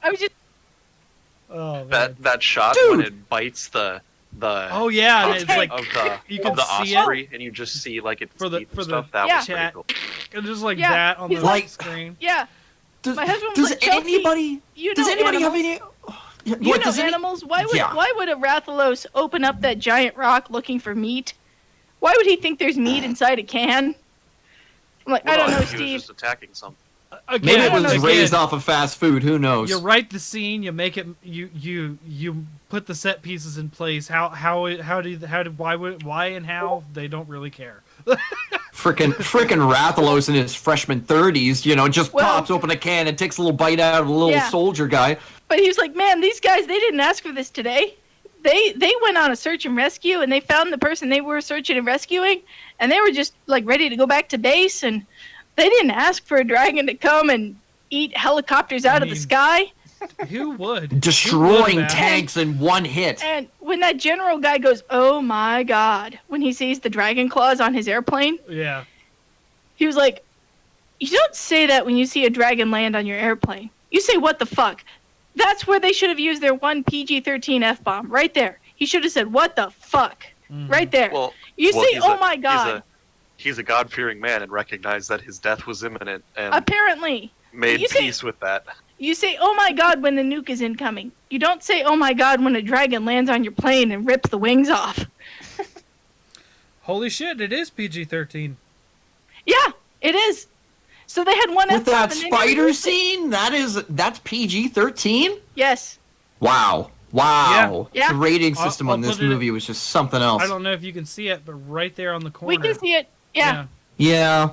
Oh man. that shot Dude. when it bites the the Oh yeah, and Okay. it's like of the you can of the see osprey, and you just see like its For the- teeth for and the stuff. That Yeah. was pretty chat. cool. it, just like Yeah, that on he's the like- screen. Yeah, Does, My husband was does like, "Chelsea, anybody you does know anybody have animals. any? You What, know does any- animals. Why would Yeah. a Rathalos open up that giant rock looking for meat? Why would he think there's meat inside a can? I'm like, I don't know, He was Steve. just attacking something. Again, Maybe it I don't was know, raised again, off of fast food. Who knows? You write the scene, you make it, you put the set pieces in place. Why and how they don't really care. Frickin' Rathalos in his freshman 30s, just Well- pops open a can and takes a little bite out of a little Yeah. soldier guy. But he was like, man, these guys, they didn't ask for this today. They went on a search and rescue, and they found the person they were searching and rescuing, and they were just like ready to go back to base, and they didn't ask for a dragon to come and eat helicopters out of the mean, sky. Who would? Destroying Who would that? tanks in one hit. And when that general guy goes, oh my god, when he sees the dragon claws on his airplane, Yeah. he was like, you don't say that when you see a dragon land on your airplane. You say, what the fuck? That's where they should have used their one PG-13 F-bomb, right there. He should have said, what the fuck? Mhm. Right there. Well, You well, say, he's oh a- my god. He's a God-fearing man and recognized that his death was imminent and Apparently. made you say- peace with that. You say, oh my god, when the nuke is incoming. You don't say, oh my god, when a dragon lands on your plane and rips the wings off. Holy shit! It is PG-13. Yeah, it is. So they had one With F-bomb that and they never spider used it. scene, that's PG-13? Yes. Wow. Wow. Yeah. The rating I'll- system I'll on this put it in- movie was just something else. I don't know if you can see it, but right there on the corner. We can see it. Yeah. Yeah.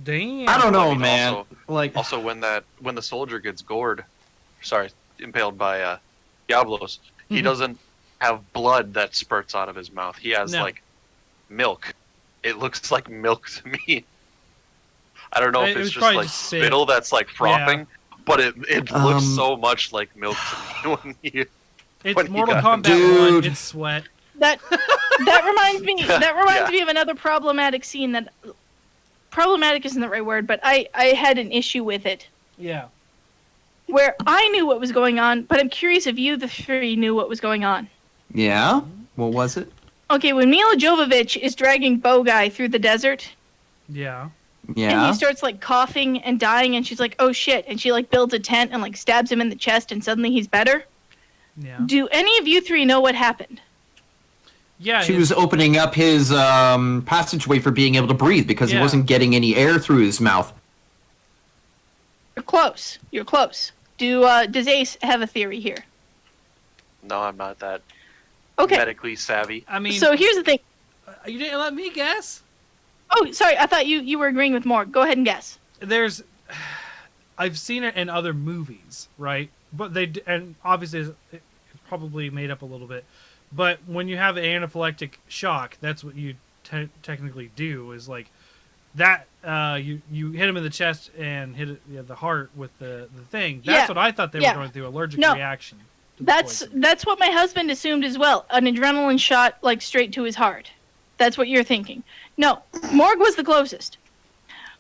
Damn. I don't know, I mean, man. Also, when the soldier gets impaled by Diablos, he Mhm. doesn't have blood that spurts out of his mouth. He has No. like milk. It looks like milk to me. I don't know It if was it's just probably like just spit. spittle that's like frothing, but it looks so much like milk to me when you. It's when he Mortal got- Kombat 1. Dude. It's sweat. That reminds me. That reminds Yeah. me of another problematic scene. That problematic isn't the right word, but I had an issue with it Yeah. where I knew what was going on, but I'm curious if you, the three, knew what was going on. Yeah? What was it? Okay, when Mila Jovovich is dragging Bow Guy through the desert, Yeah. and Yeah. he starts like coughing and dying, and she's like, "Oh shit!" and she like builds a tent and like stabs him in the chest, and suddenly he's better. Yeah. Do any of you three know what happened? Yeah. She his- was opening up his passageway for being able to breathe because he Yeah. wasn't getting any air through his mouth. You're close. You're close. Does Ace have a theory here? No, I'm not that Okay. medically savvy. I mean, So here's the thing. you didn't let me guess. Oh, sorry. I thought you were agreeing with Morg. Go ahead and guess. There's, I've seen it in other movies, right? But and obviously it's probably made up a little bit. But when you have an anaphylactic shock, that's what you technically do. Is like that. You hit him in the chest and hit the heart with the thing. That's Yeah. what I thought they Yeah. were going through. Allergic No. reaction. to the That's poison. what my husband assumed as well. An adrenaline shot like straight to his heart. That's what you're thinking. No, Morg was the closest.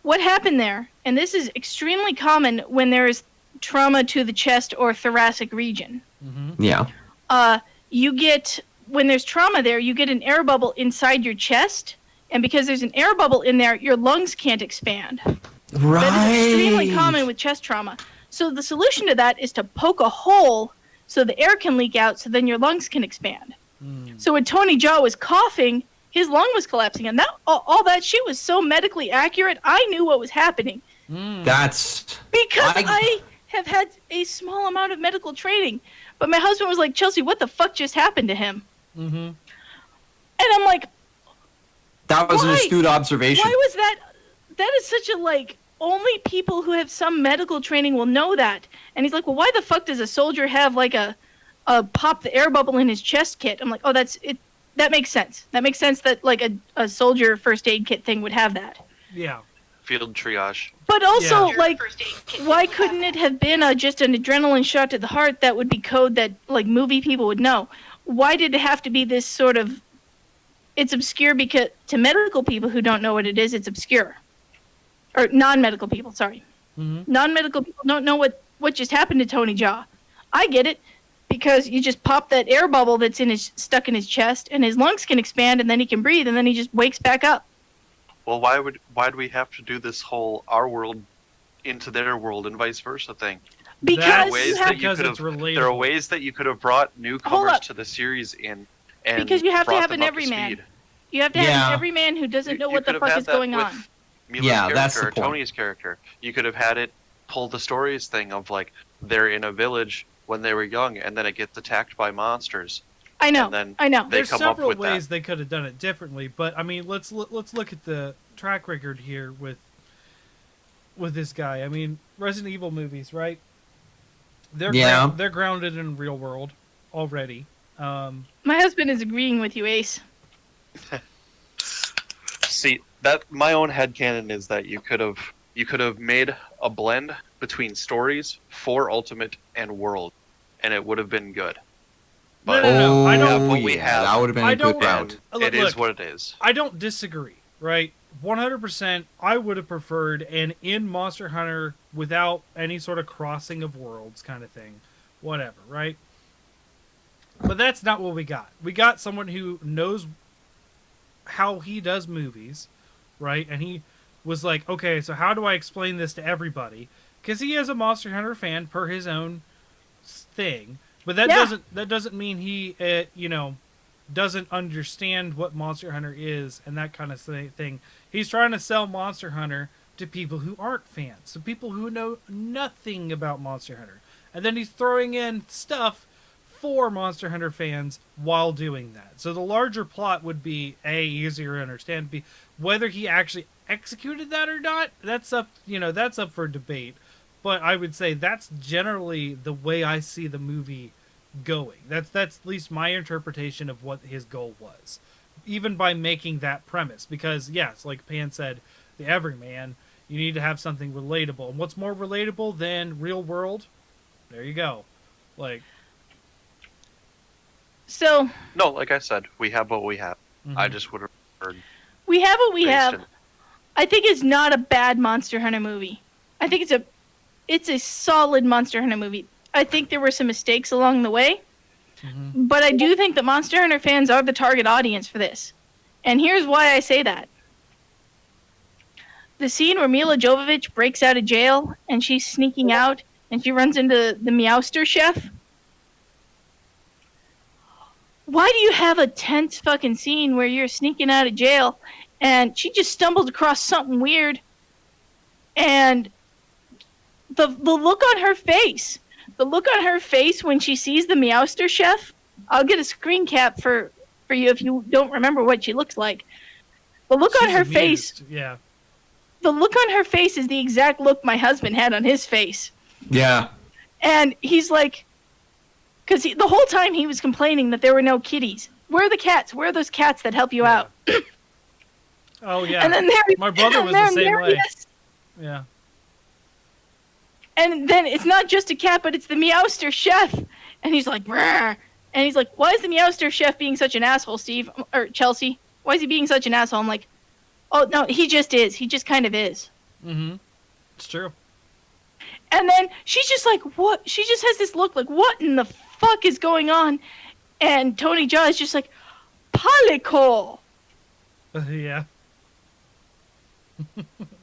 What happened there, and this is extremely common when there is trauma to the chest or thoracic region. Mm-hmm. Yeah. You get, when there's trauma there, you get an air bubble inside your chest, and because there's an air bubble in there, your lungs can't expand. Right. That is extremely common with chest trauma. So the solution to that is to poke a hole so the air can leak out, so then your lungs can expand. Mm. So when Tony Jaa was coughing, his lung was collapsing, and that all that shit was so medically accurate. I knew what was happening Mm. That's because I- I have had a small amount of medical training. But my husband was like, Chelsea, what the fuck just happened to him? Mm-hmm. And I'm like, that was an Why? astute observation. why was that? That is such a like. Only people who have some medical training will know that. And he's like, well, why the fuck does a soldier have like a pop the air bubble in his chest kit? I'm like, oh, that's it. That makes sense. That makes sense that like a soldier first aid kit thing would have that. Yeah. Field triage. But also, Yeah. like, why couldn't it have been just an adrenaline shot to the heart that would be code that like movie people would know? Why did it have to be this sort of? It's obscure because to medical people who don't know what it is, it's obscure. Or non-medical people, sorry. Mm-hmm. Non-medical people don't know what just happened to Tony Jaa. I get it. because you just pop that air bubble that's stuck in his chest, and his lungs can expand, and then he can breathe, and then he just wakes back up. Well, why do we have to do this whole our world into their world and vice versa thing? Because Ways you that have, you Because could it's have, relatable. there are ways that you could have brought Hold newcomers up. to the series in, and because you have to brought have them an up to everyman. speed. You have to have Yeah. an everyman who doesn't You- know you what the could have fuck had is that going with on. Mila's Yeah, character that's the or point. Tony's character. You could have had it pull the stories thing of like they're in a village when they were young, and then it gets attacked by monsters. I know. And then I know. they There's come up several with that. ways they could have done it differently, but I mean, let's look at the track record here with this guy. I mean, Resident Evil movies, right? They're Yeah. they're grounded in real world already. My husband is agreeing with you, Ace. See, that my own headcanon is that you could have made a blend between stories for Ultimate and World, and it would have been good. But No, I don't- Oh, what we yeah, have- that would have been I a good don't- route. and Look, it is look. what it is. I don't disagree, right? 100%. I would have preferred an in Monster Hunter without any sort of crossing of worlds kind of thing, whatever, right? But that's not what we got. We got someone who knows how he does movies, right? And he was like, okay, so how do I explain this to everybody? Because he is a Monster Hunter fan per his own thing, but that Yeah. doesn't mean he doesn't understand what Monster Hunter is and that kind of thing. He's trying to sell Monster Hunter to people who aren't fans, to people who know nothing about Monster Hunter, and then he's throwing in stuff for Monster Hunter fans while doing that. So the larger plot would be easier to understand. B, whether he actually executed that or not, that's up for debate. But I would say that's generally the way I see the movie going. That's at least my interpretation of what his goal was, even by making that premise. Because yes, like Pan said, the everyman, you need to have something relatable. And what's more relatable than real world? There you go. Like, So No, like I said, we have what we have. I mhm. just would have preferred we have what we based have. in- I think it's not a bad Monster Hunter movie. I think it's a solid Monster Hunter movie. I think there were some mistakes along the way, Mhm. but I do think that Monster Hunter fans are the target audience for this. And here's why I say that. The scene where Mila Jovovich breaks out of jail and she's sneaking out and she runs into the Meowster chef. Why do you have a tense fucking scene where you're sneaking out of jail and she just stumbled across something weird and the look on her face, when she sees the Meowster chef, I'll get a screen cap for you if you don't remember what she looks like. The look on She's her amused. face, Yeah. the look on her face is the exact look my husband had on his face. Yeah. And he's like, because the whole time he was complaining that there were no kitties. Where are the cats? Where are those cats that help you Yeah. out? Oh yeah. And then there, My brother was and the then same there he way. is. Yeah. And then it's not just a cat, but it's the Meowster chef. And he's like, "Brr." And he's like, why is the Meowster chef being such an asshole, Steve? Or Chelsea? Why is he being such an asshole? I'm like, oh, no, he just is. He just kind of is. Mm-hmm. It's true. And then she's just like, what? She just has this look like, what in the fuck is going on? And Tony Jaa is just like, Palico. Yeah.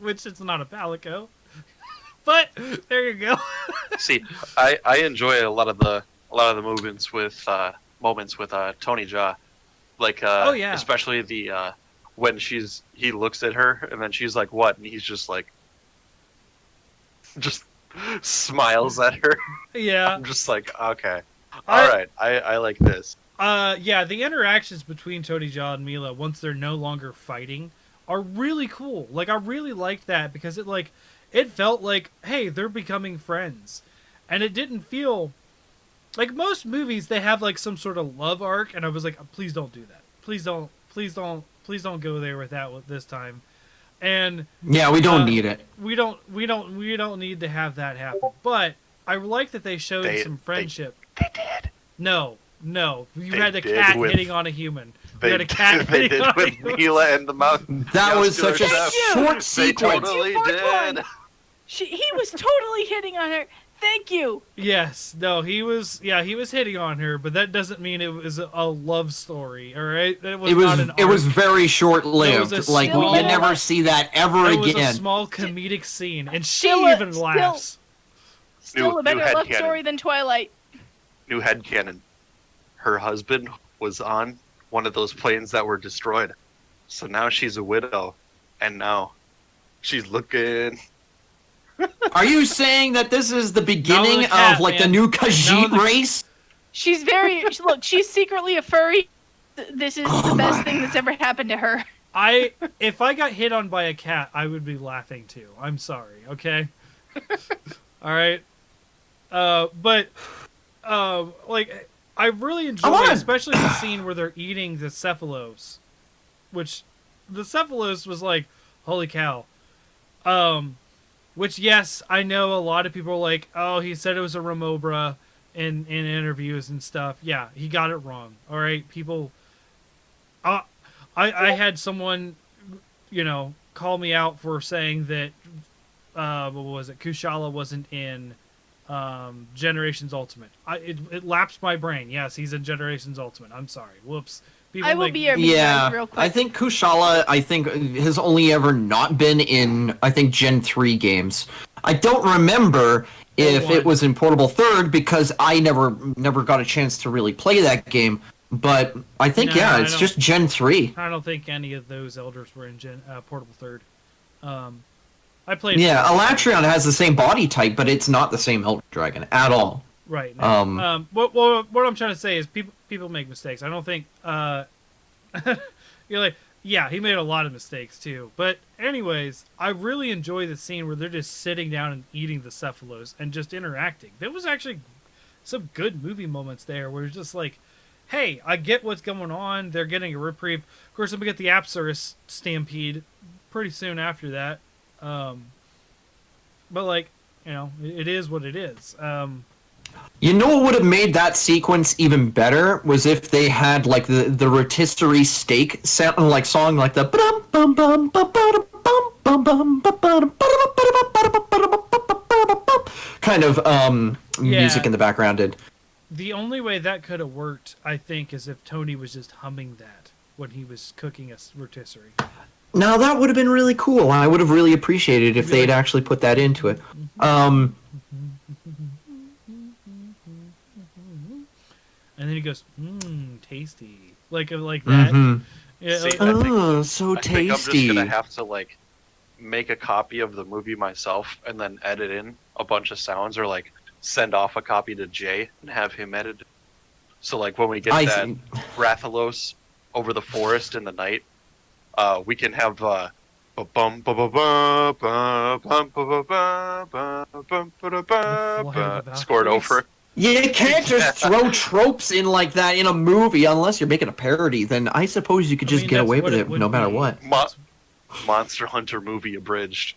Which it's not a palico. But there you go. See, I enjoy a lot of the moments with Tony Jaa, like Oh, yeah. especially the when he looks at her and then she's like what, and he's just like just smiles at her. Yeah. I'm just like, okay, I- all right, I like this. Yeah, the interactions between Tony Jaa and Mila once they're no longer fighting are really cool. Like I really liked that because it felt like, hey, they're becoming friends. And it didn't feel like most movies they have like some sort of love arc, and I was like, please don't do that. Please don't go there with that this time. And Yeah, we don't need it. we don't need to have that happen. But I like that they showed They- some friendship. They did. No. You They had a did cat with- hitting on a human. They, had a cat they hitting did on a with human. Mila and the mountain. That was such a Thank you. short They sequence. totally You fucked did. one. He was totally hitting on her. Thank you. Yes, no, he was hitting on her, but that doesn't mean it was a love story, all right? That was not an It was arc. very It short-lived. was a Like small- you never see that ever It was a again. small comedic scene, and she Still even laughs. Still New a better love headcanon. story than Twilight. New headcanon. Her husband was on one of those planes that were destroyed. So now she's a widow. And now she's looking. Are you saying that this is the beginning the cat, of like the man. new Now Khajiit the- race? She's very look. She's secretly a furry. This is Oh the best my. thing that's ever happened to her. If I got hit on by a cat, I would be laughing too. I'm sorry, okay? All right. But like I really enjoy Come on. especially the scene where they're eating the cephalos, which the cephalos was like, holy cow. Which yes, I know a lot of people are like, oh, he said it was a Remobra in interviews and stuff. Yeah, he got it wrong. All right, people. I had someone, call me out for saying that, what was it? Kushala wasn't in Generations Ultimate. It lapsed my brain. Yes, he's in Generations Ultimate. I'm sorry. Whoops. People I will make- be your big Yeah, guys real quick. I think Kushala, has only ever not been in, Gen 3 games. I don't remember if one. it was in Portable Third because I never got a chance to really play that game. But I think, No, I it's don't- just Gen 3. I don't think any of those elders were in Portable Third. I played. Yeah, Elatrion has the same body type, but it's not the same Elder Dragon at all. Right. Um, What I'm trying to say is people make mistakes. I don't think you're like, yeah, he made a lot of mistakes too. But anyways, I really enjoy the scene where they're just sitting down and eating the cephalos and just interacting. There was actually some good movie moments there where it's just like, hey, I get what's going on. They're getting a reprieve. Of course, we get the Apsaris stampede pretty soon after that. But like, it is what it is. You know what would have made that sequence even better was if they had like the rotisserie steak sound like song like the kind of music in the background did. The only way that could have worked, I think, is if Tony was just humming that when he was cooking a rotisserie. Now that would have been really cool. I would have really appreciated if they'd actually put that into it. And then he goes, tasty. Like that. Mhm. Yeah, See, like- I think- Oh, so I think I'm just tasty. gonna have to make a copy of the movie myself and then edit in a bunch of sounds or send off a copy to Jay and have him edit it. So when we get I that think- Rathalos over the forest in the night, we can have ba-bum, ba-ba-ba, ba-bum, ba-ba-ba, ba-bum, ba-da-ba, Valkyries. scored over. You can't just throw tropes in like that in a movie unless you're making a parody. Then I suppose you could just get that's away what with it would no matter be. what. Monster Hunter movie abridged.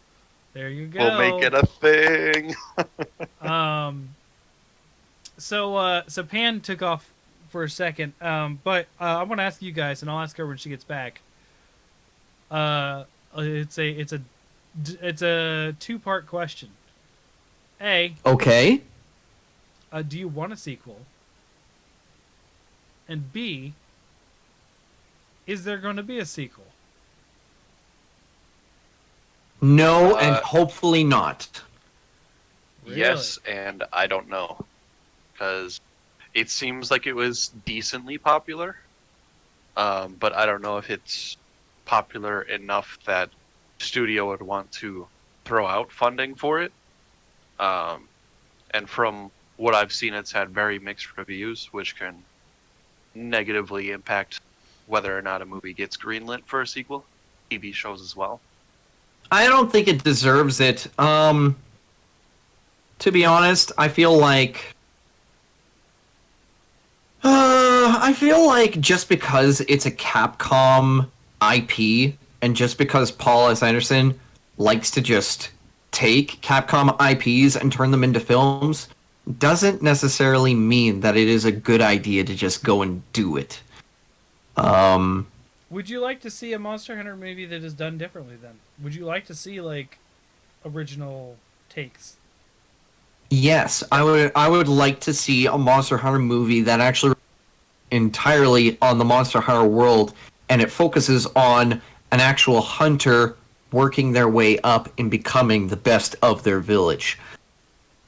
There you go. We'll make it a thing. So Pan took off for a second, but I want to ask you guys, and I'll ask her when she gets back. It's a two-part question. A, Okay. do you want a sequel? And B, is there going to be a sequel? No, and hopefully not. Really? Yes, and I don't know. Because it seems like it was decently popular. But I don't know if it's popular enough that studio would want to throw out funding for it. And from what I've seen, it's had very mixed reviews, which can negatively impact whether or not a movie gets greenlit for a sequel. TV shows as well. I don't think it deserves it. To be honest, I feel like just because it's a Capcom IP and just because Paul S. Anderson likes to just take Capcom IPs and turn them into films doesn't necessarily mean that it is a good idea to just go and do it. Would you like to see a Monster Hunter movie that is done differently then? Would you like to see original takes? Yes, I would like to see a Monster Hunter movie that actually entirely on the Monster Hunter world, and it focuses on an actual hunter working their way up and becoming the best of their village,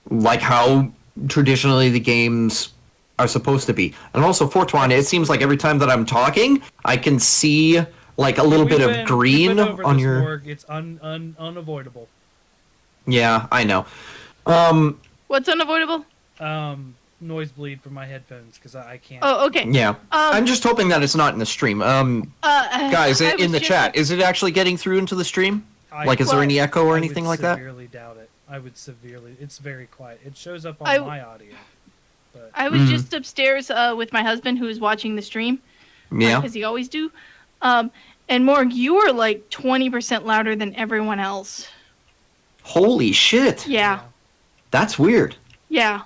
like how traditionally the games are supposed to be. And also, Fortuan, it seems like every time that I'm talking, I can see like a little bit of green we've been over on this, your. Morg. It's unavoidable. Yeah, I know. What's unavoidable? Noise bleed from my headphones because I can't. Oh, okay. Yeah, I'm just hoping that it's not in the stream. Guys, I in was the just- chat, is it actually getting through into the stream? Like, is there Well, any echo or I anything would like that? severely doubt it. I would severely. It's very quiet. It shows up on I- my audio. But I was just upstairs with my husband who was watching the stream. Yeah. Because he always do. And Morg, you were like 20% louder than everyone else. Holy shit. Yeah. That's weird. Yeah.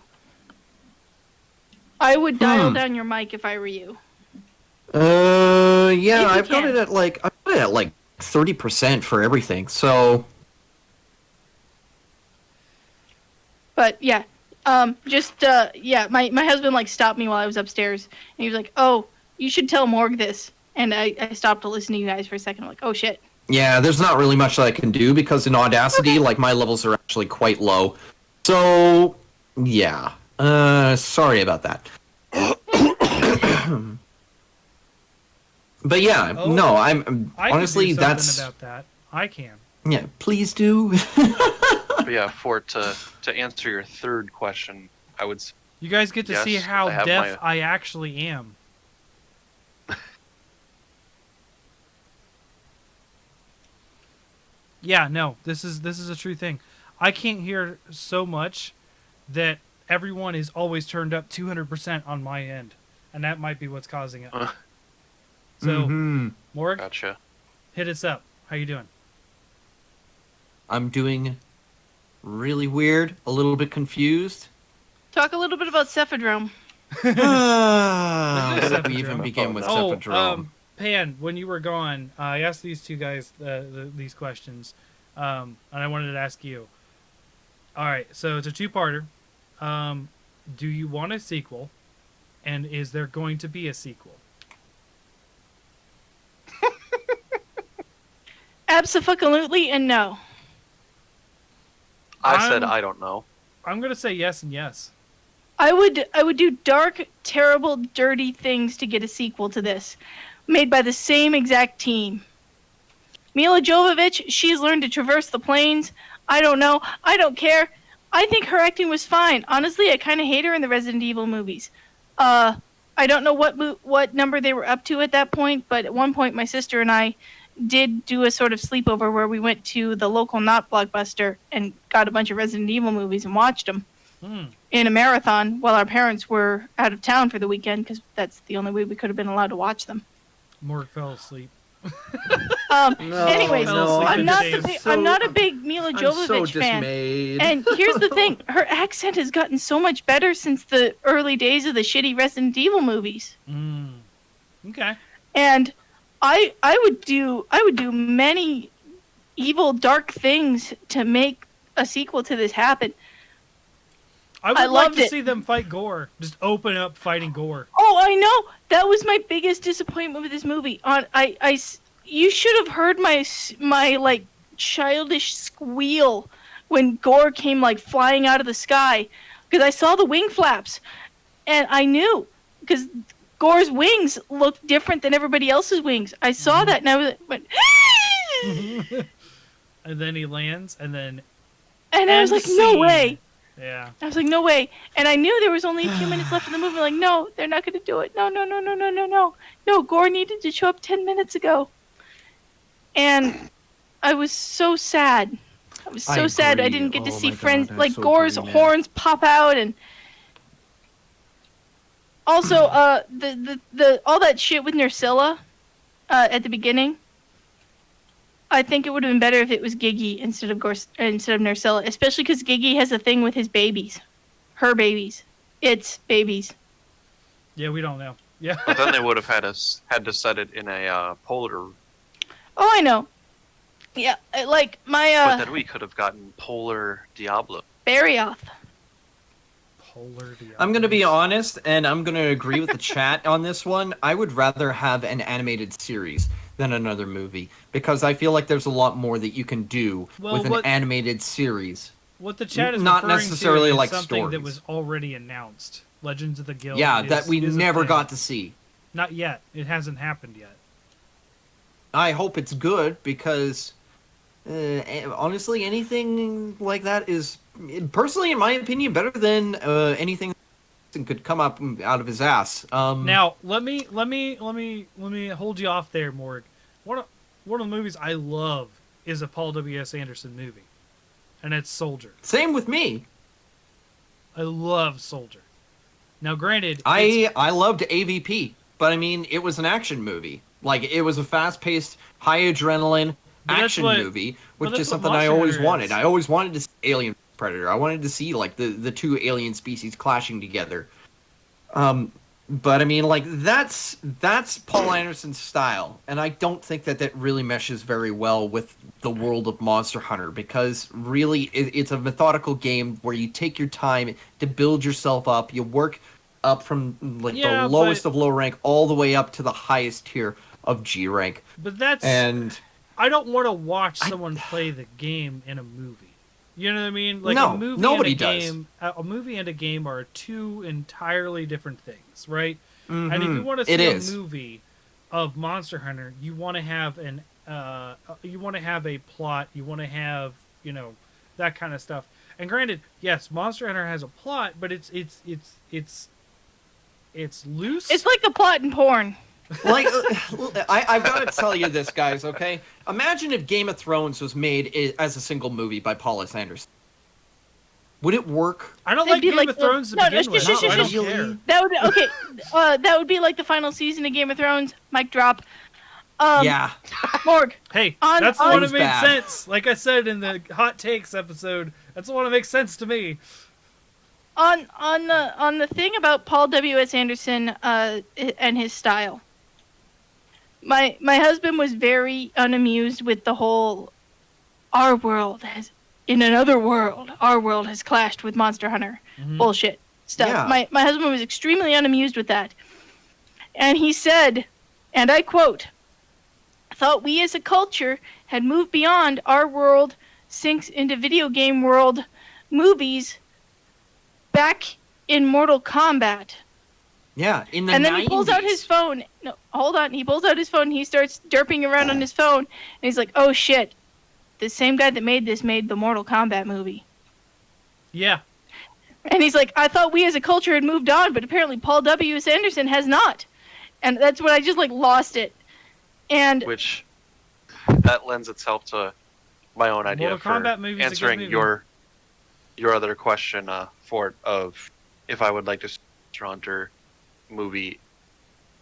I would dial down your mic if I were you. Yeah, If you I've got can. it at like 30% for everything. So, But yeah. Yeah, my husband like stopped me while I was upstairs and he was like, "Oh, you should tell Morg this." And I stopped to listen to you guys for a second. I'm like, "Oh shit." yeah, there's not really much that I can do because in Audacity, like my levels are actually quite low. So, yeah. Sorry about that. But yeah, Oh, no, I'm I honestly could do something that's about that. I can. yeah. Please do. But yeah, to answer your third question, I would You guys get to see Yes, how I have deaf my- I actually am. Yeah, no, this is a true thing. I can't hear so much that everyone is always turned up 200% on my end, and that might be what's causing it. So, Mhm. Morg, gotcha. hit us up. How you doing? I'm doing really weird, a little bit confused. Talk a little bit about Cephadrome. Where did we Cephadrome. even begin with Oh, Cephadrome? Pan, when you were gone, I asked these two guys these questions, and I wanted to ask you. All right, so it's a two-parter. Do you want a sequel, and is there going to be a sequel? Abso-fucking-lutely and no. I said I'm- I don't know. I'm gonna say yes and yes. I would do dark, terrible, dirty things to get a sequel to this, made by the same exact team. Mila Jovovich, she's learned to traverse the plains. I don't know. I don't care. I think her acting was fine. Honestly, I kind of hate her in the Resident Evil movies. I don't know what number they were up to at that point, but at one point my sister and I did do a sort of sleepover where we went to the local not Blockbuster and got a bunch of Resident Evil movies and watched them in a marathon while our parents were out of town for the weekend because that's the only way we could have been allowed to watch them. Morg fell asleep. Anyways, no, I'm not I'm I'm not a big Mila Jovovich fan. And here's the thing: her accent has gotten so much better since the early days of the shitty Resident Evil movies. Okay. And I would do many evil, dark things to make a sequel to this happen. I would I like loved to it. see them fight Gore. Just open up fighting Gore. Oh, I know. That was my biggest disappointment with this movie. You should have heard my like childish squeal when Gore came like flying out of the sky because I saw the wing flaps and I knew because Gore's wings looked different than everybody else's wings. I saw that and I went And then he lands, and then and I was end like, no scene. way. Yeah. I was like, no way. And I knew there was only a few minutes left in the movie. Like, no, they're not going to do it. No, no, no, no, no, no, no. No, Gore needed to show up 10 minutes ago. And I was so sad. I was so sad I agree. didn't get to Oh see my friends, God, I like so Gore's agree, man. horns pop out. And also, the all that shit with Nursilla at the beginning. I think it would have been better if it was Giggy instead of Nursilla, especially because Giggy has a thing with his babies, her babies, its babies. Yeah, we don't know. Yeah. But then they would have had to set it in a polar. Oh, I know. Yeah, like But my then we could have gotten polar Diablo. Barioth. Polar the I'm gonna be others. honest, and I'm gonna agree with the chat on this one. I would rather have an animated series than another movie because I feel like there's a lot more that you can do Well, with an animated series. what the chat is Not referring necessarily to is like something that stories. was already announced. Legends of the Guild. Yeah, that we is a never thing. got to see. Not yet. It hasn't happened yet. I hope it's good because honestly, anything like that is personally, in my opinion, better than anything that could come up out of his ass. Now, let me hold you off there, Morg. One of the movies I love is a Paul W.S. Anderson movie, and it's Soldier. Same with me. I love Soldier. Now, granted, I loved AVP, but I mean, it was an action movie. Like it was a fast-paced, high adrenaline But that's action what- movie, but which that's is what something I Monster always Hunter wanted. is. I always wanted to see Alien Predator. I wanted to see like the two alien species clashing together. But I mean, like that's Paul Anderson's style, and I don't think that really meshes very well with the world of Monster Hunter because really it's a methodical game where you take your time to build yourself up. You work up from like Yeah, the lowest but- of low rank all the way up to the highest tier of G rank, but that's and I don't want to watch someone play the game in a movie. You know what I mean? Like No, a movie nobody and a does. game, a movie and a game are two entirely different things, right? And if you Mhm, want to it see a is. movie of Monster Hunter, you want to have a plot, you want to have, that kind of stuff. And granted, yes, Monster Hunter has a plot, but it's loose. It's like the plot in porn. like I've got to tell you this, guys. Okay, imagine if Game of Thrones was made as a single movie by Paul S. Anderson. Would it work? I don't It'd like be Game like of the- Thrones to no, begin no, with. shush, so I shush, don't shush. care. That would okay. That would be like the final season of Game of Thrones. Mic drop. Yeah. Morg. Hey, On- that's the on- one that It's made bad. sense. Like I said in the hot takes episode, that's the one that makes sense to me. On the thing about Paul W.S. Anderson and his style. My husband was very unamused with the whole our world has clashed with Monster Hunter bullshit stuff. Yeah. My husband was extremely unamused with that. And he said, and I quote, "Thought we as a culture had moved beyond our world sinks into video game world movies back in Mortal Kombat." Yeah. In the And then 90s. he pulls out his phone. No, hold on. He pulls out his phone and he starts derping around on his phone. And he's like, "Oh shit. The same guy that made this made the Mortal Kombat movie." Yeah. And he's like, "I thought we as a culture had moved on, but apparently Paul W.S. Anderson has not." And that's when I just like lost it. And Which that lends itself to my own idea Mortal for Kombat movie's a good answering movie. your other question of if I would like to see Monster Hunter movie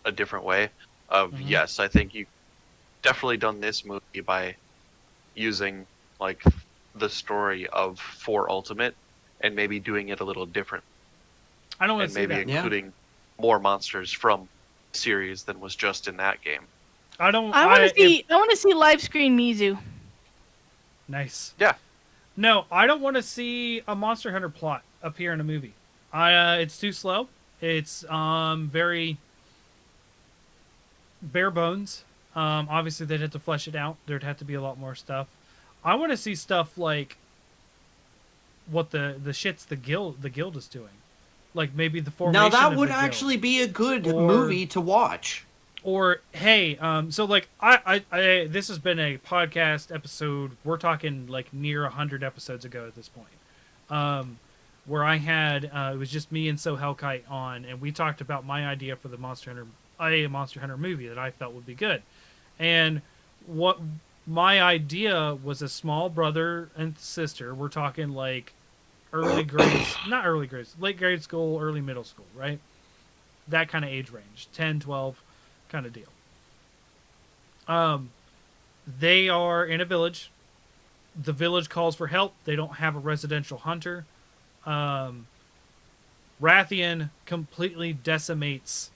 a different way. Yes, I think you definitely done this movie by using like the story of 4 Ultimate and maybe doing it a little different I don't want and to see maybe that. Yeah. including more monsters from the series than was just in that game. I don't. I want if- to see live screen Mizu. Nice. Yeah. No, I don't want to see a Monster Hunter plot appear in a movie. It's too slow. It's very bare bones. Obviously they'd have to flesh it out. There'd have to be a lot more stuff. I want to see stuff like what the shits the guild is doing. Like maybe the formation Now that of would the guild. actually be a good Or- movie to watch. Or hey, so like I this has been a podcast episode. We're talking like near 100 episodes ago at this point, where I had it was just me and So Hellkite on, and we talked about my idea for the Monster Hunter movie that I felt would be good, and what my idea was a small brother and sister. We're talking like early grades, not early grades, late grade school, early middle school, right? That kind of age range, 10, 12. Kind of deal. They are in a village. The village calls for help. They don't have a residential hunter. Rathian completely decimates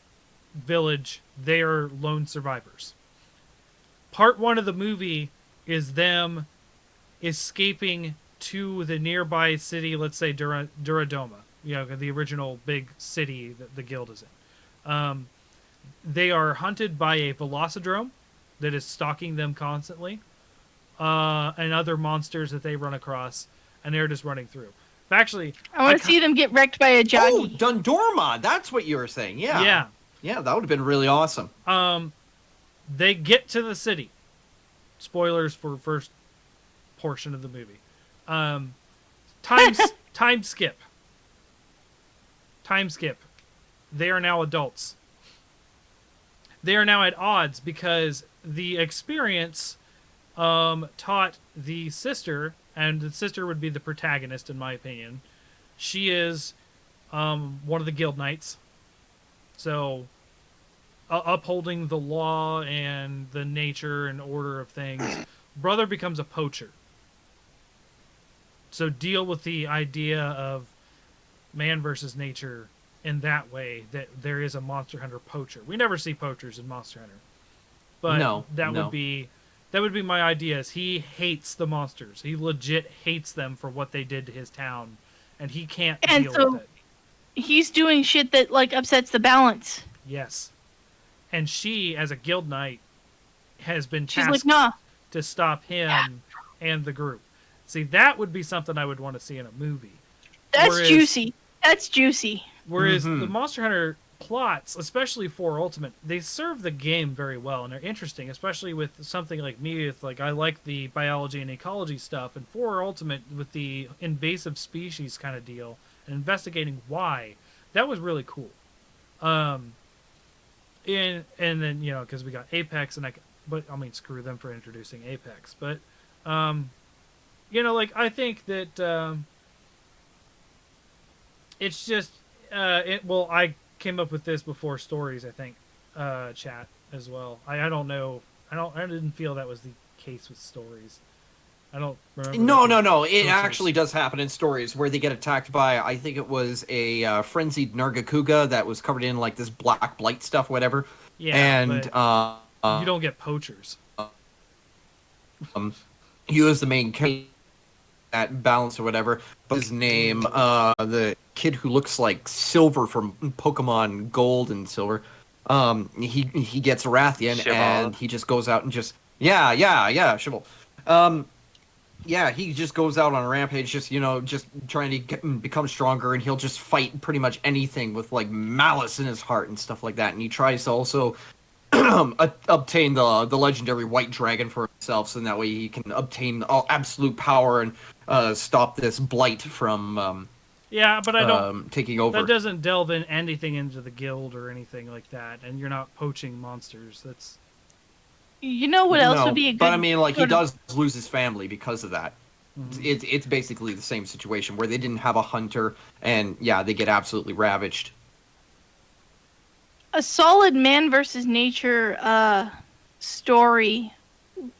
village. They are lone survivors. Part 1 of the movie is them escaping to the nearby city, let's say Duradoma, the original big city that the guild is in. They are hunted by a Velocidrome that is stalking them constantly, and other monsters that they run across, and they're just running through. Actually, I want to see them get wrecked by a Oh, jockey. Dundorma! That's what you were saying. Yeah. yeah. Yeah, that would have been really awesome. They get to the city. Spoilers for first portion of the movie. Time skip. Time skip. They are now adults. They are now at odds because the experience taught the sister, and the sister would be the protagonist in my opinion. She is one of the guild knights. So upholding the law and the nature and order of things. Brother becomes a poacher. So deal with the idea of man versus nature in that way, that there is a Monster Hunter poacher. We never see poachers in Monster Hunter. But No. that would be my idea, is he hates the monsters. He legit hates them for what they did to his town, and he can't deal with it. He's doing shit that like upsets the balance. Yes. And she, as a guild knight, has been She's tasked like, nah. to stop him and the group. See, that would be something I would want to see in a movie. That's juicy. That's juicy. Whereas the Monster Hunter plots, especially for Ultimate, they serve the game very well, and they're interesting, especially with something like me. With I like the biology and ecology stuff, and for Ultimate with the invasive species kind of deal and investigating why, that was really cool. And then because we got Apex, but I mean screw them for introducing Apex, but I think that it's just I came up with this before stories, I think, chat as well. I don't know. I didn't feel that was the case with stories. I don't remember. No. It actually does happen in stories where they get attacked by, I think it was a frenzied Nargacuga that was covered in like this black blight stuff, whatever. Yeah, and you don't get poachers. He was the main character at balance or whatever. But his name, the kid who looks like Silver from Pokemon Gold and Silver, he gets Rathian, Shival. and he just goes out and just Shival. Yeah, he just goes out on a rampage, just trying to become stronger, and he'll just fight pretty much anything with like malice in his heart and stuff like that. And he tries to also obtain the legendary White Dragon for himself, so that way he can obtain absolute power and stop this blight from but I don't taking over. That doesn't delve in anything into the guild or anything like that, and you're not poaching monsters. That's You know what else would be a good? But I mean, like, he does lose his family because of that. Mm-hmm. It's basically the same situation where they didn't have a hunter, and they get absolutely ravaged. A solid man versus nature story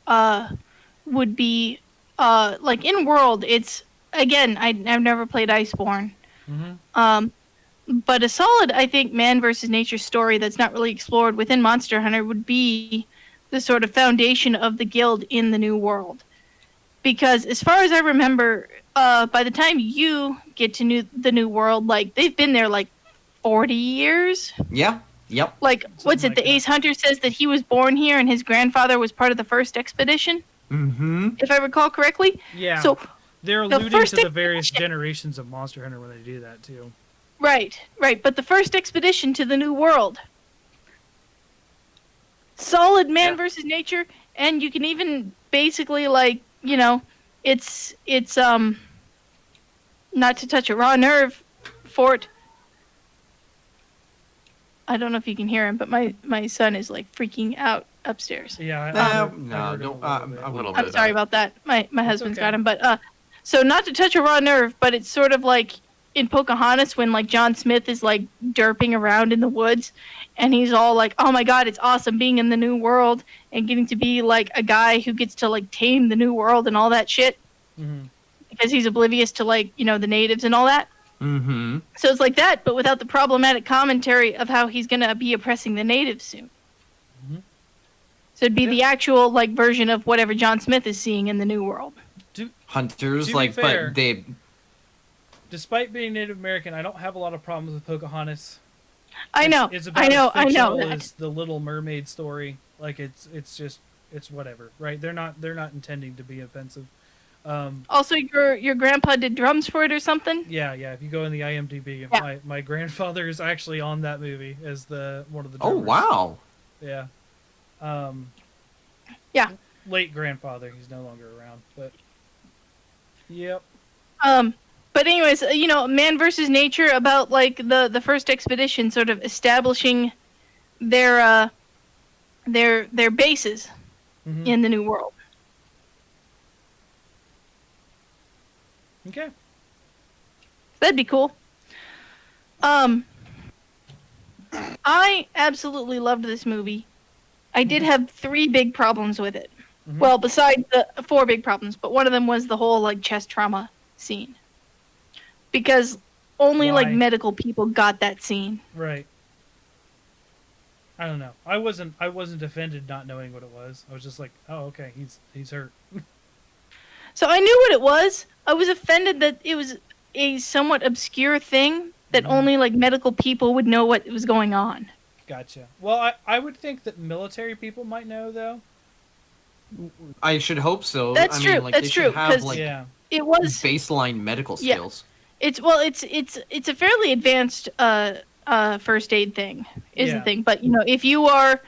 would be like in World. It's again, I've never played Iceborne. Mm-hmm. But a solid, I think, man versus nature story that's not really explored within Monster Hunter would be the sort of foundation of the guild in the New World. Because as far as I remember, by the time you get to the New World, like, they've been there, like, 40 years? Yeah. Yep. Like, what's it? The Ace Hunter says that he was born here and his grandfather was part of the first expedition? Mm-hmm. If I recall correctly? Yeah. So, they're alluding to the various generations of Monster Hunter when they do that, too. Right. But the first expedition to the New World. Solid man versus nature, and you can even basically, like, it's not to touch a raw nerve, Fort. I don't know if you can hear him, but my son is like freaking out upstairs. Yeah. I'm sorry about that. My husband's got him, but so not to touch a raw nerve, but it's sort of like in Pocahontas when like John Smith is like derping around in the woods, and he's all like, "Oh my God, it's awesome being in the New World and getting to be like a guy who gets to like tame the New World and all that shit," because he's oblivious to like the natives and all that. Mm-hmm. So it's like that, but without the problematic commentary of how he's gonna be oppressing the natives soon. Mm-hmm. So it'd be the actual like version of whatever John Smith is seeing in the New World. Hunters, to be fair, but they. despite being Native American, I don't have a lot of problems with Pocahontas. I know. It's about I know. as I know fictional that. as the Little Mermaid story. Like it's just it's whatever, right? They're not intending to be offensive. Also, your grandpa did drums for it or something. Yeah. If you go in the IMDb, Yeah. my grandfather is actually on that movie as the one of the Oh drummers. wow. Yeah. Um, Yeah. Late grandfather. He's no longer around, but yep. But anyways, Man versus Nature, about like the first expedition sort of establishing their bases Mhm. in the New World. Okay. That'd be cool. I absolutely loved this movie. I did have 3 big problems with it. Mhm. Well, besides the 4 big problems, but one of them was the whole like chest trauma scene. Because only like Why? medical people got that scene. Right. I don't know. I wasn't offended not knowing what it was. I was just like, oh, okay, he's hurt. So I knew what it was. I was offended that it was a somewhat obscure thing that Mhm. only like medical people would know what was going on. Gotcha. Well, I would think that military people might know though. I should hope so. That's I true, mean, like, that's they should true, have 'cause- like Yeah. It was baseline medical Yeah. skills. it's a fairly advanced first aid thing is Yeah. the thing. But if you are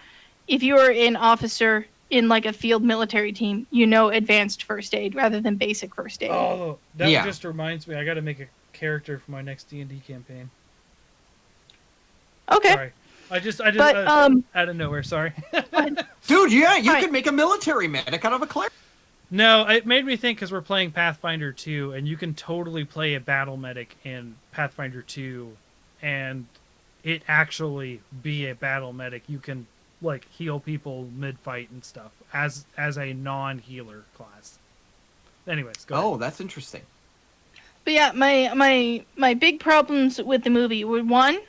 an officer in like a field military team, advanced first aid rather than basic first aid. Oh, that Yeah. just reminds me. I got to make a character for my next D&D campaign. Okay. Sorry. I just But out of nowhere. Sorry. Dude, yeah, you Right. could make a military medic out of a cleric. No, it made me think because we're playing Pathfinder 2, and you can totally play a battle medic in Pathfinder 2, and it actually be a battle medic. You can like heal people mid-fight and stuff as a non-healer class. Anyways, go ahead. Oh, that's interesting. But yeah, my big problems with the movie were, one,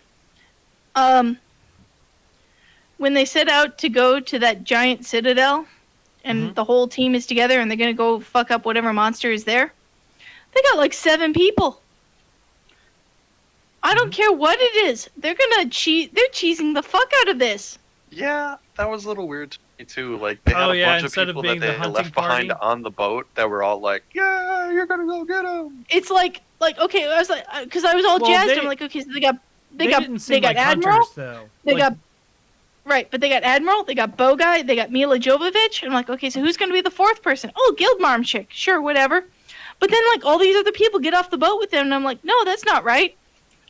when they set out to go to that giant citadel, and Mhm. the whole team is together, and they're gonna go fuck up whatever monster is there. They got like 7 people. I don't care what it is. They're gonna cheat. They're cheesing the fuck out of this. Yeah, that was a little weird to me too. Like they had Oh, a yeah, bunch of instead of people being that the they hunting left behind party. on the boat that were all like, "Yeah, you're gonna go get him." It's like okay, I was like, because I was all Well, jazzed. they- I'm like, okay, so they got didn't seem they got like Admiral. hunters though. They Like, got right, but they got Admiral, they got Bow Guy, they got Mila Jovovich. I'm like, okay, so who's gonna be the 4th person? Oh, Guildmarm chick, sure, whatever. But then like all these other people get off the boat with them, and I'm like, no, that's not right.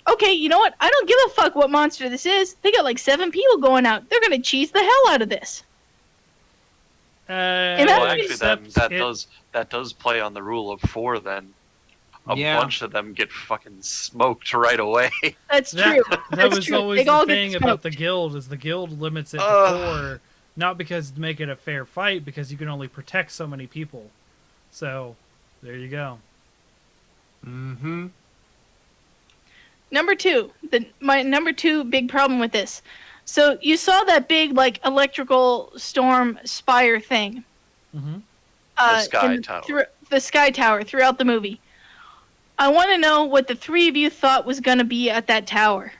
Okay, you know what? I don't give a fuck what monster this is. They got like 7 people going out. They're gonna cheese the hell out of this. and Well, Well, actually, then except that does play on the rule of 4. Then a Yeah. bunch of them get fucking smoked right away. That's That, true. that That's was true. always They all the get thing about the smoked. guild is the guild limits it to Ugh. 4, not because to make it a fair fight, because you can only protect so many people. So there you go. Mm-hmm. Number 2, my number 2 big problem with this. So you saw that big like electrical storm spire thing. Mm-hmm. The Sky in- Tower. the Sky Tower throughout the movie. I want to know what the 3 of you thought was going to be at that tower.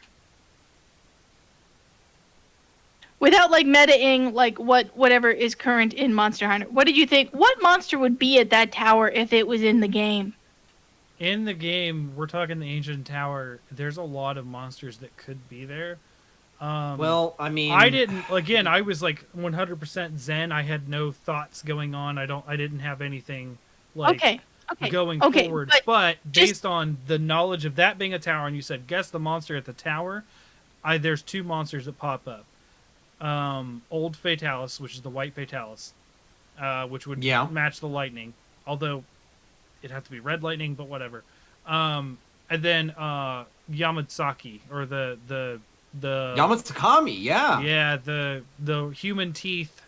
Without like metaing like whatever is current in Monster Hunter. What did you think? What monster would be at that tower if it was in the game? In the game, we're talking the Ancient Tower. There's a lot of monsters that could be there. Well, I mean, I didn't. Again, I was like 100% zen. I had no thoughts going on. I didn't have anything like Okay. going okay, forward. but But just- based on the knowledge of that being a tower, and you said guess the monster at the tower, there's 2 monsters that pop up. Old Fatalis, which is the white Fatalis, which would Yeah. match the lightning. Although it'd have to be red lightning, but whatever. And then Yamatsaki, or the Yamatsukami, yeah. yeah, the human teeth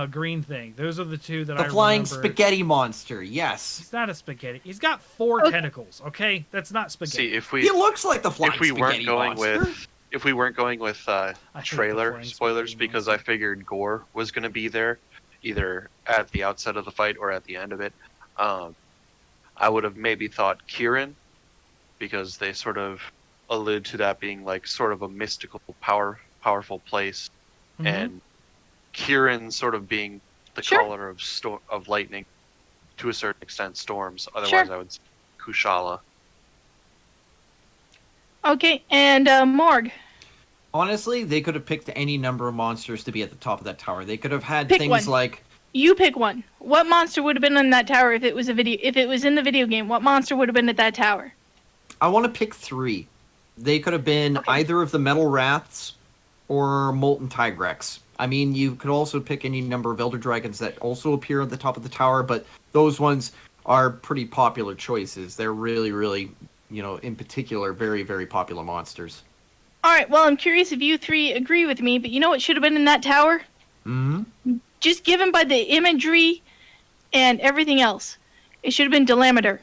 green thing. Those are the 2 that The I flying remember. spaghetti monster, yes. He's not a spaghetti. He's got 4 Okay. tentacles. Okay, that's not spaghetti. See, if He we looks like the flying if we weren't spaghetti going monster. with if we weren't going with hate the trailer flying spoilers, spaghetti because monster. I figured Gore was going to be there, either at the outset of the fight or at the end of it. I would have maybe thought Kieran because they sort of allude to that being like sort of a mystical, powerful place, Mhm. and Kieran sort of being the Sure. caller of lightning, to a certain extent, storms. Otherwise, Sure. I would say Kushala. Okay, and Morg, Honestly, they could have picked any number of monsters to be at the top of that tower. They could have had Pick things one. like you pick one. What monster would have been in that tower if it was if it was in the video game? What monster would have been at that tower? I want to pick 3. They could have been Okay. either of the Metal Wraths or Molten Tigrex. I mean, you could also pick any number of Elder Dragons that also appear at the top of the tower, but those ones are pretty popular choices. They're really, really, in particular, very, very popular monsters. All right. Well, I'm curious if you 3 agree with me, but you know what should have been in that tower? Hmm. Just given by the imagery and everything else, it should have been Delameter.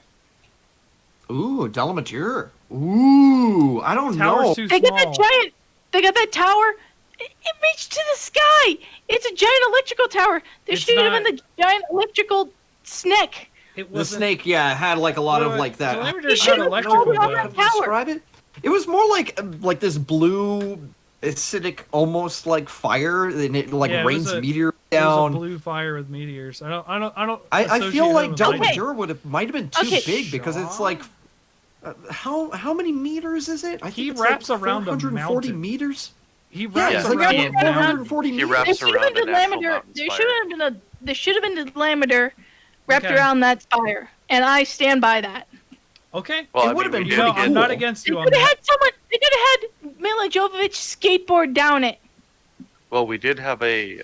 Ooh, Delamatur. Ooh, I don't know. Tower's too They got small. that giant. They got that tower. It reached to the sky. It's a giant electrical tower. There It's should have not- been the giant electrical snake. It The wasn't- snake, yeah, had like a lot of Well, like that. Telemeter's He should've not called electrical, it on though. that tower. Describe it. It was more like this blue, acidic, almost like fire, and it like Yeah, it was rains a- meteor It was a down. blue fire with meteors. I don't. I associate feel them like with lightning. Delamatur might have been too Okay. big because it's like how many meters is it? I think He it's wraps like around a 440 mountain. meters. He Yeah, wraps it's Yeah, like around yeah, a yeah. mountain. 440 He meters. wraps There should have around been an actual Delameter. mountain There spire. should have been a. There should have been Delameter wrapped Okay. around that spire, and I stand by that. Okay. Well, It I would've mean, been we You know, did pretty I'm get- not cool. against They you on could have that. had someone. They could have had Mila Jovovich skateboard down it. Well, we did have a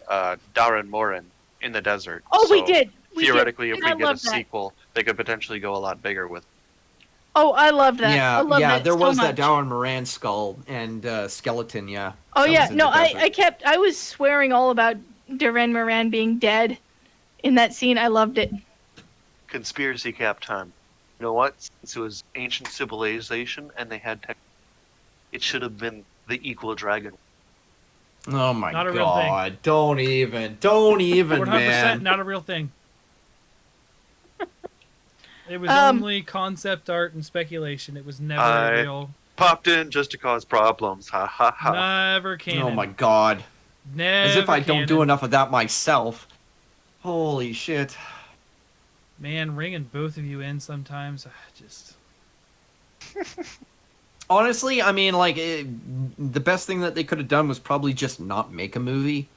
Darren Morin in the desert. Oh, we so did. We did. Theoretically, if And we I get a love that. sequel, they could potentially go a lot bigger with. Oh, I love that. I Yeah, love yeah, that there so was much. that Darren Moran skull and skeleton. Yeah. Oh that yeah, was in no, the desert. I was swearing all about Duran Moran being dead in that scene. I loved it. Conspiracy cap time. You know what? Since it was ancient civilization and they had tech, it should have been the equal dragon. Oh my Not a real thing. god! Don't even, 100% man. not a real thing. It was Um, only concept art and speculation. It was never I- real. Popped in just to cause problems. Ha ha ha. Never canon. Oh my god! Never As if I don't do canon. enough of that myself. Holy shit! Man, ringing both of you in sometimes. Just Honestly, I mean, like, the best thing that they could have done was probably just not make a movie.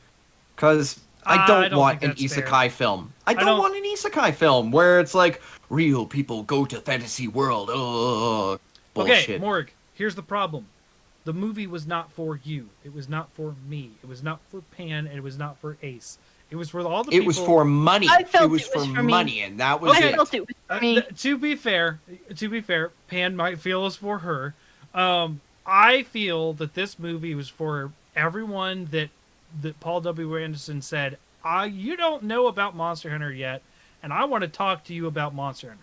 Because I I don't don't want an think that's isekai fair. film. I don't- don't want an isekai film where it's like, real people go to fantasy world. Ugh. Bullshit. okay, Morg. Here's the problem. The movie was not for you. It was not for me. It was not for Pan, and it was not for Ace. It was for all the It people. was for money. I felt it was it was for for me. money, and that was I it. felt it was for me. To be fair, Pan might feel it's for her. I feel that this movie was for everyone that Paul W. Anderson said, you don't know about Monster Hunter yet, and I want to talk to you about Monster Hunter.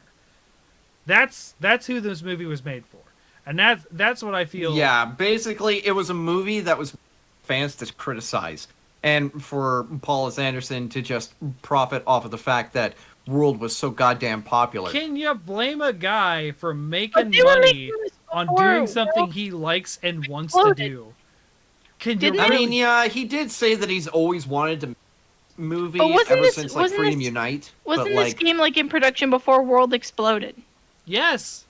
That's who this movie was made for. And that's what I feel. Yeah, basically, it was a movie that was fans to criticize, and for Paul S. Anderson to just profit off of the fact that World was so goddamn popular. Can you blame a guy for But making they were money making this on before doing something World he likes and wants to exploded. do? Can you Didn't I they? mean, yeah, he did say that he's always wanted to make a movie But wasn't ever this- since like wasn't Freedom this- Unite. Wasn't but this like, game like in production before World exploded? Yes.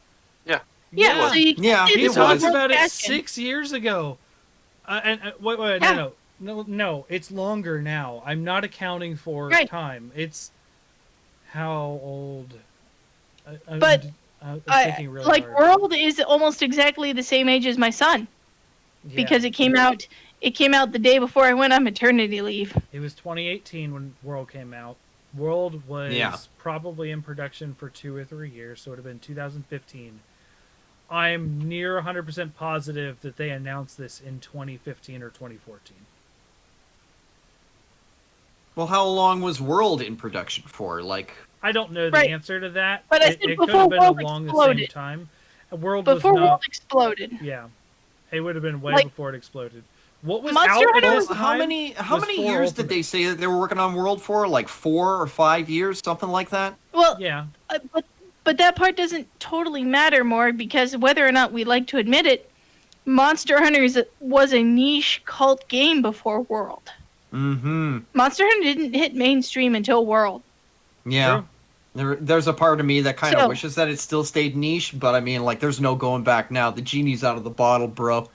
Yeah. Yeah, so you Yeah, did He it this talked was. World about it cash-in. 6 years ago. Wait, Yeah. no, it's longer now. I'm not accounting for Right. time. It's how old. But I'm thinking really like hard. World is almost exactly the same age as my son Yeah. because it came out. It came out the day before I went on maternity leave. It was 2018 when World came out. World was Yeah. probably in production for 2 or 3 years, so it would have been 2015. I'm near 100% positive that they announced this in 2015 or 2014. well, how long was World in production for? Like, I don't know the Right. answer to that. But I it said it could before have been World along the exploded. same time. World Before was not. World exploded. Yeah, it would have been way Like- before it exploded. What was Monster out at Hunter this was- how time many was for years Ultimate. did they say that they were working on World for? Like 4 or 5 years, something like that. Well, Yeah, but But that part doesn't totally matter more because whether or not we like to admit it, Monster Hunters was a niche cult game before World. Mm-hmm. Monster Hunter didn't hit mainstream until World. Yeah. There's a part of me that kind of So- wishes that it still stayed niche, but I mean, like, there's no going back now. The genie's out of the bottle, bro.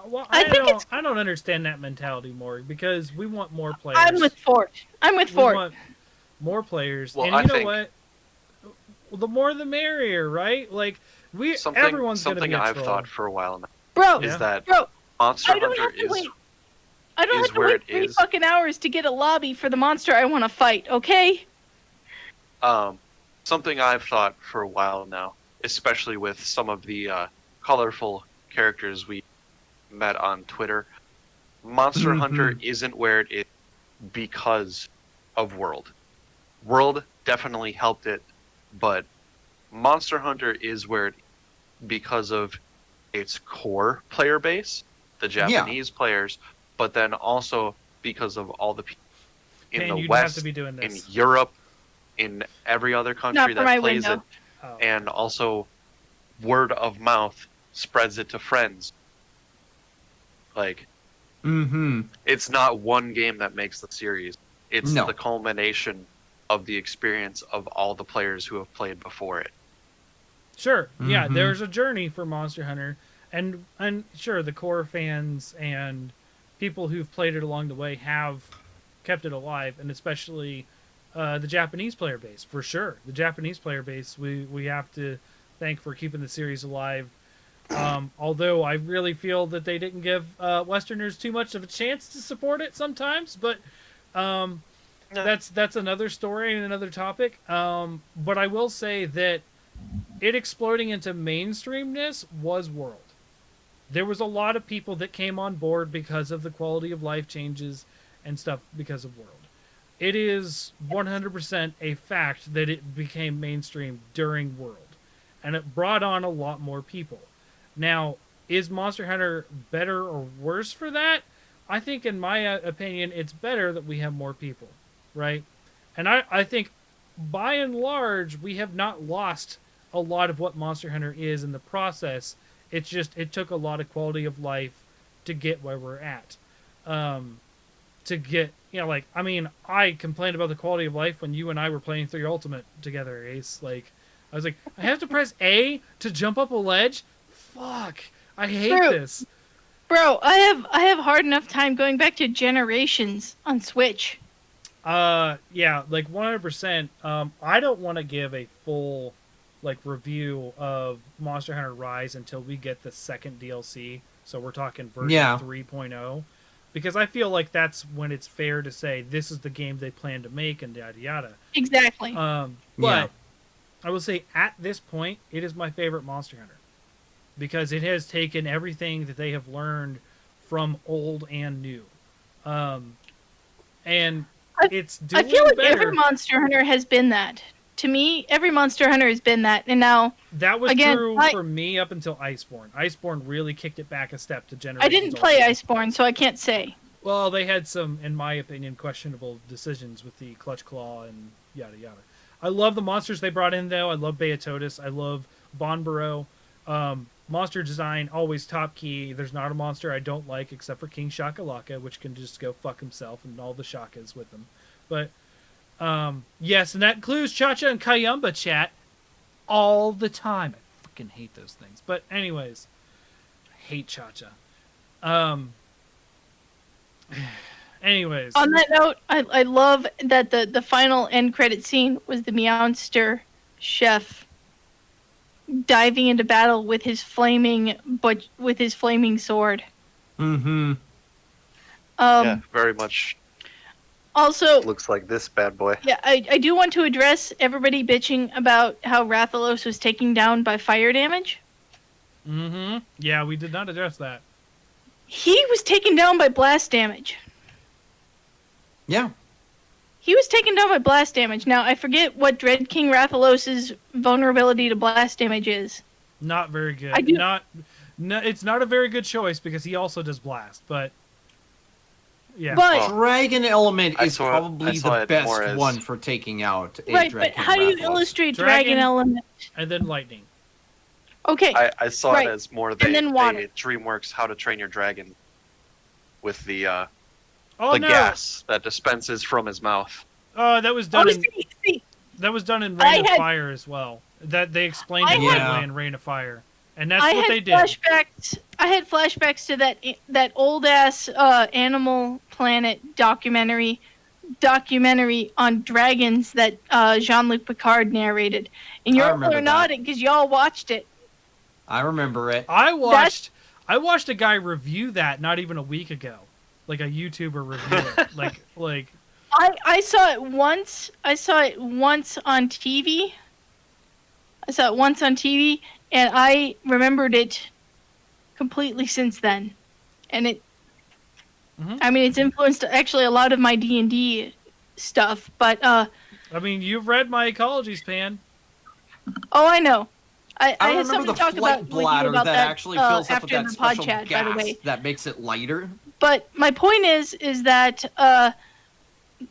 Well, I think I don't understand that mentality more because we want more players. I'm with Fort. I'm with We Fort. want more players, Well, and I you know think- what? Well, the more the merrier, right? Like Something everyone's gonna something be a I've troll. thought for a while now Bro, Yeah. is that bro, Monster I don't Hunter have to is wait. I don't is have to where wait it 3 is. fucking hours to get a lobby for the monster I want to fight, okay? Something I've thought for a while now, especially with some of the colorful characters we met on Twitter. Monster Mhm. Hunter isn't where it is because of World. World definitely helped it, but Monster Hunter is where it is because of its core player base, the Japanese players, but then also because of all the people in Payne, the you'd West, have to be doing in this. Europe, in every other Not country for my that plays window. Oh. it, and also word of mouth spreads it to friends. Like, Mm-hmm. it's not one game that makes the series. It's No. the culmination of the experience of all the players who have played before it. Sure. Yeah, Mhm. there's a journey for Monster Hunter, and sure, the core fans and people who've played it along the way have kept it alive, and especially the Japanese player base, for sure. The Japanese player base, we have to thank for keeping the series alive. Although I really feel that they didn't give Westerners too much of a chance to support it sometimes, but that's another story and another topic. But I will say that it exploding into mainstreamness was World. There was a lot of people that came on board because of the quality of life changes and stuff because of World. It is 100% a fact that it became mainstream during World, and it brought on a lot more people. Now, is Monster Hunter better or worse for that? I think, in my opinion, it's better that we have more people, right? And I think, by and large, we have not lost a lot of what Monster Hunter is in the process. It's just, it took a lot of quality of life to get where we're at. To get, like, I mean, I complained about the quality of life when you and I were playing 3 Ultimate together, Ace. Like, I was like, I have to press A to jump up a ledge? Fuck. I hate True. this. Bro, I have hard enough time going back to Generations on Switch. Yeah, like 100%. I don't want to give a full, like, review of Monster Hunter Rise until we get the second DLC. So we're talking version Yeah. 3.0. Because I feel like that's when it's fair to say this is the game they plan to make and yada yada. Exactly. But Yeah. I will say at this point, it is my favorite Monster Hunter. Because it has taken everything that they have learned from old and new. And it's I doing feel like better. every Monster Hunter has been that. To me, every Monster Hunter has been that. And now, That was Again, true I- for me up until Iceborne. Iceborne really kicked it back a step to Generations. I didn't play Ultimate. Iceborne, so I can't say. Well, they had some, in my opinion, questionable decisions with the Clutch Claw and yada yada. I love the monsters they brought in, though. I love Beatotus. I love Bonbaro. Monster design, always top key. There's not a monster I don't like except for King Shakalaka, which can just go fuck himself and all the Shakas with him. But, yes, and that includes Cha-Cha and Kayumba chat all the time. I fucking hate those things. But anyways, I hate Cha-Cha. Anyways. On that note, I love that the final end credit scene was the Meowster chef diving into battle with his flaming sword. Mm-hmm. Yeah, very much Also, looks like this bad boy. yeah, I do want to address everybody bitching about how Rathalos was taken down by fire damage. Mm-hmm. Yeah, we did not address that. He was taken down by blast damage. Yeah. He was taken down by blast damage. Now, I forget what Dread King Rathalos' vulnerability to blast damage is. Not very good. I do- No, it's not a very good choice because he also does blast. But Yeah. But Well, Dragon element I is saw- I probably saw the it best more as- one for taking out a right, Dread but King how do you Rathalos. illustrate Dragon- dragon element? And then lightning. Okay, I saw Right. it as more And then water. DreamWorks How to Train Your Dragon with the Oh the no! gas that dispenses from his mouth. That was done in see, that was done in I Rain of had- Fire as well. That they explained I it had- that way in Rain of Fire, and that's I what had they did. flashbacks. I had flashbacks to that old ass Animal Planet documentary on dragons that Jean-Luc Picard narrated, and I you're remember that. nodding because y'all watched it. I remember it. I watched a guy review that not even a week ago, like a YouTuber review it, like I saw it once. I saw it once on TV. And I remembered it completely since then. And it, Mhm. I mean, it's influenced actually a lot of my D&D stuff. But I mean, you've read my ecologies, Pan. oh, I know. I I had remember something the to talk flight about with you bladder about that actually fills up after with that the special pod chat, gas by the way. that makes it lighter. But my point is that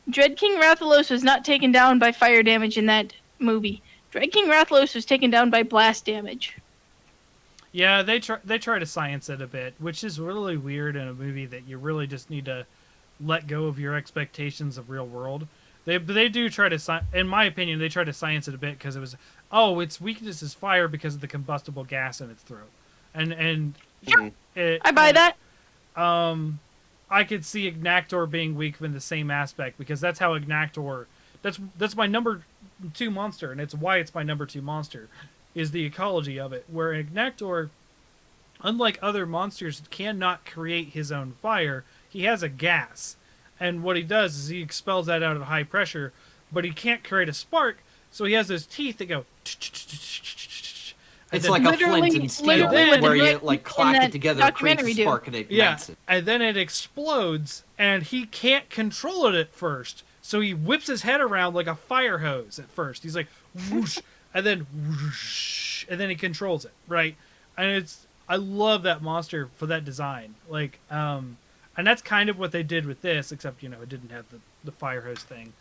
Dread King Rathalos was not taken down by fire damage in that movie. Dread King Rathalos was taken down by blast damage. Yeah, they try to science it a bit, which is really weird in a movie that you really just need to let go of your expectations of real world. They do try to, in my opinion, they try to science it a bit because it was, its weakness is fire because of the combustible gas in its throat, and Mhm. I buy that. I could see Ignactor being weak in the same aspect because that's how Ignactor. That's my number 2 monster, and it's why it's my number 2 monster, is the ecology of it. Where Ignactor, unlike other monsters, cannot create his own fire. He has a gas, and what he does is he expels that out at high pressure, but he can't create a spark. So he has those teeth that go. And It's then- like a Literally- flint and steel, literally where what you the like Dread clack in it that together, it creates a documentary do. spark, and it Yeah, ignites it. and then it explodes, and he can't control it at first. So he whips his head around like a fire hose at first. He's like, whoosh, and then whoosh, and then he controls it, right? And I love that monster for that design. Like, and that's kind of what they did with this, except, it didn't have the fire hose thing.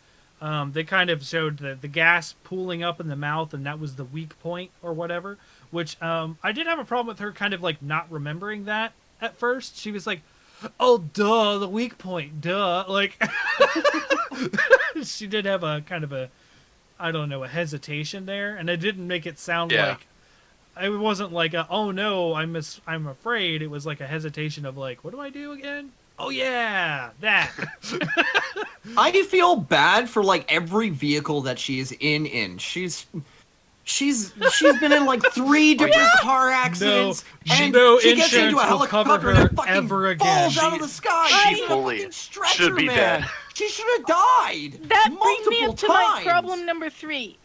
They kind of showed the gas pooling up in the mouth, and that was the weak point or whatever. Which I did have a problem with her kind of like not remembering that at first. She was like, "Oh, duh, the weak point, duh." Like, she did have a kind of a hesitation there, and it didn't make it sound Yeah. like it wasn't like "Oh no, I'm afraid." It was like a hesitation of like, "What do I do again?" Oh yeah, that. I feel bad for like every vehicle that she is in. She's been in like 3 different car accidents, and no she gets insurance into a will cover helicopter and her it fucking ever again. falls out of the sky. She She's in a fully fucking stretcher, should be man. dead. She should have died. That brings me multiple up to my times. problem number 3.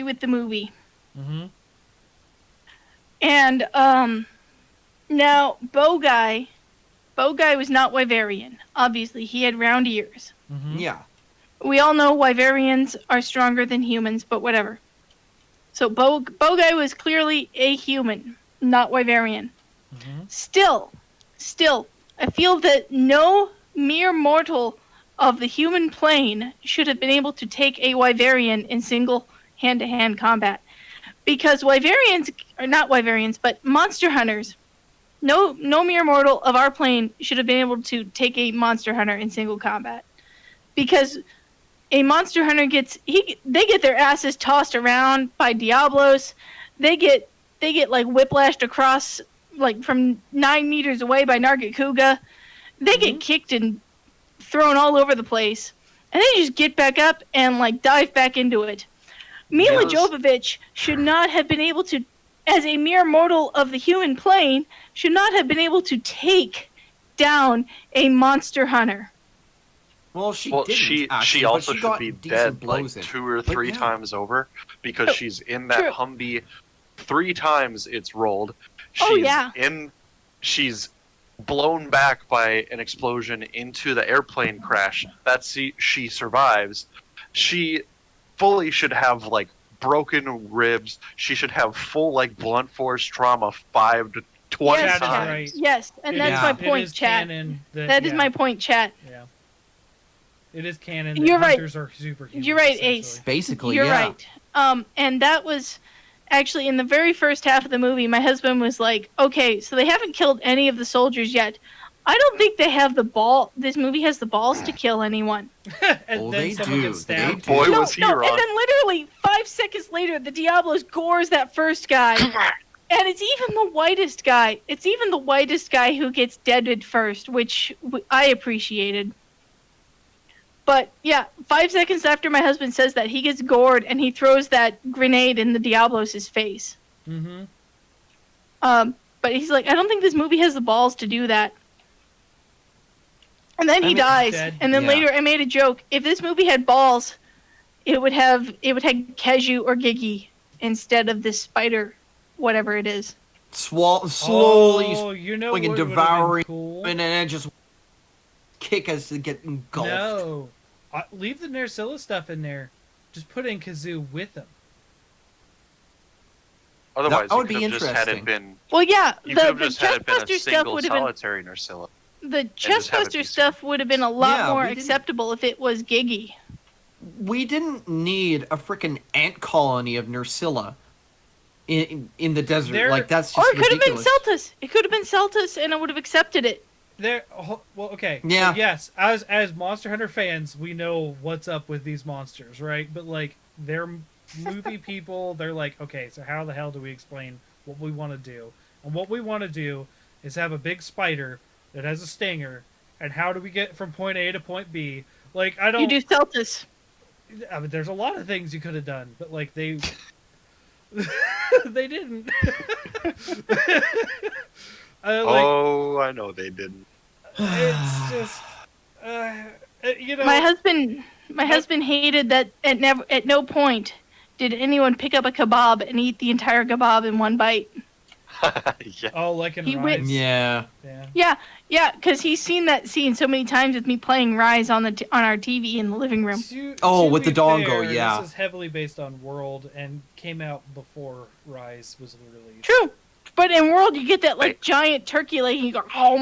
With the movie. Mm-hmm. And now Bogai was not Wyverian. Obviously, he had round ears. Mm-hmm. Yeah. We all know Wyverians are stronger than humans, but whatever. So Bogai was clearly a human, not Wyverian. Mm-hmm. Still, I feel that no mere mortal of the human plane should have been able to take a Wyverian in single hand-to-hand combat. Because Wyverians, or not Wyverians, but monster hunters, no mere mortal of our plane should have been able to take a monster hunter in single combat. Because a monster hunter they get their asses tossed around by Diablos. They get like whiplashed across like from 9 meters away by Nargit Kuga. They get kicked and thrown all over the place. And they just get back up and like dive back into it. Mila Yes. Jovovich should not have been able to, as a mere mortal of the human plane, should not have been able to take down a monster hunter. Well, she Well, didn't, she actually, also but she should got be decent dead like blows in. 2 or But 3 yeah. times over because True. she's in that True. Humvee 3 times it's rolled. She's Oh, yeah. she's blown back by an explosion into the airplane crash. She survives. She fully should have like broken ribs. She should have full like blunt force trauma 5 to 20 Yes, Chad is times. right. Yes, and It that's is- my it point, is chat. canon that- That is yeah, my point, chat. Yeah. It is canon that You're right. hunters are superhuman. You're right, essentially. Ace. Basically, You're yeah. right. And that was actually in the very first half of the movie. My husband was like, "Okay, so they haven't killed any of the soldiers yet. I don't think they have the ball. This movie has the balls to kill anyone." And Oh, then they someone do. gets They stabbed. do. Boy, No, was he no, wrong. and then literally 5 seconds later, the Diablos gores that first guy, and it's even the whitest guy. It's even the whitest guy who gets deaded first, which I appreciated. But yeah, 5 seconds after my husband says that, he gets gored and he throws that grenade in the Diablos' face. Mm-hmm. But he's like, I don't think this movie has the balls to do that. And then he mean, dies. dead. And then Yeah. later, I made a joke. If this movie had balls, it would have Keju or Gigi instead of this spider, whatever it is. Slowly Oh, you know swallowing and what would've been devouring, cool? and then just kick us to get engulfed. No. Leave the Nerscylla stuff in there. Just put in Kazoo with them. Otherwise, That you would could be have just had interesting. it been. Well, yeah, You the could have just had it been a Chestbuster stuff single would have been solitary Nerscylla. the just have it Chestbuster be stuff would have been a lot Yeah, more we didn't- acceptable if it was Gigi. We didn't need a freaking ant colony of Nerscylla in the desert. There- Like that's Or just it could have been ridiculous. Celtus. It could have been Celtus, and I would have accepted it. Well, okay. Yeah. So yes, as Monster Hunter fans, we know what's up with these monsters, right? But like, they're movie people. They're like, okay, so how the hell do we explain what we want to do? And what we want to do is have a big spider that has a stinger. And how do we get from point A to point B? Like, I don't. You do Celtus. I mean, there's a lot of things you could have done, but like they they didn't. Oh, I know they didn't. It's just you know. My husband hated that at no point did anyone pick up a kebab and eat the entire kebab in one bite. Yeah. Oh, like in He Rise. went- Yeah. Yeah. Yeah, because he's seen that scene so many times with me playing Rise on our TV in the living room. Oh, To with be the dongo, fair, yeah. This is heavily based on World and came out before Rise was released. True, but in World you get that like Right. giant turkey leg and you go, oh,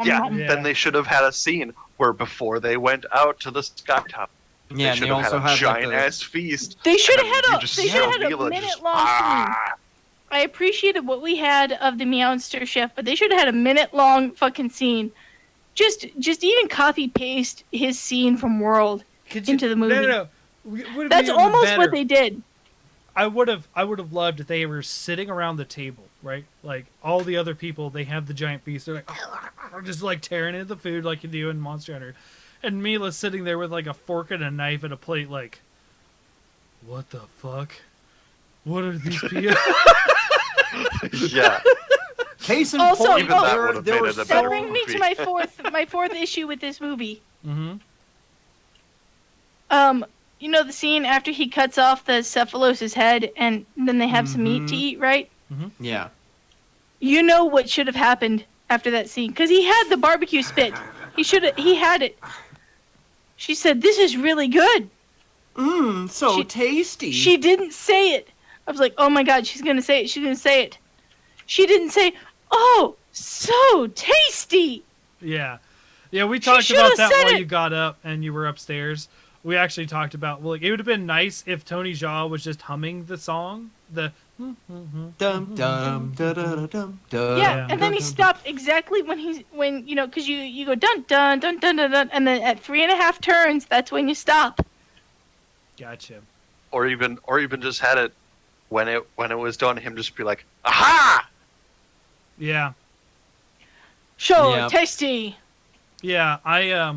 Yeah. Yeah. Then they should have had a scene where before they went out to the sky top, Yeah, they and should they have had also a had like giant the, ass feast. They should have And then had you a just they should have smell had a Mila just, minute long scene. I appreciated what we had of the Meowster chef, but they should have had a minute long fucking scene. Just even copy paste his scene from World Could into the movie. No. Would That's be almost better. what they did. I would have loved if they were sitting around the table, right? Like all the other people, they have the giant feast. They're like just like tearing into the food like you do in Monster Hunter, and Mila's sitting there with like a fork and a knife and a plate, like, what the fuck? What are these people? Yeah. case in Also- point, Even that there, would've there made were it a That better so brings me to movie. my fourth issue with this movie. Mm-hmm. You know the scene after he cuts off the Cephalos's head and then they have some meat to Mhm. eat, right? yeah. You know what should have happened after that scene because he had the barbecue spit. He had it. She said, "This is really good." So She- tasty. She didn't say it. I was like, "Oh my god, she's gonna say it. She's gonna say it." She didn't say, "Oh, so tasty." Yeah, we talked should about have that said while it. you got up and you were upstairs. We actually talked about like it would have been nice if Tony Jaa was just humming the song. Dum dum dum dum dum. Yeah, and then he stopped exactly when because you go dun dun dun dun dun dun, and then at 3.5 turns, that's when you stop. Gotcha. Or even just had it when it was done, him just be like, aha! Yeah, Sure, Yep. tasty. yeah. Yeah.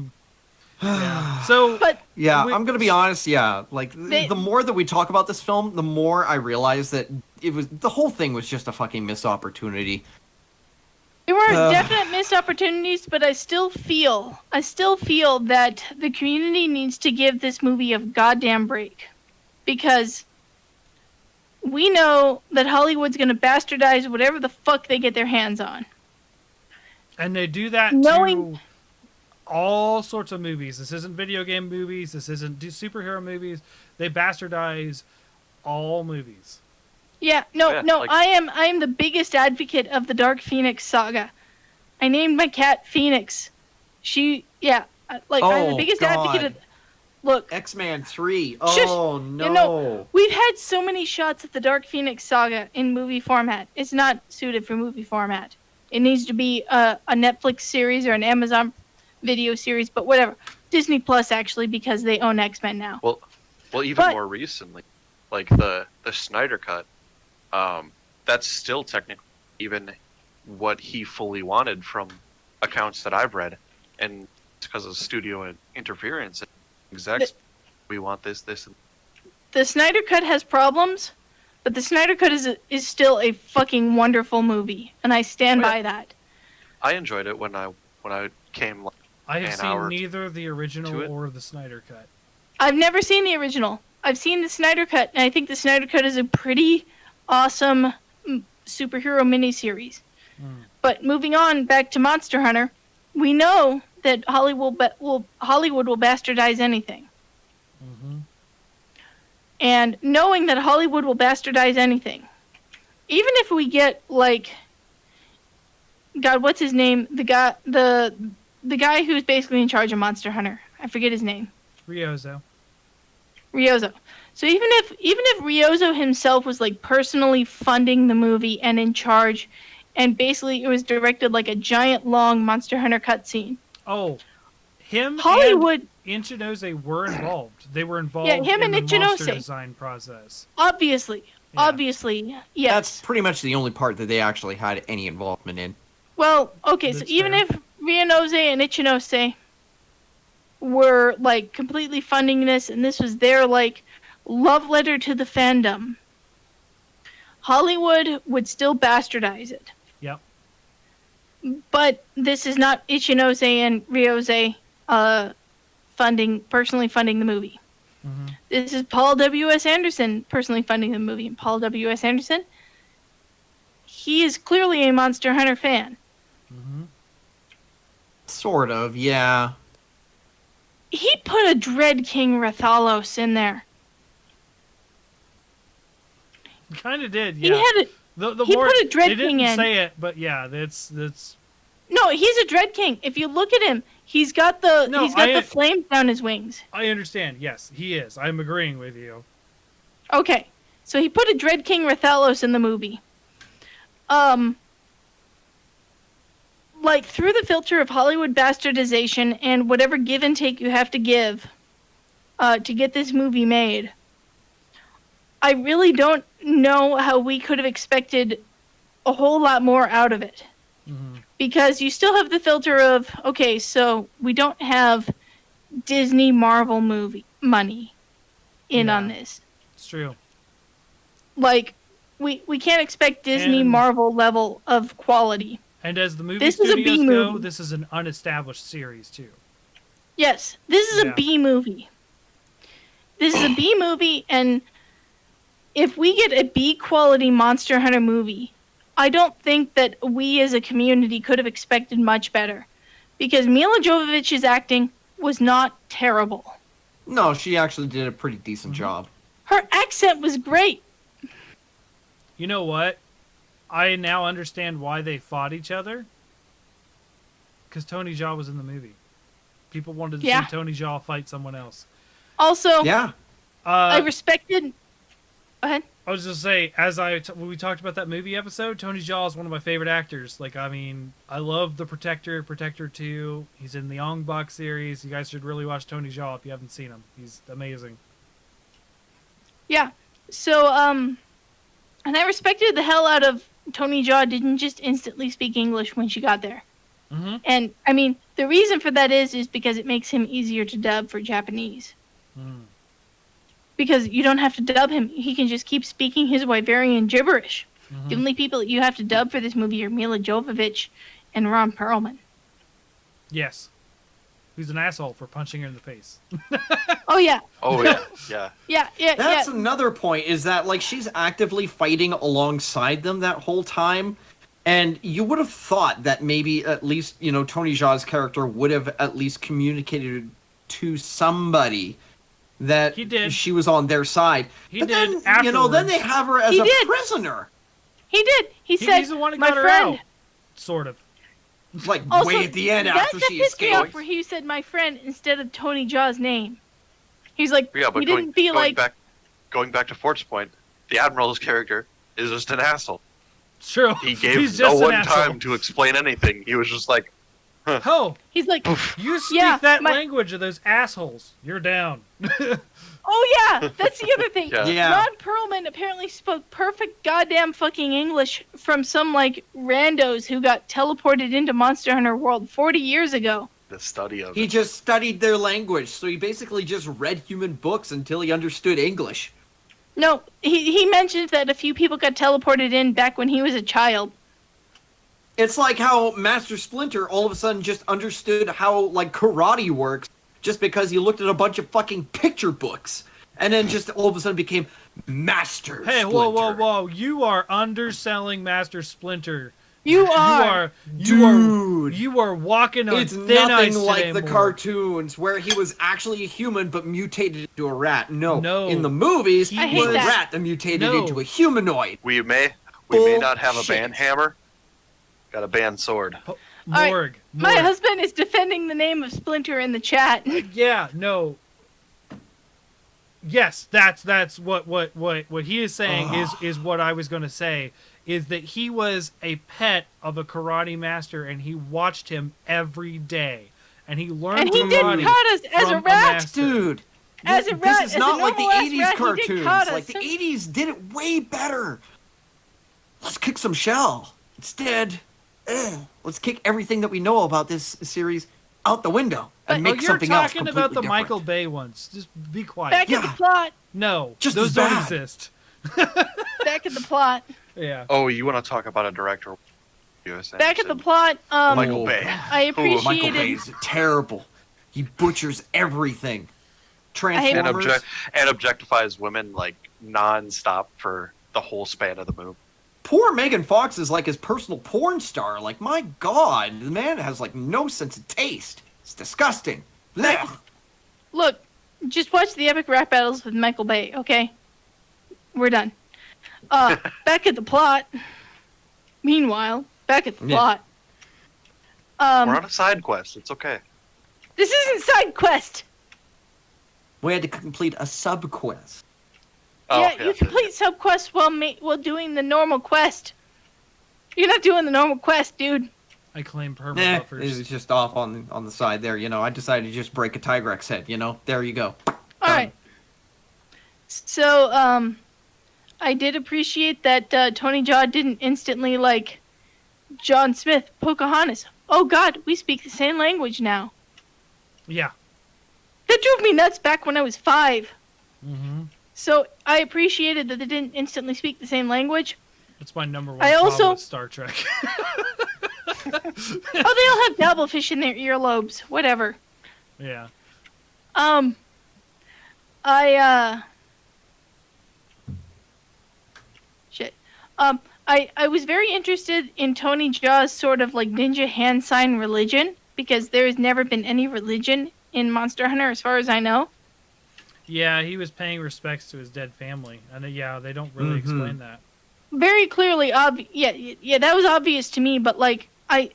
So But Yeah, We- I'm gonna be honest. Yeah, like They- the more that we talk about this film, the more I realize that the whole thing was just a fucking missed opportunity. there were Ugh. definite missed opportunities, but I still feel that the community needs to give this movie a goddamn break, because we know that Hollywood's gonna bastardize whatever the fuck they get their hands on. and they do that Knowing- to all sorts of movies. This isn't video game movies. This isn't superhero movies. They bastardize all movies. Yeah, no, Yeah, no, like- I am the biggest advocate of the Dark Phoenix saga. I named my cat Phoenix. I'm the Oh, biggest God. advocate of. Look, X-Man 3. Shush. Oh, you no. know, we've had so many shots at the Dark Phoenix saga in movie format. It's not suited for movie format. It needs to be a Netflix series or an Amazon video series, but whatever. Disney Plus, actually, because they own X-Men now. Well, even But- more recently, like the Snyder cut, that's still technically even what he fully wanted from accounts that I've read, and it's because of studio interference. Execs, we want this, and The Snyder Cut has problems, but the Snyder Cut is still a fucking wonderful movie, and I stand Oh, yeah. by that. I enjoyed it when I came. I have An seen hour neither the original to it. or the Snyder Cut. I've never seen the original. I've seen the Snyder Cut, and I think the Snyder Cut is a pretty awesome superhero miniseries. Mm. But moving on back to Monster Hunter, we know that Hollywood will bastardize anything. Mm-hmm. And knowing that Hollywood will bastardize anything, even if we get like, God, what's his name? The guy who's basically in charge of Monster Hunter. I forget his name. Ryozo. Ryozo. So even if Ryozo himself was like personally funding the movie and in charge, and basically it was directed like a giant long Monster Hunter cutscene, Oh, him Hollywood and Ichinose were involved. They were involved him in and the monster Ichinose. design process. obviously, Yeah. yes. That's pretty much the only part that they actually had any involvement in. Well, okay, so That's even fair. if Rionose and Ichinose were like completely funding this, and this was their like love letter to the fandom, Hollywood would still bastardize it. Yep. But this is not Ichinose and Ryose personally funding the movie. Mm-hmm. This is Paul W.S. Anderson personally funding the movie. And Paul W.S. Anderson, he is clearly a Monster Hunter fan. Mm-hmm. Sort of, yeah. He put a Dread King Rathalos in there. Kind of did. He Yeah. had a, The he more put a Dread they King didn't in. say it, but yeah, that's no, he's a Dread King. If you look at him, he's got the No, the flames down his wings. I understand. Yes, he is. I'm agreeing with you. Okay, so he put a Dread King Rathalos in the movie. Like through the filter of Hollywood bastardization and whatever give and take you have to give, to get this movie made. I really don't know how we could have expected a whole lot more out of it. Mm-hmm. Because you still have the filter of, okay, so we don't have Disney Marvel movie money in Yeah. on this. It's true. Like, we can't expect Disney And- Marvel level of quality. And as the movie This is a studios B go, movie. this is an unestablished series too. Yes, this is Yeah. a B movie. This is a B movie, and if we get a B quality Monster Hunter movie, I don't think that we as a community could have expected much better. Because Mila Jovovich's acting was not terrible. No, she actually did a pretty decent Mm-hmm. job. Her accent was great. You know what? I now understand why they fought each other. Because Tony Jaa was in the movie. People wanted to Yeah. see Tony Jaa fight someone else. Also, Yeah. I respected... Go ahead. I was just say, when we talked about that movie episode, Tony Jaa is one of my favorite actors. Like, I mean, I love The Protector, Protector 2. He's in the Ong Bak series. You guys should really watch Tony Jaa if you haven't seen him. He's amazing. Yeah. So, and I respected the hell out of Tony Jaa didn't just instantly speak English when she got there. Mm-hmm. And, I mean, the reason for that is because it makes him easier to dub for Japanese. Mm. Because you don't have to dub him. He can just keep speaking his Wyverian gibberish. Mm-hmm. The only people that you have to dub for this movie are Mila Jovovich and Ron Perlman. Yes. Who's an asshole for punching her in the face. Oh, yeah. Oh yeah. Yeah. That's another point, is that, like, she's actively fighting alongside them that whole time. And you would have thought that maybe at least, Tony Jaa's character would have at least communicated to somebody that He did. she was on their side. He but did then, you know, then they afterwards. have her as He a did. prisoner. He did. He said, He's the one who my got her friend. out. Sort of. Like Also, way at the end that after she pissed me escaped. off where he said my friend instead of Tony Jaw's name. He's like, Yeah, but he didn't be like, going back to Fort's point, the Admiral's character is just an asshole. It's true. He gave He's no just an one asshole. time to explain anything. He was just like, Oh, he's like, you speak Yeah, that my- language of those assholes. You're down. oh yeah, that's the other thing. Yeah. Yeah. Ron Perlman apparently spoke perfect goddamn fucking English from some like randos who got teleported into Monster Hunter World 40 years ago. the study of He it. just studied their language, so he basically just read human books until he understood English. No, he mentioned that a few people got teleported in back when he was a child. It's like how Master Splinter all of a sudden just understood how like karate works just because he looked at a bunch of fucking picture books, and then just all of a sudden became Master Hey, Splinter. whoa! You are underselling Master Splinter. You are. Dude. You are walking on It's thin ice nothing like today, the Moore. cartoons where he was actually a human but mutated into a rat. No. No. In the movies, He he I was hate a that. rat that mutated No. into a humanoid. We may not have a Bullshit. band hammer. Got a band sword. right, Morg. My Morg. husband is defending the name of Splinter in the chat. Yeah, no. Yes, that's what he is saying is what I was going to say, is that he was a pet of a karate master and he watched him every day and he learned And he karate did caught us as from a rat. master. Dude. As a rat, this is as a not like the normal-ass 80s rat, he did cartoons. caught us. Like the 80s did it way better. Let's kick some shell. Instead, let's kick everything that we know about this series out the window and But- make Oh, you're something else talking completely about the different. Michael Bay ones. Just be quiet. Back at the plot. No, Just those as don't bad. exist. Back at the plot. Yeah. Oh, you want to talk about a director? U.S. Back at the Anderson. plot. Michael Bay. I Oh, Michael appreciated. Bay is terrible. He butchers everything. and, Transformers. and objectifies women like non-stop for the whole span of the movie. Poor Megan Fox is like his personal porn star. Like, my God, the man has like no sense of taste. It's disgusting. Blech. Look, just watch the epic rap battles with Michael Bay, okay? We're done. Back at the plot. Meanwhile, back at the Yeah. plot. We're on a side quest. It's okay. This isn't side quest. We had to complete a sub quest. Oh, Yeah, you complete sub quests while doing the normal quest. You're not doing the normal quest, dude. I claim perma It buffers. was just off on the side there. You know, I decided to just break a Tigrex head. You know, there you go. All right. So, I did appreciate that Tony Jaa didn't instantly like John Smith, Pocahontas. Oh God, we speak the same language now. Yeah. That drove me nuts back when I was 5. Mm-hmm. So I appreciated that they didn't instantly speak the same language. That's my number one I problem also- with Star Trek. Oh, they all have dabblefish in their earlobes. Whatever. Yeah. Shit. I was very interested in Tony Jaa's sort of like ninja hand sign religion because there has never been any religion in Monster Hunter as far as I know. Yeah, he was paying respects to his dead family. And yeah, they don't really explain that. Very clearly yeah, that was obvious to me, but like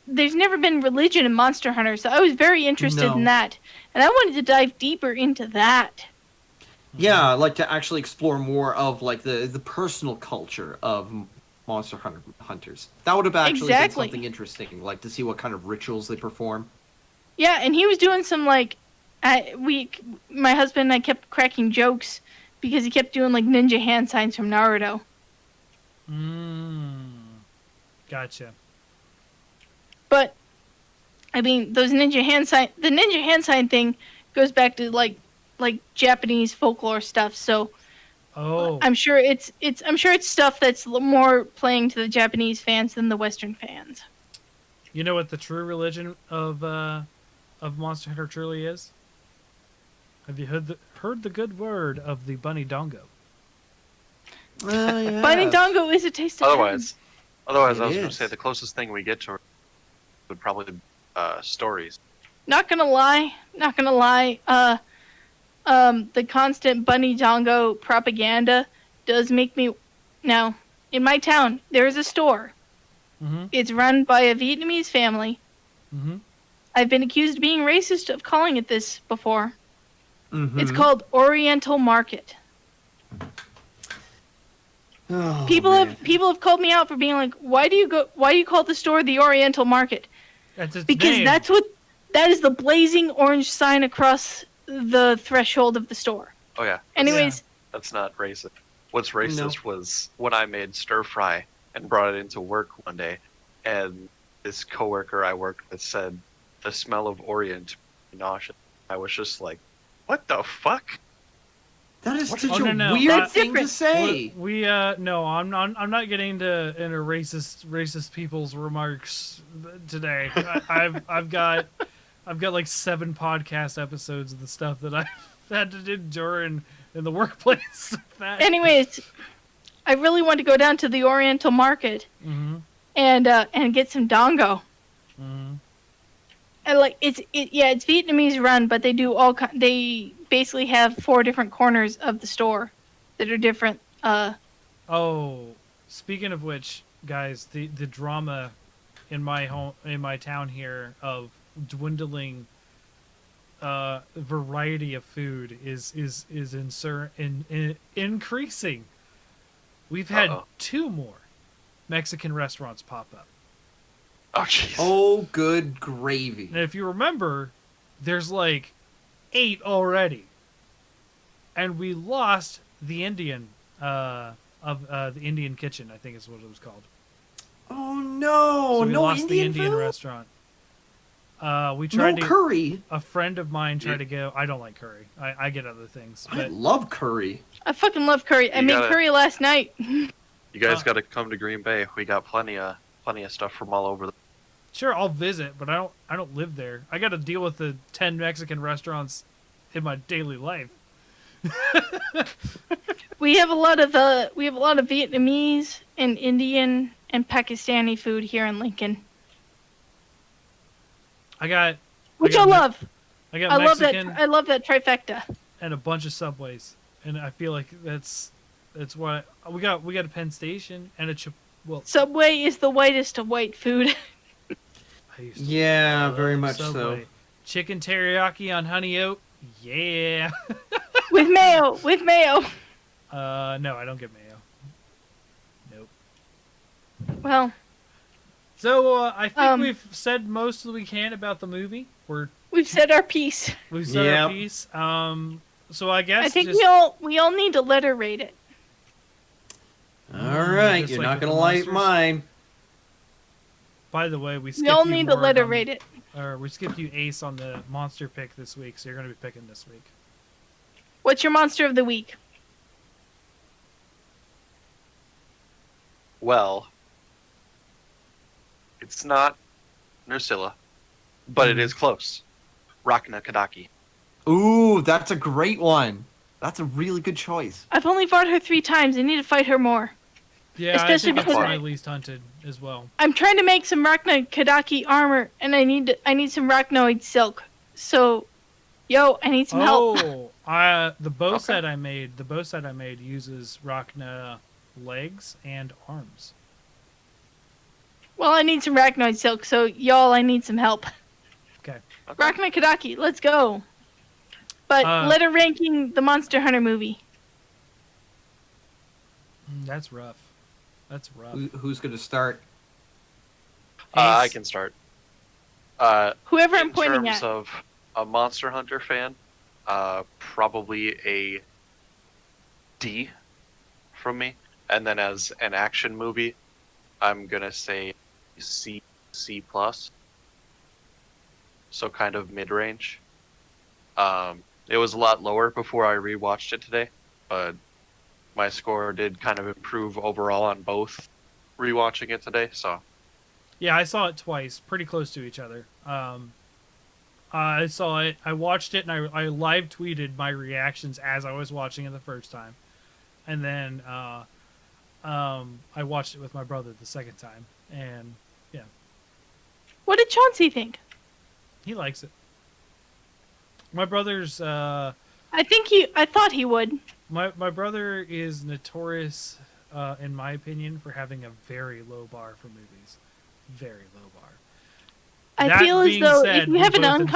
there's never been religion in Monster Hunter, so I was very interested in No. that. And I wanted to dive deeper into that. Yeah, I'd like to actually explore more of like the personal culture of Monster Hunters. That would have actually Exactly. been something interesting, like to see what kind of rituals they perform. Yeah, and he was doing some like my husband and I kept cracking jokes because he kept doing like ninja hand signs from Naruto. Gotcha. But I mean, the ninja hand sign thing goes back to like Japanese folklore stuff. So Oh. I'm sure it's stuff that's more playing to the Japanese fans than the Western fans. You know what the true religion of Monster Hunter truly is? Have you heard the good word of the Bunny Dongo? Yeah. Bunny Dongo is a taste of Otherwise, It I was going to is. say the closest thing we get to would probably be stories. Not gonna lie. the constant Bunny Dongo propaganda does make me. Now, in my town, there is a store. Mm-hmm. It's run by a Vietnamese family. Mm-hmm. I've been accused of being racist of calling it this before. Mhm. It's called Oriental Market. Oh, People man. have called me out for being like, why do you call the store the Oriental Market? That's its Because name. that is the blazing orange sign across the threshold of the store. Oh yeah. Anyways, That's not racist. What's racist was when I made stir fry and brought it into work one day, and this coworker I worked with said the smell of Orient made me nauseous. I was just like, what the fuck? That is such Oh, a no. weird That's thing to different. say. No, I'm not getting into racist people's remarks today. I've got like 7 podcast episodes of the stuff that I've had to endure in the workplace. anyways, I really want to go down to the Oriental Market Mm-hmm. and get some dongo. Mm-hmm. And like it's Vietnamese run, but they do they basically have 4 different corners of the store that are different. Oh, speaking of which, guys, the drama in my town here of dwindling variety of food is increasing. We've had Uh-oh. 2 more Mexican restaurants pop up. Oh jeez. Oh, good gravy. And if you remember, there's like 8 already. And we lost the Indian the Indian Kitchen, I think is what it was called. Oh no, So we no lost Indian the Indian food? restaurant. We tried No curry. a friend of mine tried to go. I don't like curry. I get other things. I But love curry. I fucking love curry. I You made gotta- curry last night. You guys Uh, got to come to Green Bay. We got plenty of stuff from all over. sure, I'll visit, but I don't live there. I got to deal with the 10 Mexican restaurants in my daily life. We have a lot of Vietnamese and Indian and Pakistani food here in Lincoln, I got which got I Me- love. I got I love that. Mexican I love that trifecta. and a bunch of Subways, and I feel like that's what we got. We got a Penn Station and a well. Subway is the whitest of white food. I used to Yeah, love very much Subway. so. Chicken teriyaki on honey oat. Yeah. with mayo. With mayo. No, I don't get mayo. Nope. Well, So I think Um, we've said most that we can about the movie. we've said our piece. We've said our Yep. piece. So I guess I think just, we all need to letter rate it. All right, Just you're like not with gonna the like monsters. mine. By the way, we skipped We all you need to Morg, letter on- rate it. Or we skipped you Ace on the monster pick this week, so you're going to be picking this week. What's your monster of the week? Well, it's not Nursilla, but it is close. Rachna Kadaki. Ooh, that's a great one. That's a really good choice. I've only fought her 3 times. I need to fight her more. Yeah, Especially I think because it's my I- least hunted as well. I'm trying to make some Rachna Kadaki armor, and I need some Rachnoid silk. So, I need some help. The bow Okay. set I made uses Rachna legs and arms. Well, I need some Rachnoid silk, so y'all, I need some help. Okay. Okay. Rachna Kadaki, let's go. But letter ranking the Monster Hunter movie. That's rough. That's rough. Who's gonna start? I Ace. can start. Whoever I'm In pointing terms at. of a Monster Hunter fan, probably a D from me. And then as an action movie, I'm gonna say C plus. So kind of mid range. It was a lot lower before I rewatched it today, but my score did kind of improve overall on both rewatching it today. So Yeah, I saw it twice, pretty close to each other. I saw it, I watched it, and I live tweeted my reactions as I was watching it the first time. And then I watched it with my brother the second time, and yeah, What did Chauncey think? he likes it. My brother's I thought he would. My brother is notorious, in my opinion, for having a very low bar for movies. Very low bar. I That feel as being though said, if you we have an both enjoyed it.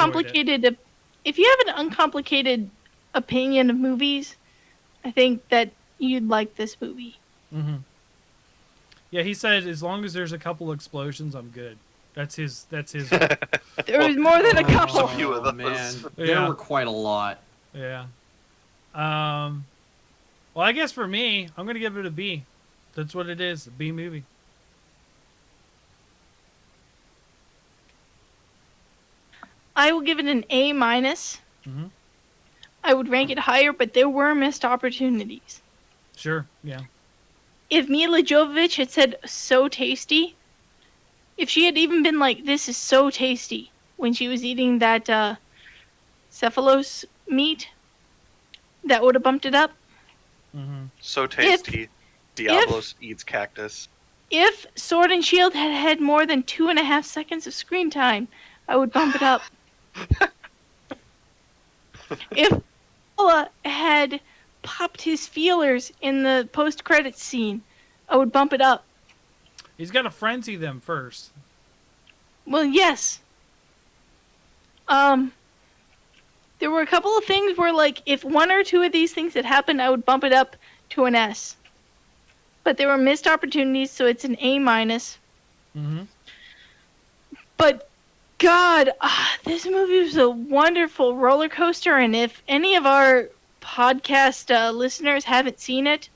uncomplicated opinion of movies, I think that you'd like this movie. Hmm. Yeah, he said as long as there's a couple explosions, I'm good. That's his. There was more than a couple. a few of Oh, those. man, Yeah. there were quite a lot. Yeah. Well, I guess for me, I'm gonna give it a B. That's what it is. A B movie. I will give it an A minus. Mhm. I would rank it higher, but there were missed opportunities. Sure. Yeah. If Mila Jovovich had said "so tasty," if she had even been like "this is so tasty" when she was eating that cephalos meat, that would have bumped it up. Hmm. So tasty. Diablos eats cactus. If Sword and Shield had had more than 2.5 seconds of screen time, I would bump it up. If Paula had popped his feelers in the post-credits scene, I would bump it up. He's got to frenzy them first. Well, yes. There were a couple of things where, like, if one or two of these things had happened, I would bump it up to an S. But there were missed opportunities, so it's an A minus. Hmm. But God, this movie was a wonderful roller coaster, and if any of our podcast listeners haven't seen it,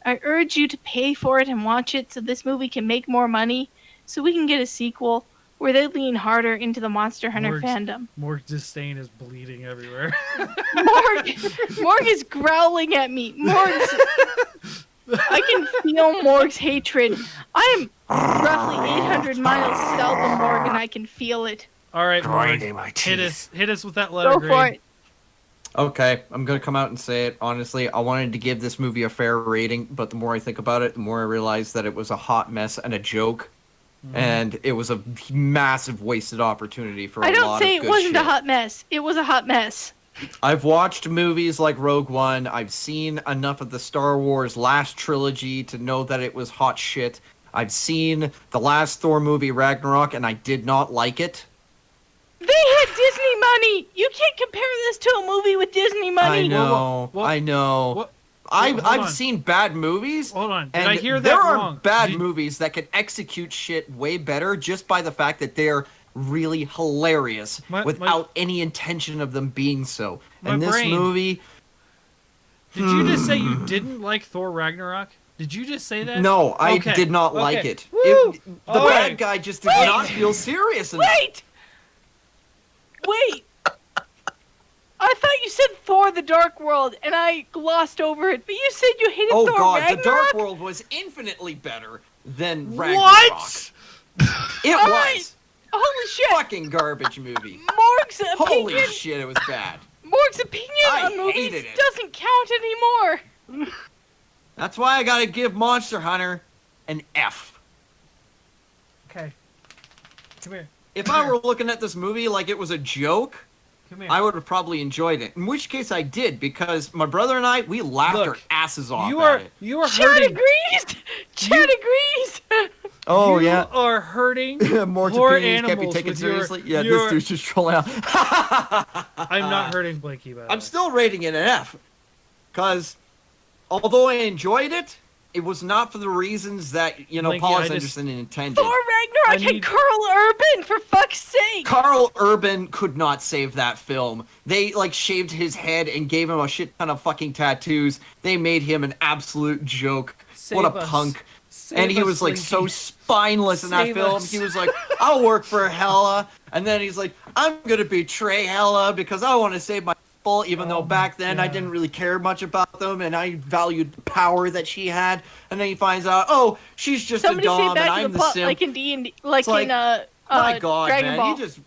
I urge you to pay for it and watch it so this movie can make more money, so we can get a sequel where they lean harder into the Monster Hunter fandom. Morg's disdain is bleeding everywhere. Morg is growling at me. I can feel Morg's hatred. I'm roughly 800 miles south of Morg, and I can feel it. All right, Morg, Grinding my teeth. hit us with that letter Go grade. for it. Okay, I'm gonna come out and say it. Honestly, I wanted to give this movie a fair rating, but the more I think about it, the more I realize that it was a hot mess and a joke, and it was a massive wasted opportunity for a I lot don't say of it good wasn't a shit. hot mess. It was a hot mess. I've watched movies like Rogue One. I've seen enough of the Star Wars last trilogy to know that it was hot shit. I've seen the last Thor movie, Ragnarok, and I did not like it. They had Disney money. You can't compare this to a movie with Disney money. I know. What- I know. what- I've hold on. I've seen bad movies. Hold on. Did And I hear that there are wrong? bad Did- movies that can execute shit way better just by the fact that they're really hilarious without any intention of them being so. My And this brain. movie, Did you just say you didn't like Thor Ragnarok? Did you just say that? no, I Okay, did not like okay. it. Woo! The All bad right. guy just did Wait! not feel serious enough. Wait. I thought you said Thor: The Dark World, and I glossed over it. But you said you hated Oh Thor god, Ragnarok. The Dark World was infinitely better than Ragnarok. What? It Alright. was. Holy shit! Fucking garbage movie. Morg's Holy opinion. shit, it was bad. Morg's opinion I on movies hated it. doesn't count anymore. That's why I gotta give Monster Hunter an F. Okay. Come here. If I were looking at this movie like it was a joke, Come here. I would have probably enjoyed it. In which case I did, because my brother and I, we laughed Look, our asses off you at are it. Chad hurting. agrees. Chad agrees. Oh, you yeah. are hurting Morg's poor opinions can't be animals taken with your- seriously. Yeah, your- this dude's just trolling out. I'm not hurting Blakey, by the I'm way. still rating it an F. Because, although I enjoyed it, it was not for the reasons that, you know, Blinky, Paul I just- Anderson intended. Thor Ragnarok I had need- Carl Urban, for fuck's sake. Carl Urban could not save that film. They, like, shaved his head and gave him a shit ton of fucking tattoos. They made him an absolute joke. What Save a us. punk. Save And he us, was, like, so Blinky. spineless in that Save film. us. He was like, I'll work for Hela. And then he's like, I'm going to betray Hela because I want to save my people, even though Oh back my then I God. didn't really care much about them, and I valued the power that she had. And then he finds out, oh, she's just Somebody a say dom, and back to I'm the the plot simp. like in D&D, like It's like, in My God, Dragon man, Ball. he just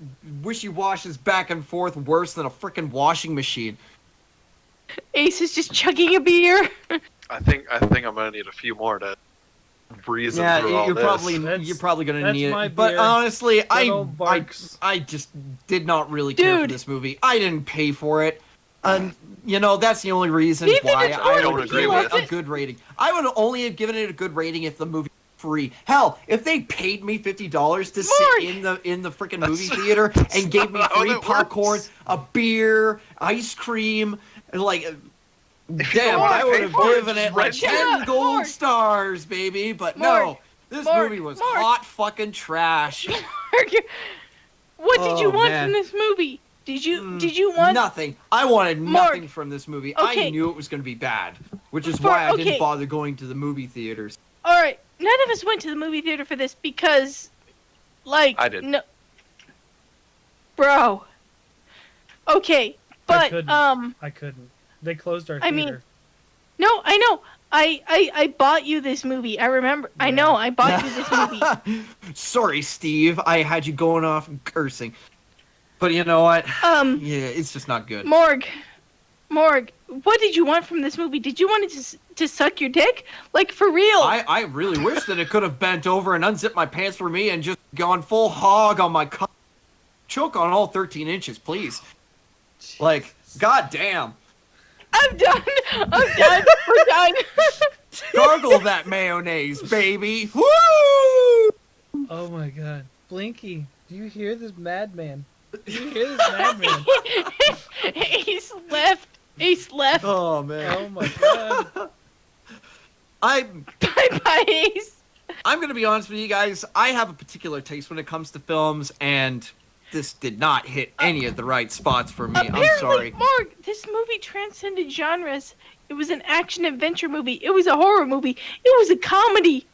wishy-washes back and forth worse than a freaking washing machine. Ace is just chugging a beer. I think I'm gonna need a few more to reason Yeah, through all you're this. probably gonna That's need my it. But beer. honestly, Good old Barks. I just did not really care for Dude. this movie. I didn't pay for it. You know, that's the only reason Nathan, why it's I don't would agree give with it a good rating. I would only have given it a good rating if the movie was free. Hell, if they paid me $50 to Mark! sit in the freaking movie theater and gave me not how free that popcorn, works. a beer, ice cream, and like, If damn, don't I wanna would pay have for it, given just it like rent it. 10 Mark, gold Mark. stars, baby. But Mark, no, this Mark, movie was Mark. hot fucking trash. What did you Oh, want man. from this movie? Did you want Nothing. I wanted Mark, nothing from this movie. I okay. knew it was going to be bad, which is For- why I okay. didn't bother going to the movie theaters. All right, none of us went to the movie theater for this because, like, I did. No, bro. Okay, but couldn't. I couldn't. They closed our I mean, theater. no, I know. I bought you this movie. I remember. I Yeah. know. I bought you this movie. Sorry, Steve. I had you going off and cursing. But you know what? Yeah, it's just not good. Morg, what did you want from this movie? Did you want it to suck your dick? Like, for real? I really wish that it could have bent over and unzipped my pants for me and just gone full hog on my cock. Choke on all 13 inches, please. Like, goddamn. I'm done. We're done. Gargle that mayonnaise, baby. Woo! Oh my god. Blinky, do you hear this madman? Do you hear this madman? Ace left. Oh, man. Oh my god. Bye, Ace. I'm gonna be honest with you guys. I have a particular taste when it comes to films, and this did not hit any of the right spots for me. I'm Apparently, sorry. Mark, this movie transcended genres. It was an action-adventure movie. It was a horror movie. It was a comedy.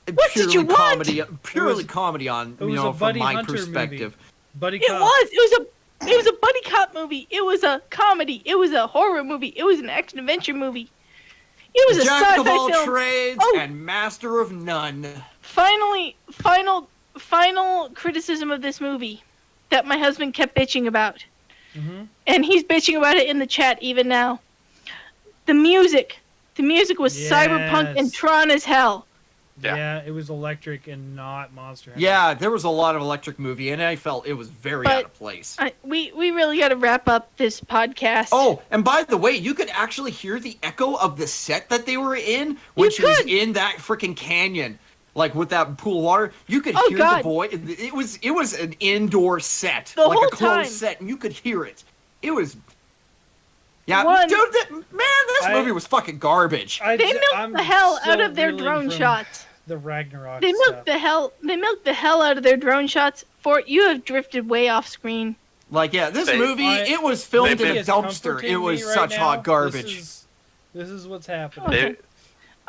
What did Purely you want? comedy, purely It was- comedy on it was you know a from Buddy my Hunter perspective. Buddy It cop. was. It was a buddy cop movie. It was a comedy. It was a horror movie. It was an action-adventure movie. It was a Jack of sci-fi all film. trades Oh. and master of none. Finally, final criticism of this movie that my husband kept bitching about. Mm-hmm. And he's bitching about it in the chat even now. The music was cyberpunk and Yes. Tron as hell. Yeah. Yeah, it was electric and not Monster Hunter. Yeah, there was a lot of electric movie, and I felt it was very But- out of place. We really got to wrap up this podcast. Oh, and by the way, you could actually hear the echo of the set that they were in when she was could. in that freaking canyon, like with that pool of water. You could Oh, hear God. the voice. It was an indoor set, The like whole a closed time. set, and you could hear it. It was. Yeah, One- dude, this I- movie was fucking garbage. They milked I'm the hell still out of their reeling drone from shots. The Ragnarok They stuff. milked the hell out of their drone shots. Fort, you have drifted way off screen. Like, yeah, this They- movie, I- it was filmed They- in a Is dumpster. comforting It was me right such now. hot garbage. This is what's happening. They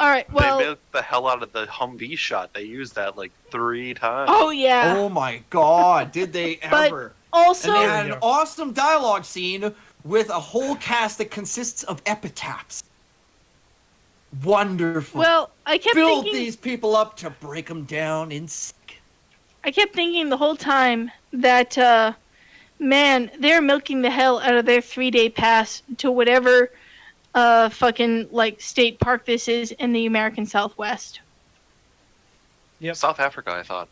All right, well, they milked the hell out of the Humvee shot. They used that like 3 times. oh yeah. Oh my god, did they But- ever? Also, And they had an Yeah. awesome dialogue scene with a whole cast that consists of epitaphs. Wonderful. well, I kept Build thinking these people up to break them down in seconds. I kept thinking the whole time that, man, they're milking the hell out of their 3-day pass to whatever, fucking, like, state park this is in the American Southwest. Yep. South Africa, I thought.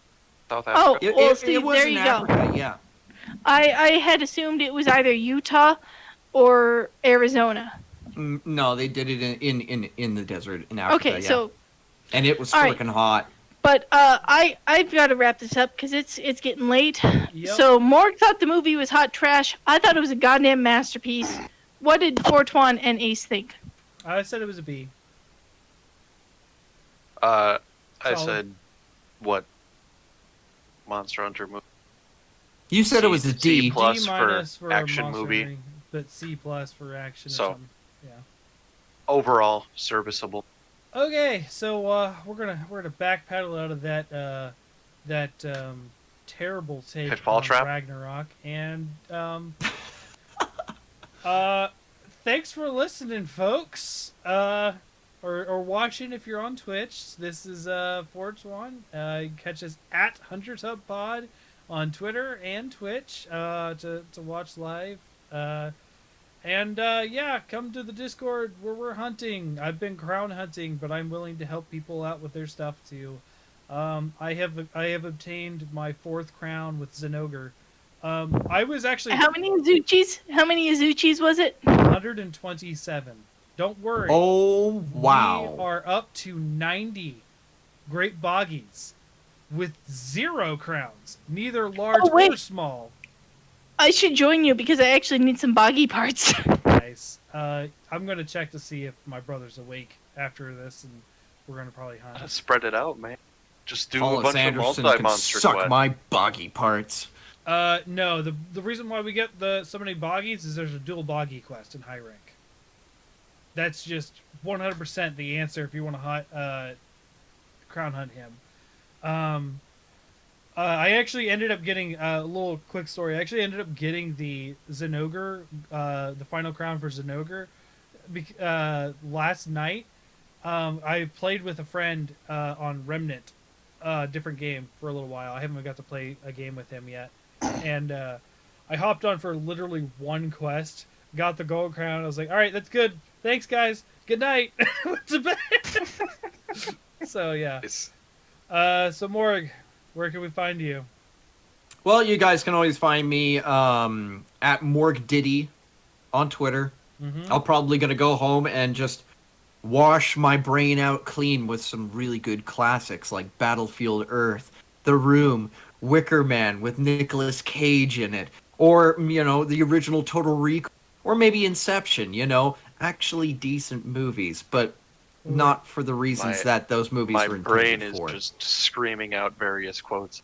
South Oh, Africa. well, Steve, was there in you go. Africa, yeah. I had assumed it was either Utah or Arizona. No, they did it in the desert in Africa. Okay, yeah. so, and it was all right. freaking hot. but, I've got to wrap this up because it's getting late. Yep. So, Morg thought the movie was hot trash. I thought it was a goddamn masterpiece. What did Fortuan and Ace think? I said it was a B. I Solid. said, what? Monster Hunter movie. You said it was a C D. plus D minus for a action Monster movie. Hunter, but C plus for action. So- Or something. Yeah. Overall, serviceable. Okay, so we're gonna backpedal out of that terrible take Pitfall on trap? Ragnarok, and thanks for listening, folks. Or watching if you're on Twitch. This is Fortuan. You can catch us at HunterTubPod on Twitter and Twitch to watch live. And yeah, come to the Discord where we're hunting. I've been crown hunting, but I'm willing to help people out with their stuff too. I have obtained my 4th crown with Zenogre. I was actually How many Azuchis? How many Azuchis was it? 127. Don't worry. Oh, wow. We are up to 90 great boggies with 0 crowns, neither large Oh, wait. or small. I should join you because I actually need some boggy parts. Nice. I'm gonna check to see if my brother's awake after this, and we're gonna probably hunt. Spread it out, man. Just do a Hollis bunch Anderson of can multi-monster suck quests. my boggy parts. No. The reason why we get so many boggies is there's a dual boggy quest in high rank. That's just 100% the answer if you want to crown hunt him. I actually ended up getting a little quick story. I actually ended up getting the Zenogre, the final crown for Zenogre, last night. I played with a friend on Remnant, different game, for a little while. I haven't got to play a game with him yet, and I hopped on for literally one quest, got the gold crown. I was like, "All right, that's good. Thanks, guys. Good night." Went to bed. So yeah. So Morg, where can we find you? Well, you guys can always find me at Morg Diddy on Twitter. Mm-hmm. I'm probably going to go home and just wash my brain out clean with some really good classics like Battlefield Earth, The Room, Wicker Man with Nicolas Cage in it, or, you know, the original Total Recall, or maybe Inception, you know, actually decent movies, but not for the reasons that those movies My were brain intended is for. just screaming out various quotes.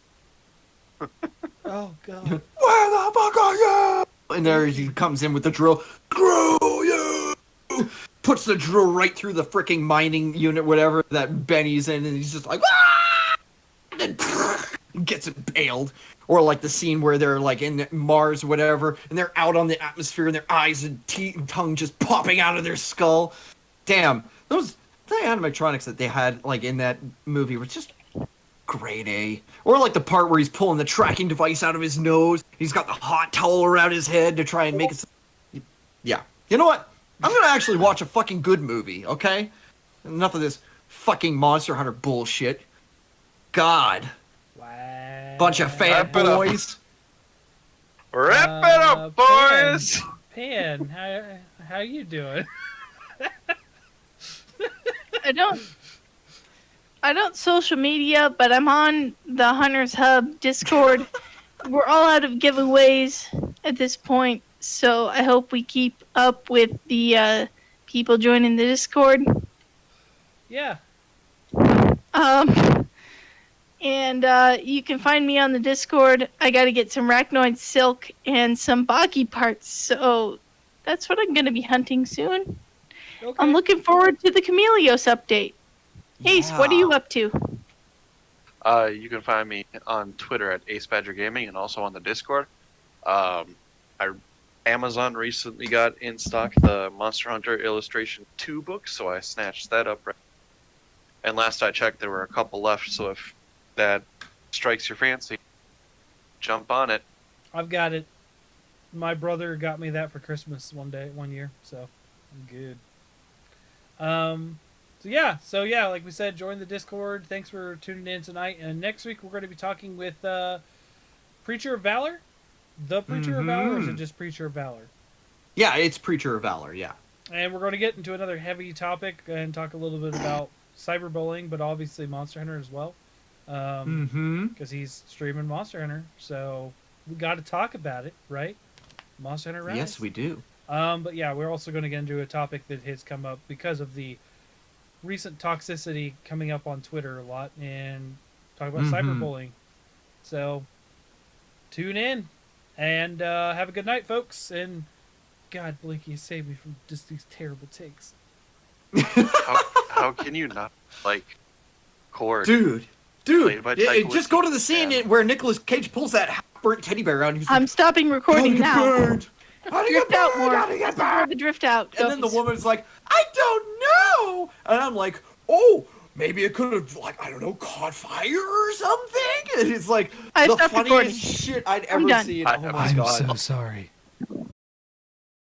Oh god. Where the fuck are you? And there he comes in with the drill. Screw you! Puts the drill right through the freaking mining unit, whatever that Benny's in, and he's just like, ah! And then gets impaled. Or like the scene where they're like in Mars, whatever, and they're out on the atmosphere, and their eyes and teeth and tongue just popping out of their skull. Damn, the animatronics that they had like in that movie were just grade A. Or like the part where he's pulling the tracking device out of his nose. He's got the hot towel around his head to try and make it. Yeah. You know what? I'm gonna actually watch a fucking good movie, okay? Enough of this fucking Monster Hunter bullshit. God. Wow. Bunch of fat Wrap it up. boys. Wrap it up, boys! Pan, how you doing? I don't social media, but I'm on the Hunters Hub Discord. We're all out of giveaways at this point, so I hope we keep up with the people joining the Discord. Yeah. And you can find me on the Discord. I got to get some Arachnoid Silk and some boggy parts, so that's what I'm going to be hunting soon. Okay. I'm looking forward to the Chameleos update. Ace, what are you up to? You can find me on Twitter at Ace Badger Gaming and also on the Discord. Amazon recently got in stock the Monster Hunter Illustration 2 book, so I snatched that up. And last I checked, there were a couple left, so if that strikes your fancy, jump on it. I've got it. My brother got me that for Christmas one year, so I'm good. So yeah, like we said, join the Discord. Thanks for tuning in tonight. And next week we're going to be talking with Preacher of Valor. The Preacher of Valor, or is it just Preacher of Valor? Yeah, it's Preacher of Valor, yeah. And we're going to get into another heavy topic and talk a little bit about cyberbullying, but obviously Monster Hunter as well. Because he's streaming Monster Hunter, so we got to talk about it, right? Monster Hunter Rise. Yes, we do. But yeah, we're also going to get into a topic that has come up because of the recent toxicity coming up on Twitter a lot, and talk about cyberbullying. So tune in and have a good night, folks. And God, Blinky, save me from just these terrible takes. How can you not like Cord? Dude, Played by Taika just go to the scene Waititi. where Nicolas Cage pulls that half-burnt teddy bear out and he's like, I'm stopping recording "How now. do you get burned? How do you Drift get out burned? more. How do you get burned?" The drift out. And then the woman's like, "I don't know." And I'm like, "Oh, maybe it could have, like, I don't know, caught fire or something." And it's like I the stopped funniest recording. shit I'd I'm ever done. seen. Oh my god. sorry.